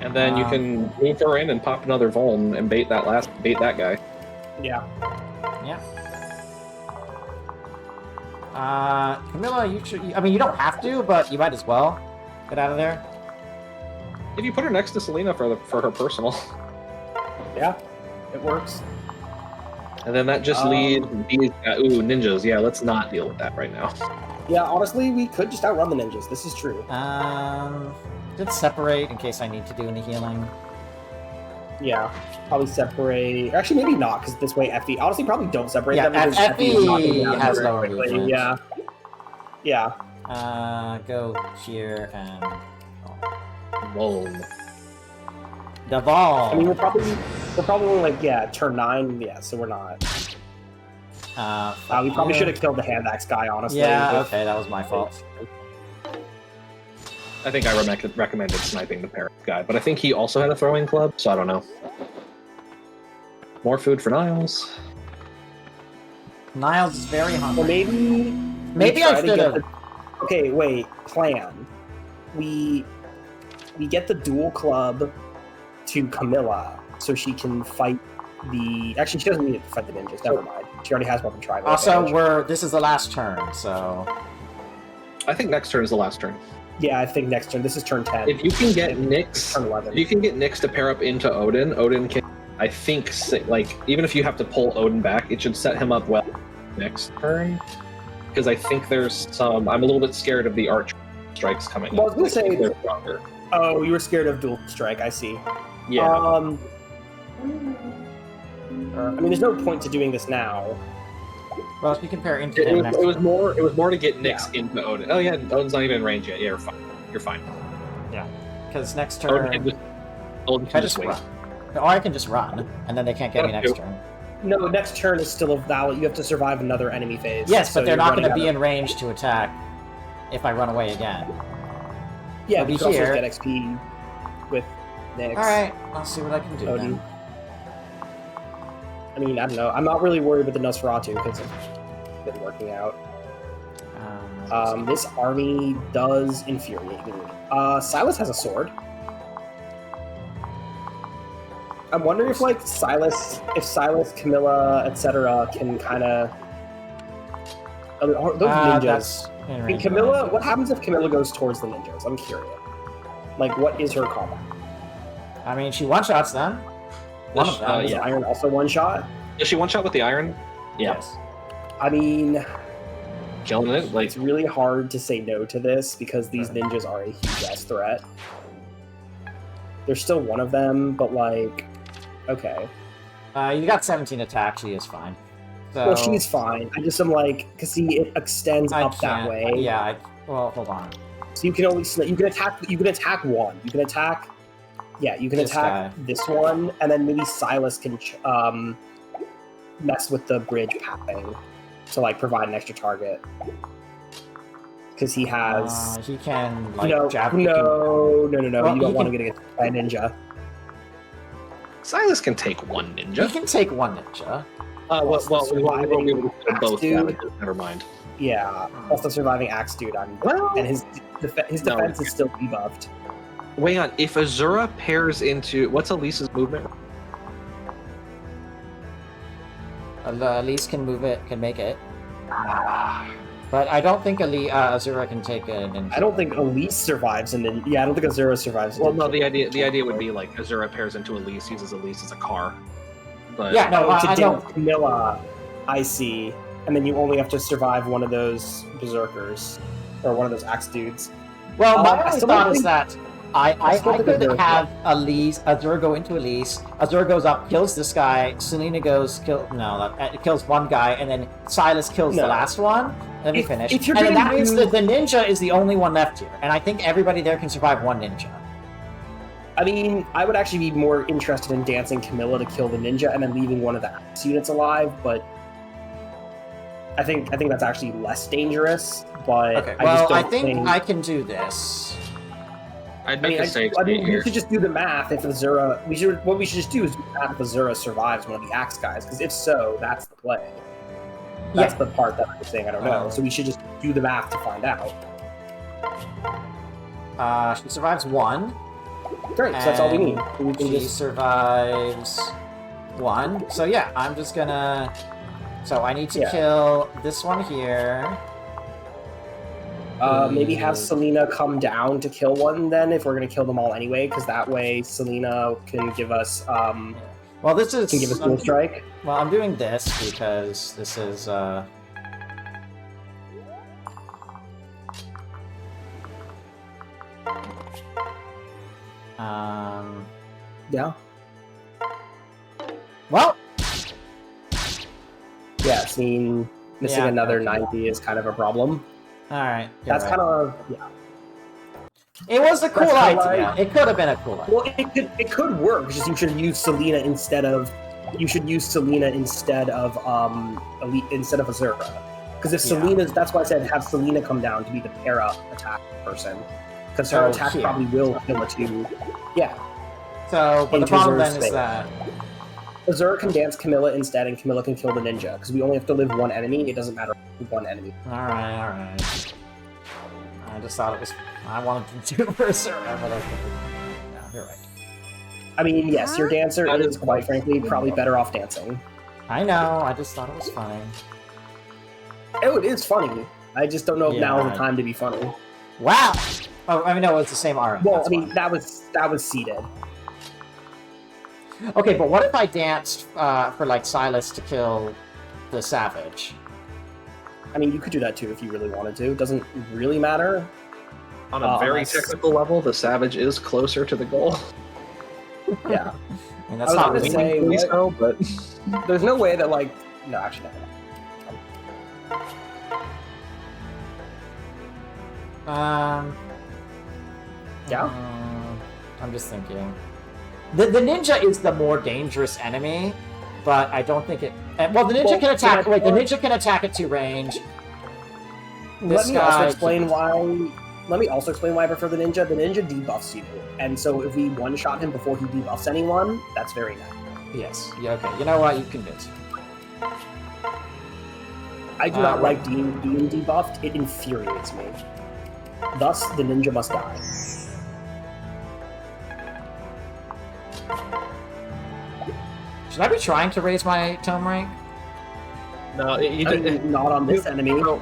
And then you can move her in and pop another Vuln and bait that guy. Yeah. Yeah. Camilla, you should. I mean, you don't have to, but you might as well get out of there. If you put her next to Selena for her personal, Yeah. It works. and then that just leaves these ninjas. Yeah, let's not deal with that right now. Yeah, honestly, we could just outrun the ninjas. This is true. Did separate in case I need to do any healing. Yeah. Probably separate. Actually, maybe not, because this way Effie. Honestly, probably don't separate Yeah, them. because Effie is knocking down has very lower quickly. movement. Yeah. Yeah. Go here and Vuln. Devolve. I mean, we're probably only like turn 9. Yeah, so we're not. We probably should have killed the hand axe guy. Honestly. Yeah. With- Okay, that was my fault. I think I recommended sniping the parent guy, but I think he also had a throwing club, so I don't know. More food for Niles. Niles is very Well, hungry. maybe I try to should get have. Okay, wait. Plan. We we get the dual club to Camilla so she can fight the. Actually, she doesn't need it to fight the ninjas. Never mind. She already has weapon triangle. Also, this is the last turn, so I think next turn is the last turn. Yeah, I think next turn. This is turn 10. If you can get Nyx, Turn 11. if you can get Nyx to pair up into Odin, Odin can, I think, like, even if you have to pull Odin back, it should set him up well next turn. Because I think there's some. I'm a little bit scared of the arch strikes coming. Well, I was gonna say. They're stronger. Oh, you were scared of dual strike. I see. Yeah. I mean, there's no point to doing this now. well, if you compare into It him was, next it was turn. more. It was more to get Nyx into Odin. Oh yeah, Odin's not even in range yet. Yeah, you're fine. You're fine. Because next Odin turn, can just, Odin I can just just wait. run. Or I can just run, and then they can't get me next turn. No, next turn is still a valid. You have to survive another enemy phase. Yes, so but they're you're not going to running be out in range to attack if I run away again. of- Yeah, They'll be you can also here. get XP with Nyx. Alright, I'll see what I can do Odin. then. I mean, I don't know. I'm not really worried with the Nosferatu because it's been working out. This army does infuriate me. Silas has a sword. I'm wondering if, like, Silas, Camilla, etc., can kind of. Those ninjas. That's in I mean, range. Camilla. What happens if Camilla goes towards the ninjas? I'm curious. Like, what is her combat? I mean, she one-shots them. One of them. Is yeah. Iron also one shot? Is she one shot with the iron? Yeah. Yes. I mean, Killing it. Like it's really hard to say no to this because these ninjas are a huge ass threat. There's still one of them, but like, okay. You got 17 attack, she is fine. So, Well, she's fine. I just am like, cause see, it extends I up that can't- way. Yeah, well, hold on. So you can only you can attack one. You can attack. Yeah, you can This attack guy. this one, and then maybe Silas can mess with the bridge pathing to like provide an extra target. Because he has. He can, like, no, jab. no. Well, You don't he want to can- get against by a ninja. Silas can take one He ninja. can take one ninja. Well, we won't be able to kill both Dude. savages. Never mind. Yeah, plus the surviving axe dude on, Well, and his No. defense is still debuffed. wait on. If Azura pairs into what's Elise's movement? Elise can move it, can make it. But I don't think Azura can take a ninja. I don't think Elise survives, and then I don't think Azura survives. Well, no. The idea would be like Azura pairs into Elise, uses Elise as a car. But Yeah, no, to I deal don't. with Camilla, I see, and then you only have to survive one of those berserkers or one of those axe dudes. Well, I my only still thought don't is think- that I still think could Azura- have Azura go into Elise. Azura goes up, kills this guy. Selena kills one guy, and then Silas kills the No. last one. Let me If- finish. if you're And then gonna that means do- that the ninja is the only one left here, and I think everybody there can survive one ninja. I mean, I would actually be more interested in dancing Camilla to kill the ninja and then leaving one of the axe units alive, but I think that's actually less dangerous. But Okay, I just well, I don't think I can do this. I'd I make mean, a safe I mean, state we here. should just do the math. If Azura, what we should just do is do the math if Azura survives one of the axe guys, because if so, that's the play. That's the part that I'm saying I don't know. So we should just do the math to find out. She survives one. Great, so that's all we and need. We can She just survives one. So yeah, I'm just gonna. So I need to Yeah. kill this one here. maybe have Selena come down to kill one then, if we're gonna kill them all anyway, because that way Selena can give us Well, this is. dual strike. Well, I'm doing this because this is. Yeah. Well, Yeah, seeing missing Yeah, another okay. 90 is kind of a problem. all right. That's kind of It was a cool that's kinda idea. like- It could have been a cool idea. well, it could work. It's just you should use Selena instead of Azura. Because if Yeah. Selena's, that's why I said have Selena come down to be the para attack person. Because her So attack here. probably will kill a two. Yeah. So, but the Into problem Azura's then is space. that. Azura can dance Camilla instead, and Camilla can kill the ninja. Because we only have to live one enemy. It doesn't matter one enemy. Alright, alright. I just thought it was I wanted to do Berserk, but okay. Yeah, you're right. I mean, yes, your dancer That is, is quite frankly, probably better off dancing. I know, I just thought it was funny. Oh, it is funny. I just don't know if now is Yeah. the time to be funny. Wow! Oh, I mean, no, it's the same RM. Well, that's I mean, why. that was seeded. Okay, but what if I danced for, like, Silas to kill the Savage? I mean, you could do that too if you really wanted to. It doesn't really matter. On a very unless- technical level, the Savage is closer to the goal. Yeah. I mean, I that's was not gonna really... say, Please what- no, but There's no way that, like... No, actually, no. Yeah? I'm just thinking. The ninja is the more dangerous enemy, but I don't think it... Well, the ninja Well, can attack... can I- Wait, the ninja can attack at 2 range. Let me also guy- explain why... Let me also explain why I prefer the ninja. The ninja debuffs you. And so if we one-shot him before he debuffs anyone, that's very nice. Yes. Yeah, okay. You know what? You convinced me. I do not like being debuffed. It infuriates me. Thus, the ninja must die. Should I be trying to raise my tome rank? no, you I mean, not on this enemy. No,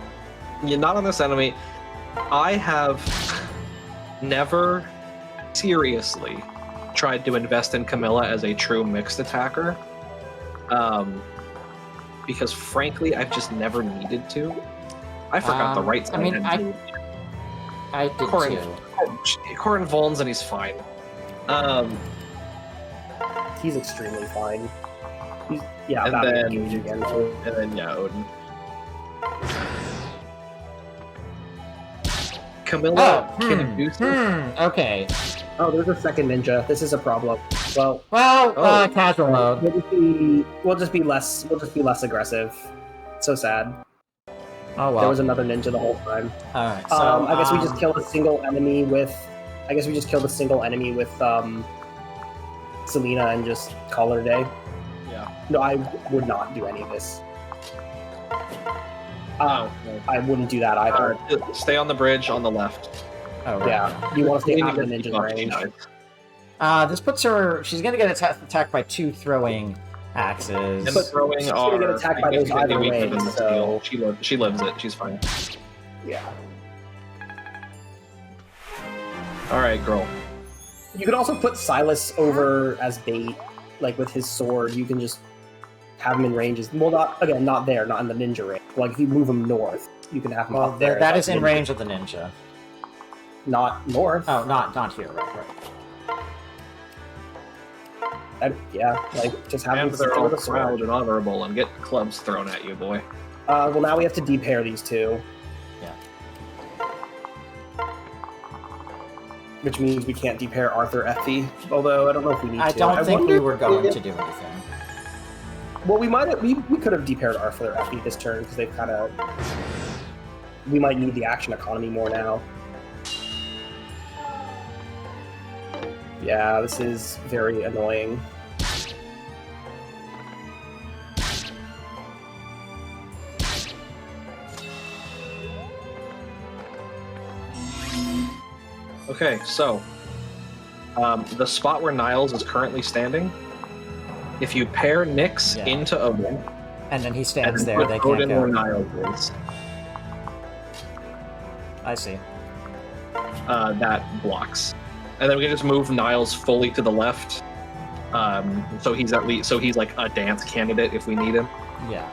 you're not on this enemy. I have never seriously tried to invest in Camilla as a true mixed attacker. Because frankly, I've just never needed to. I forgot the right I mean, side. I did Corin, too. Corin Volns and he's fine. He's extremely fine. He's, yeah, And that would then- engage again. So. And then yeah, Odin. Camilla can do stuff. Okay. Oh, there's a second ninja. This is a problem. Well, Well, casual mode. we'll just be less aggressive. So sad. Oh well. There was another ninja the whole time. Alright, so... I guess we just killed a single enemy with. I guess we just killed a single enemy with Selena and just call it a day. Yeah. No, I would not do any of this. I wouldn't do that either. Stay on the bridge on the left. Oh, right. Yeah, you want to stay Leaning out of the against ninja's the box, range. This puts her... She's gonna get attacked by 2 throwing axes. And the throwing she's gonna get attacked by those significantly either weaker way, than the so- steel. She lives it. She's fine. Yeah. All right, girl. You could also put Silas over as bait, like with his sword. You can just have him in ranges. Well, not there, not in the ninja range. Like if you move him north, you can have him Well, up there. that is in Ninja- range of the ninja. Not north. Oh, not here, right. Yeah, like just have him And sit they're there all with a proud sword. and honorable and get clubs thrown at you, boy. Well, now we have to depair these two. Yeah. Which means we can't depair Arthur Effie. Although I don't know if we need I to. don't think we wonder were if going to do anything. Well, we might have, we could have depaired Arthur Effie this turn because they've kind of. We might need the action economy more now. Yeah, this is very annoying. Okay, so the spot where Niles is currently standing, if you pair Nyx Yeah. into Odin, And then he and stands then there, put they can't Odin where go. Niles is, I see. that blocks. And then we can just move Niles fully to the left. So he's like a dance candidate if we need him. Yeah.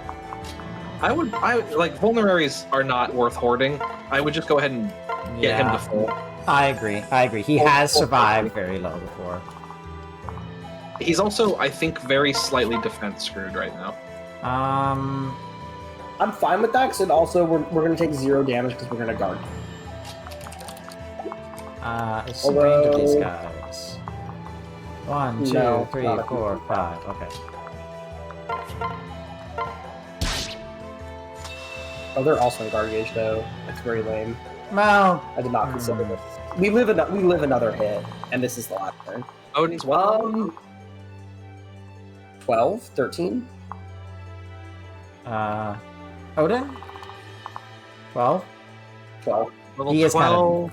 I would like vulneraries are not worth hoarding. I would just go ahead and get him to full. I agree. He has survived very low before. He's also, I think, very slightly defense screwed right now. I'm fine with that, because also we're going to take 0 damage because we're going to guard. It's the range of these Although- guys. 1, 2, No, 3, not a- 4, 5. Okay. Oh, they're also in guard gauge though. That's very lame. Well, I did not consider this. We live another hit, and this is the last turn. Odin's what? 12, 13. Odin? 12? 12. Level he is kind of- 12.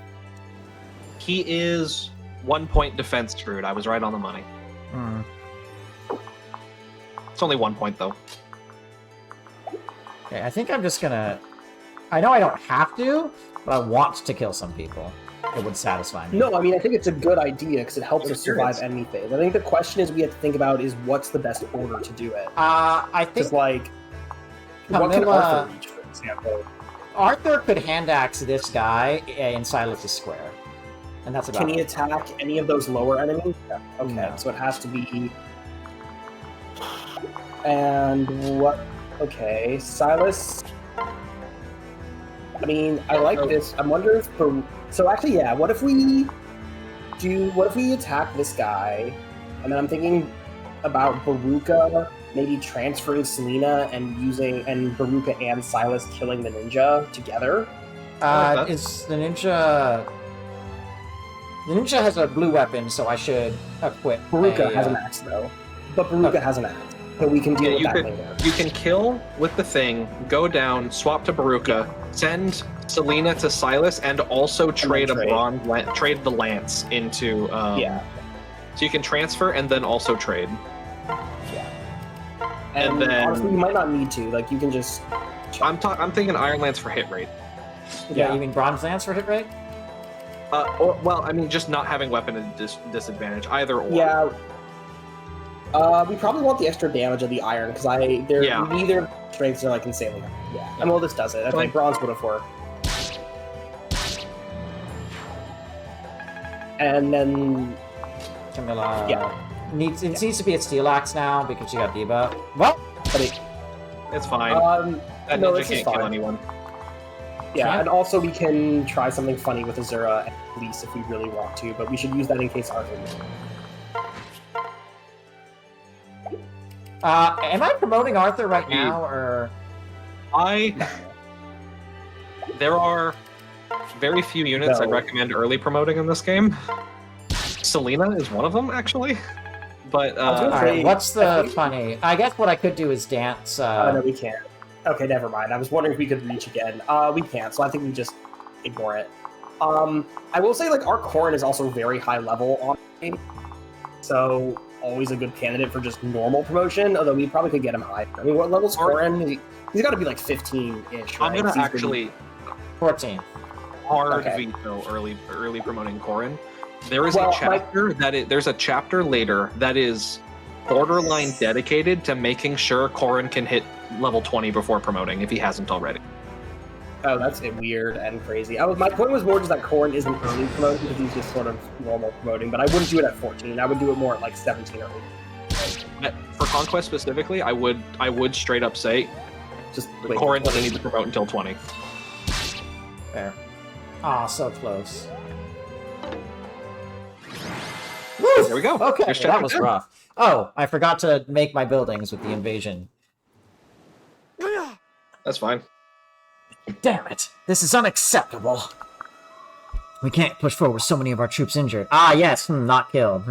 He is 1 point defense screwed. I was right on the money. Hmm. It's only 1 point though. Okay, I think I'm just gonna... I know I don't have to, but I want to kill some people. It would satisfy me. No, I mean, I think it's a good idea because it helps us Experience. survive enemy phase. I think the question is we have to think about is what's the best order to do it. I think Because, like, what can Camilla- Arthur reach, for example? Arthur could hand axe this guy in Silas's square. And that's about Can he it. attack any of those lower enemies? Yeah. Okay, No. so it has to be... And what... Okay, Silas... I mean, I like this. I'm wondering if... So actually, yeah, what if we attack this guy, and then I'm thinking about Baruka maybe transferring Selena and Baruka and Silas killing the ninja together? Is the ninja... The ninja has a blue weapon, so I should equip Baruka a, has an axe, though. But Baruka Okay. has an axe, so we can deal Yeah, with you that could- later. You can kill with the thing, go down, swap to Baruka, send Selena to Silas, and also trade a trade. trade the lance into. Yeah. So you can transfer and then also trade. And, And then- honestly, you might not need to. Like, you can just... I'm thinking Iron Lance for hit rate. Yeah, you mean Bronze Lance for hit rate? Well, I mean, just not having weapon at disadvantage, either or. Yeah. We probably want the extra damage of the iron because Yeah. neither strengths are like insanely. Yeah. And well, this does it. Okay, Like- bronze would have worked. And then Camilla Yeah. needs to be a steel axe now because she got debuff. Well, but it, It's fine. That no, ninja this is can't kill fine. anyone. yeah, Yeah. and also we can try something funny with Azura at least if we really want to, but we should use that in case Arthur. am I promoting Arthur right now, or There are very few units I'd No. recommend early promoting in this game. Selena is one of them, actually. But I was gonna all say- right? What's I the think- funny? I guess what I could do is dance. No, we can't. Okay, never mind. I was wondering if we could reach again. We can't, so I think we just ignore it. I will say, like, our Corrin is also very high level on the game, so always a good candidate for just normal promotion, although we probably could get him high. I mean, what level's Corrin? He's got to be like 15-ish, right? I'm gonna He's been- actually 14. hard Okay. veto early promoting Corrin. There is Well, a chapter there's a chapter later that is borderline dedicated to making sure Corrin can hit level 20 before promoting if he hasn't already. Oh, that's weird and crazy. My point was more just that Corrin isn't early promoting because he's just sort of normal promoting, but I wouldn't do it at 14. I would do it more at like 17 or 18. But for Conquest specifically, I would straight up say Just that wait. Corrin doesn't need to promote until 20. There. Ah, so close. There we go. Okay, Here's that chapter was 10. rough. Oh, I forgot to make my buildings with the invasion. That's fine. Damn it! This is unacceptable. We can't push forward with so many of our troops injured. Ah, yes, not killed.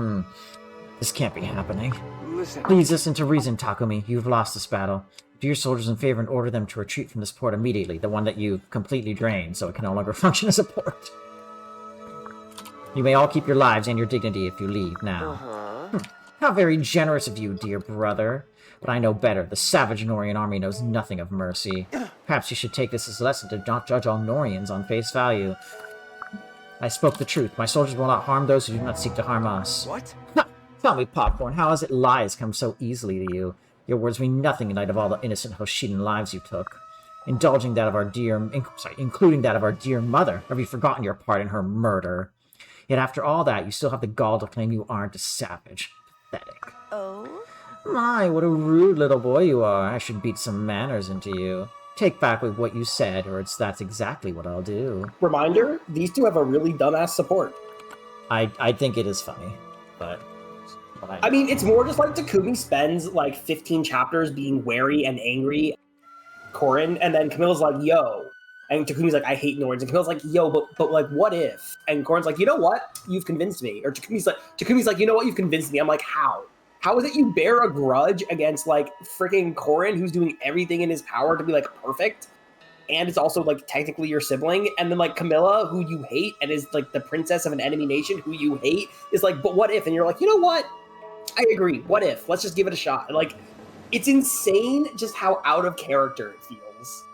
This can't be happening. Listen. Please listen to reason, Takumi. You've lost this battle. Do your soldiers in favor and order them to retreat from this port immediately, the one that you completely drained, so it can no longer function as a port. You may all keep your lives and your dignity if you leave now. Uh-huh. How very generous of you, dear brother. But I know better. The savage Norian army knows nothing of mercy. Perhaps you should take this as a lesson to not judge all Norians on face value. I spoke the truth. My soldiers will not harm those who do not seek to harm us. What? Tell me, Popcorn, how has it lies come so easily to you? Your words mean nothing in light of all the innocent Hoshidan lives you took. Including that of our dear mother. Have you forgotten your part in her murder? Yet after all that, you still have the gall to claim you aren't a savage. Pathetic. Oh? My, what a rude little boy you are. I should beat some manners into you. Take back with what you said, or that's exactly what I'll do. Reminder, these two have a really dumbass support. I think it is funny, but I mean, it's more just like Takumi spends like 15 chapters being wary and angry at Corrin, and then Camilla's like, yo. And Takumi's like, I hate Nords. And Camilla's like, yo, but like, what if? And Corrin's like, you know what? You've convinced me. Or Takumi's like, you know what? You've convinced me. I'm like, how? How is it you bear a grudge against like freaking Corrin, who's doing everything in his power to be like perfect? and it's also like technically your sibling, and then like Camilla, who you hate and is like the princess of an enemy nation who you hate, is like, but what if? And you're like, you know what? I agree. What if? Let's just give it a shot. Like, it's insane just how out of character it feels.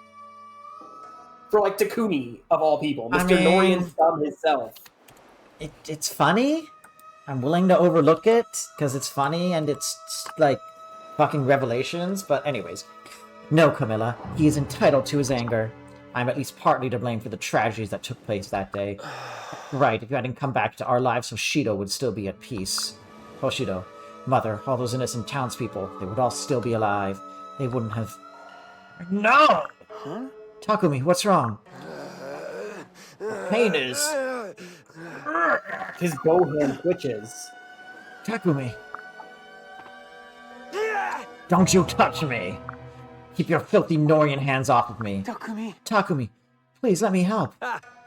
For like Takumi of all people, Mr. Norian Thumb himself. It's funny. I'm willing to overlook it because it's funny and it's like fucking revelations. But anyways, no, Camilla. He is entitled to his anger. I'm at least partly to blame for the tragedies that took place that day. Right, if you hadn't come back to our lives, Hoshido would still be at peace. Hoshido, Mother, all those innocent townspeople, they would all still be alive. They wouldn't have... No! Huh? Takumi, what's wrong? Pain is... His bow hand twitches. Takumi. Don't you touch me! Keep your filthy Norian hands off of me. Takumi. Takumi, please let me help.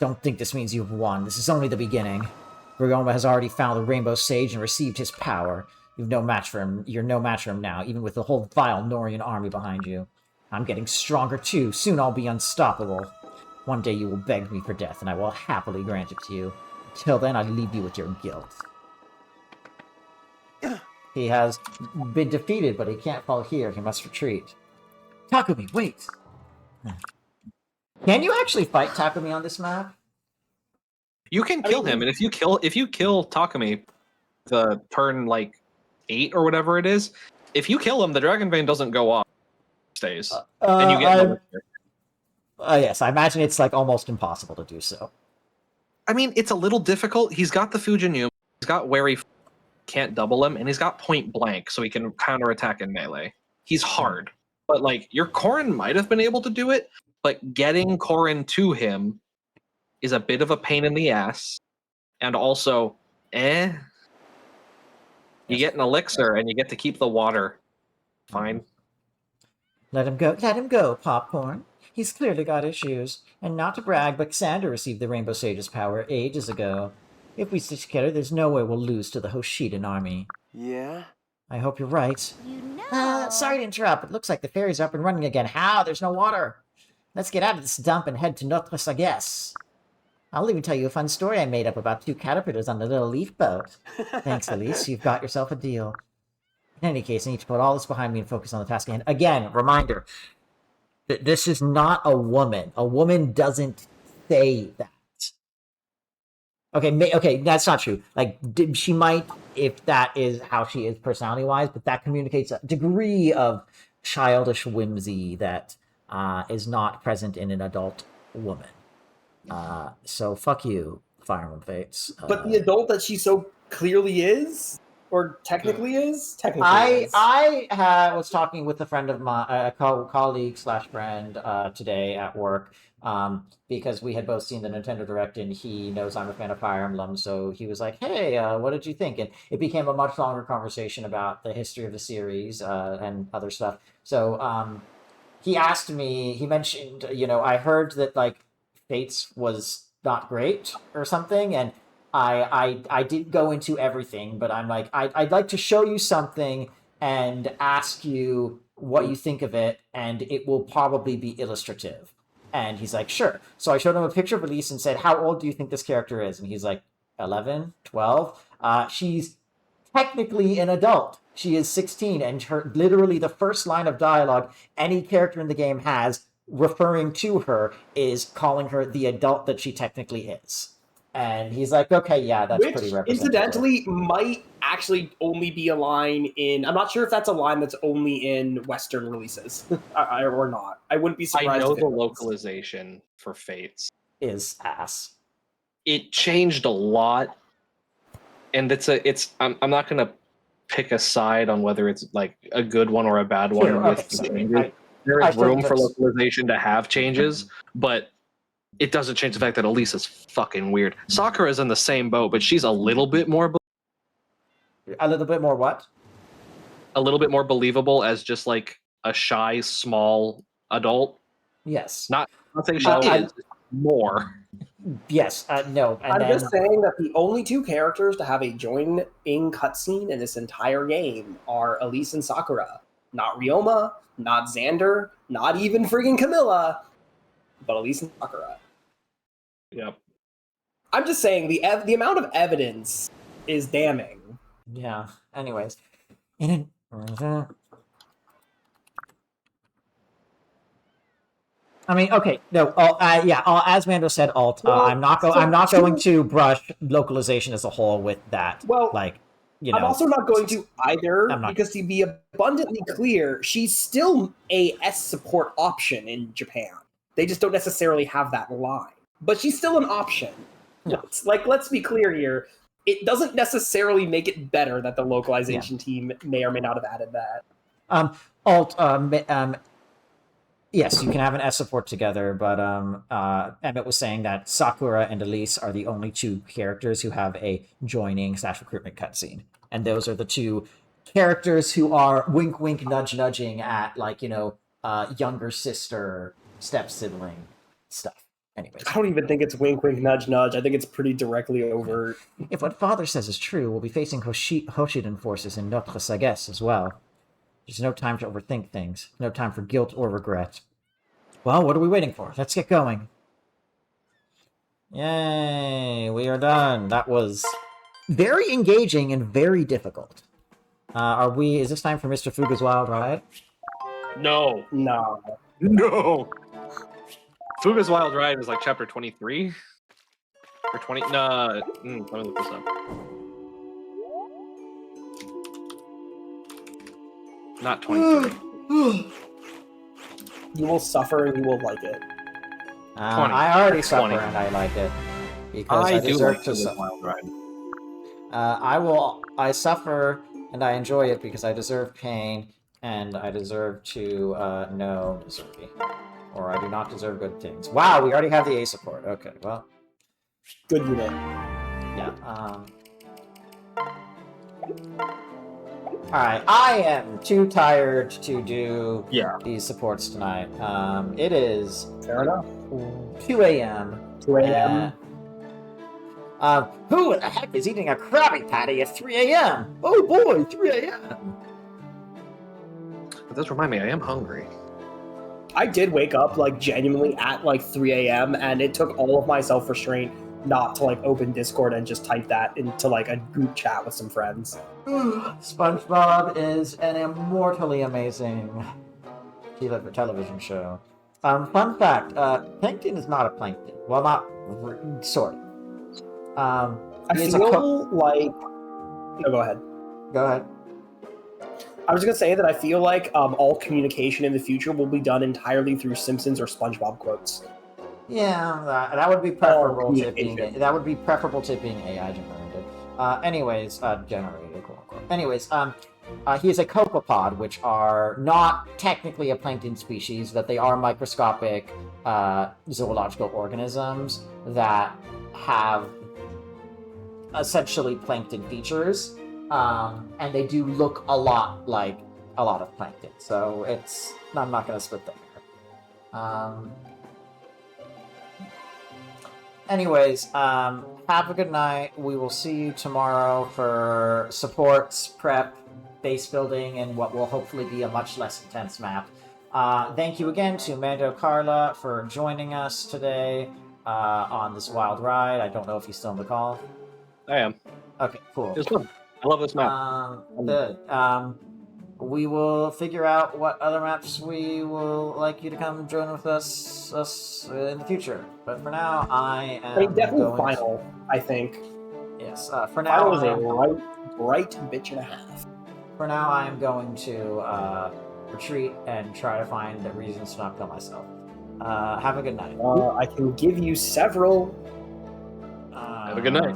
Don't think this means you've won. This is only the beginning. Ryoma has already found the Rainbow Sage and received his power. You're no match for him now, even with the whole vile Norian army behind you. I'm getting stronger too. Soon I'll be unstoppable. One day you will beg me for death, and I will happily grant it to you. Till then, I leave you with your guilt. He has been defeated, but he can't fall here. He must retreat. Takumi, wait! Can you actually fight Takumi on this map? You can kill him, and if you kill Takumi, the turn like 8 or whatever it is, if you kill him, the Dragon Vein doesn't go off. It stays, and you get. Yes, I imagine it's like almost impossible to do so. I mean, it's a little difficult. He's got the Fujinyu, he's got where he can't double him, and he's got point blank, so he can counterattack in melee. He's hard, but like your Corrin might have been able to do it, but getting Corrin to him is a bit of a pain in the ass, and also, you get an elixir and you get to keep the water. Fine. Let him go, Popcorn. He's clearly got issues. And not to brag, but Xander received the Rainbow Sage's power ages ago. If we stick together, there's no way we'll lose to the Hoshidan army. Yeah? I hope you're right. You know. Sorry to interrupt, but looks like the ferry's up and running again. How? There's no water. Let's get out of this dump and head to Notre Sagesse. I'll even tell you a fun story I made up about 2 caterpillars on the little leaf boat. Thanks, Elise. You've got yourself a deal. In any case, I need to put all this behind me and focus on the task at hand. Again, reminder that this is not a woman. A woman doesn't say that. Okay, that's not true. Like, she might, if that is how she is personality-wise, but that communicates a degree of childish whimsy that is not present in an adult woman. So fuck you, Fire Emblem Fates. But the adult that she so clearly is, or technically is, technically is. I was talking with a friend of mine, a colleague / friend today at work, because we had both seen the Nintendo Direct, and he knows I'm a fan of Fire Emblem, so he was like, "Hey, what did you think?" And it became a much longer conversation about the history of the series and other stuff. So he asked me. He mentioned, I heard that like Fates was not great or something, and I didn't go into everything, but I'm like, I'd like to show you something and ask you what you think of it, and it will probably be illustrative. And he's like, sure. So I showed him a picture of Elise and said, how old do you think this character is? And he's like, 11, 12. She's technically an adult. She is 16, and literally the first line of dialogue any character in the game has referring to her is calling her the adult that she technically is. And he's like, okay, yeah, that's Which, pretty representative. incidentally, might actually only be a line in... I'm not sure if that's a line that's only in Western releases, or not. I wouldn't be surprised I know if it the was. localization for Fates Is ass. It changed a lot, and I'm not gonna pick a side on whether it's like a good one or a bad one. Sure, With the changes. There is room for localization to have changes, but it doesn't change the fact that Elise is fucking weird. Sakura's in the same boat, but she's a little bit more. A little bit more what? A little bit more believable as just like a shy, small adult. Yes. Not saying she is more. Yes. No. And I'm just saying that the only 2 characters to have a join-in cutscene in this entire game are Elise and Sakura. Not Ryoma, not Xander, not even friggin' Camilla. but Elise and Sakura. Yep. I'm just saying the amount of evidence is damning. Yeah. Anyways, in an, I mean, okay, no, as Mando said, alt. Well, I'm not going to brush localization as a whole with that. Well, like, I'm also not going to either, I'm not- because to be abundantly clear, she's still a S support option in Japan. They just don't necessarily have that line. But she's still an option. Yeah. Let's be clear here. It doesn't necessarily make it better that the localization team may or may not have added that. alt. Yes, you can have an S support together, but Emmett was saying that Sakura and Elise are the only two characters who have a joining/recruitment cutscene, and those are the two characters who are wink, wink, nudge, nudging at younger sister, step sibling stuff. Anyways, I don't even think it's wink, wink, nudge, nudge. I think it's pretty directly overt. if what father says is true, we'll be facing Hoshiden forces in Notre Sagesse as well. There's no time to overthink things. No time for guilt or regret. Well, what are we waiting for? Let's get going. Yay, we are done. That was very engaging and very difficult. Is this time for Mr. Fuga's Wild Ride? No. No. Fuga's Wild Ride is like chapter 23? Or 20? No. Let me look this up. Not 23. You will suffer and you will like it. 20. I already suffer 20. and I like it. Because I do deserve like to Fuga's suffer. Wild Ride. I suffer and I enjoy it because I deserve pain and I deserve to know misery. Or I do not deserve good things. Wow, we already have the A support. Okay, well. Good unit. Yeah, Alright, I am too tired to do these supports tonight. It is Fair enough. 2 a.m. 2 a.m. Who the heck is eating a Krabby Patty at 3 a.m.? Oh boy, 3 a.m. That does remind me, I am hungry. I did wake up genuinely at 3 a.m. and it took all of my self-restraint not to open Discord and just type that into a group chat with some friends. SpongeBob is an immortally amazing television show. Fun fact, plankton is not a plankton. Well, not sort of. I feel like... No, go ahead. Go ahead. I was going to say that I feel like all communication in the future will be done entirely through Simpsons or SpongeBob quotes. Yeah, that would be preferable to it being AI generated. Generated, quote unquote. Anyways, he is a copepod, which are not technically a plankton species, but they are microscopic zoological organisms that have essentially plankton features, and they do look a lot like a lot of plankton. So I'm not going to split them here. Anyways, have a good night. We will see you tomorrow for supports, prep, base building, and what will hopefully be a much less intense map. Thank you again to Mando Carla for joining us today on this wild ride. I don't know if he's still on the call. I am. Okay, cool. It's fun. I love this map. Good. We will figure out what other maps we will like you to come join with us in the future. But for now, I am definitely Final, I think. Yes, for now... Final is a right bitch and a half. For now, I am going to retreat and try to find the reasons to not kill myself. Have a good night. I can give you several. Have a good night.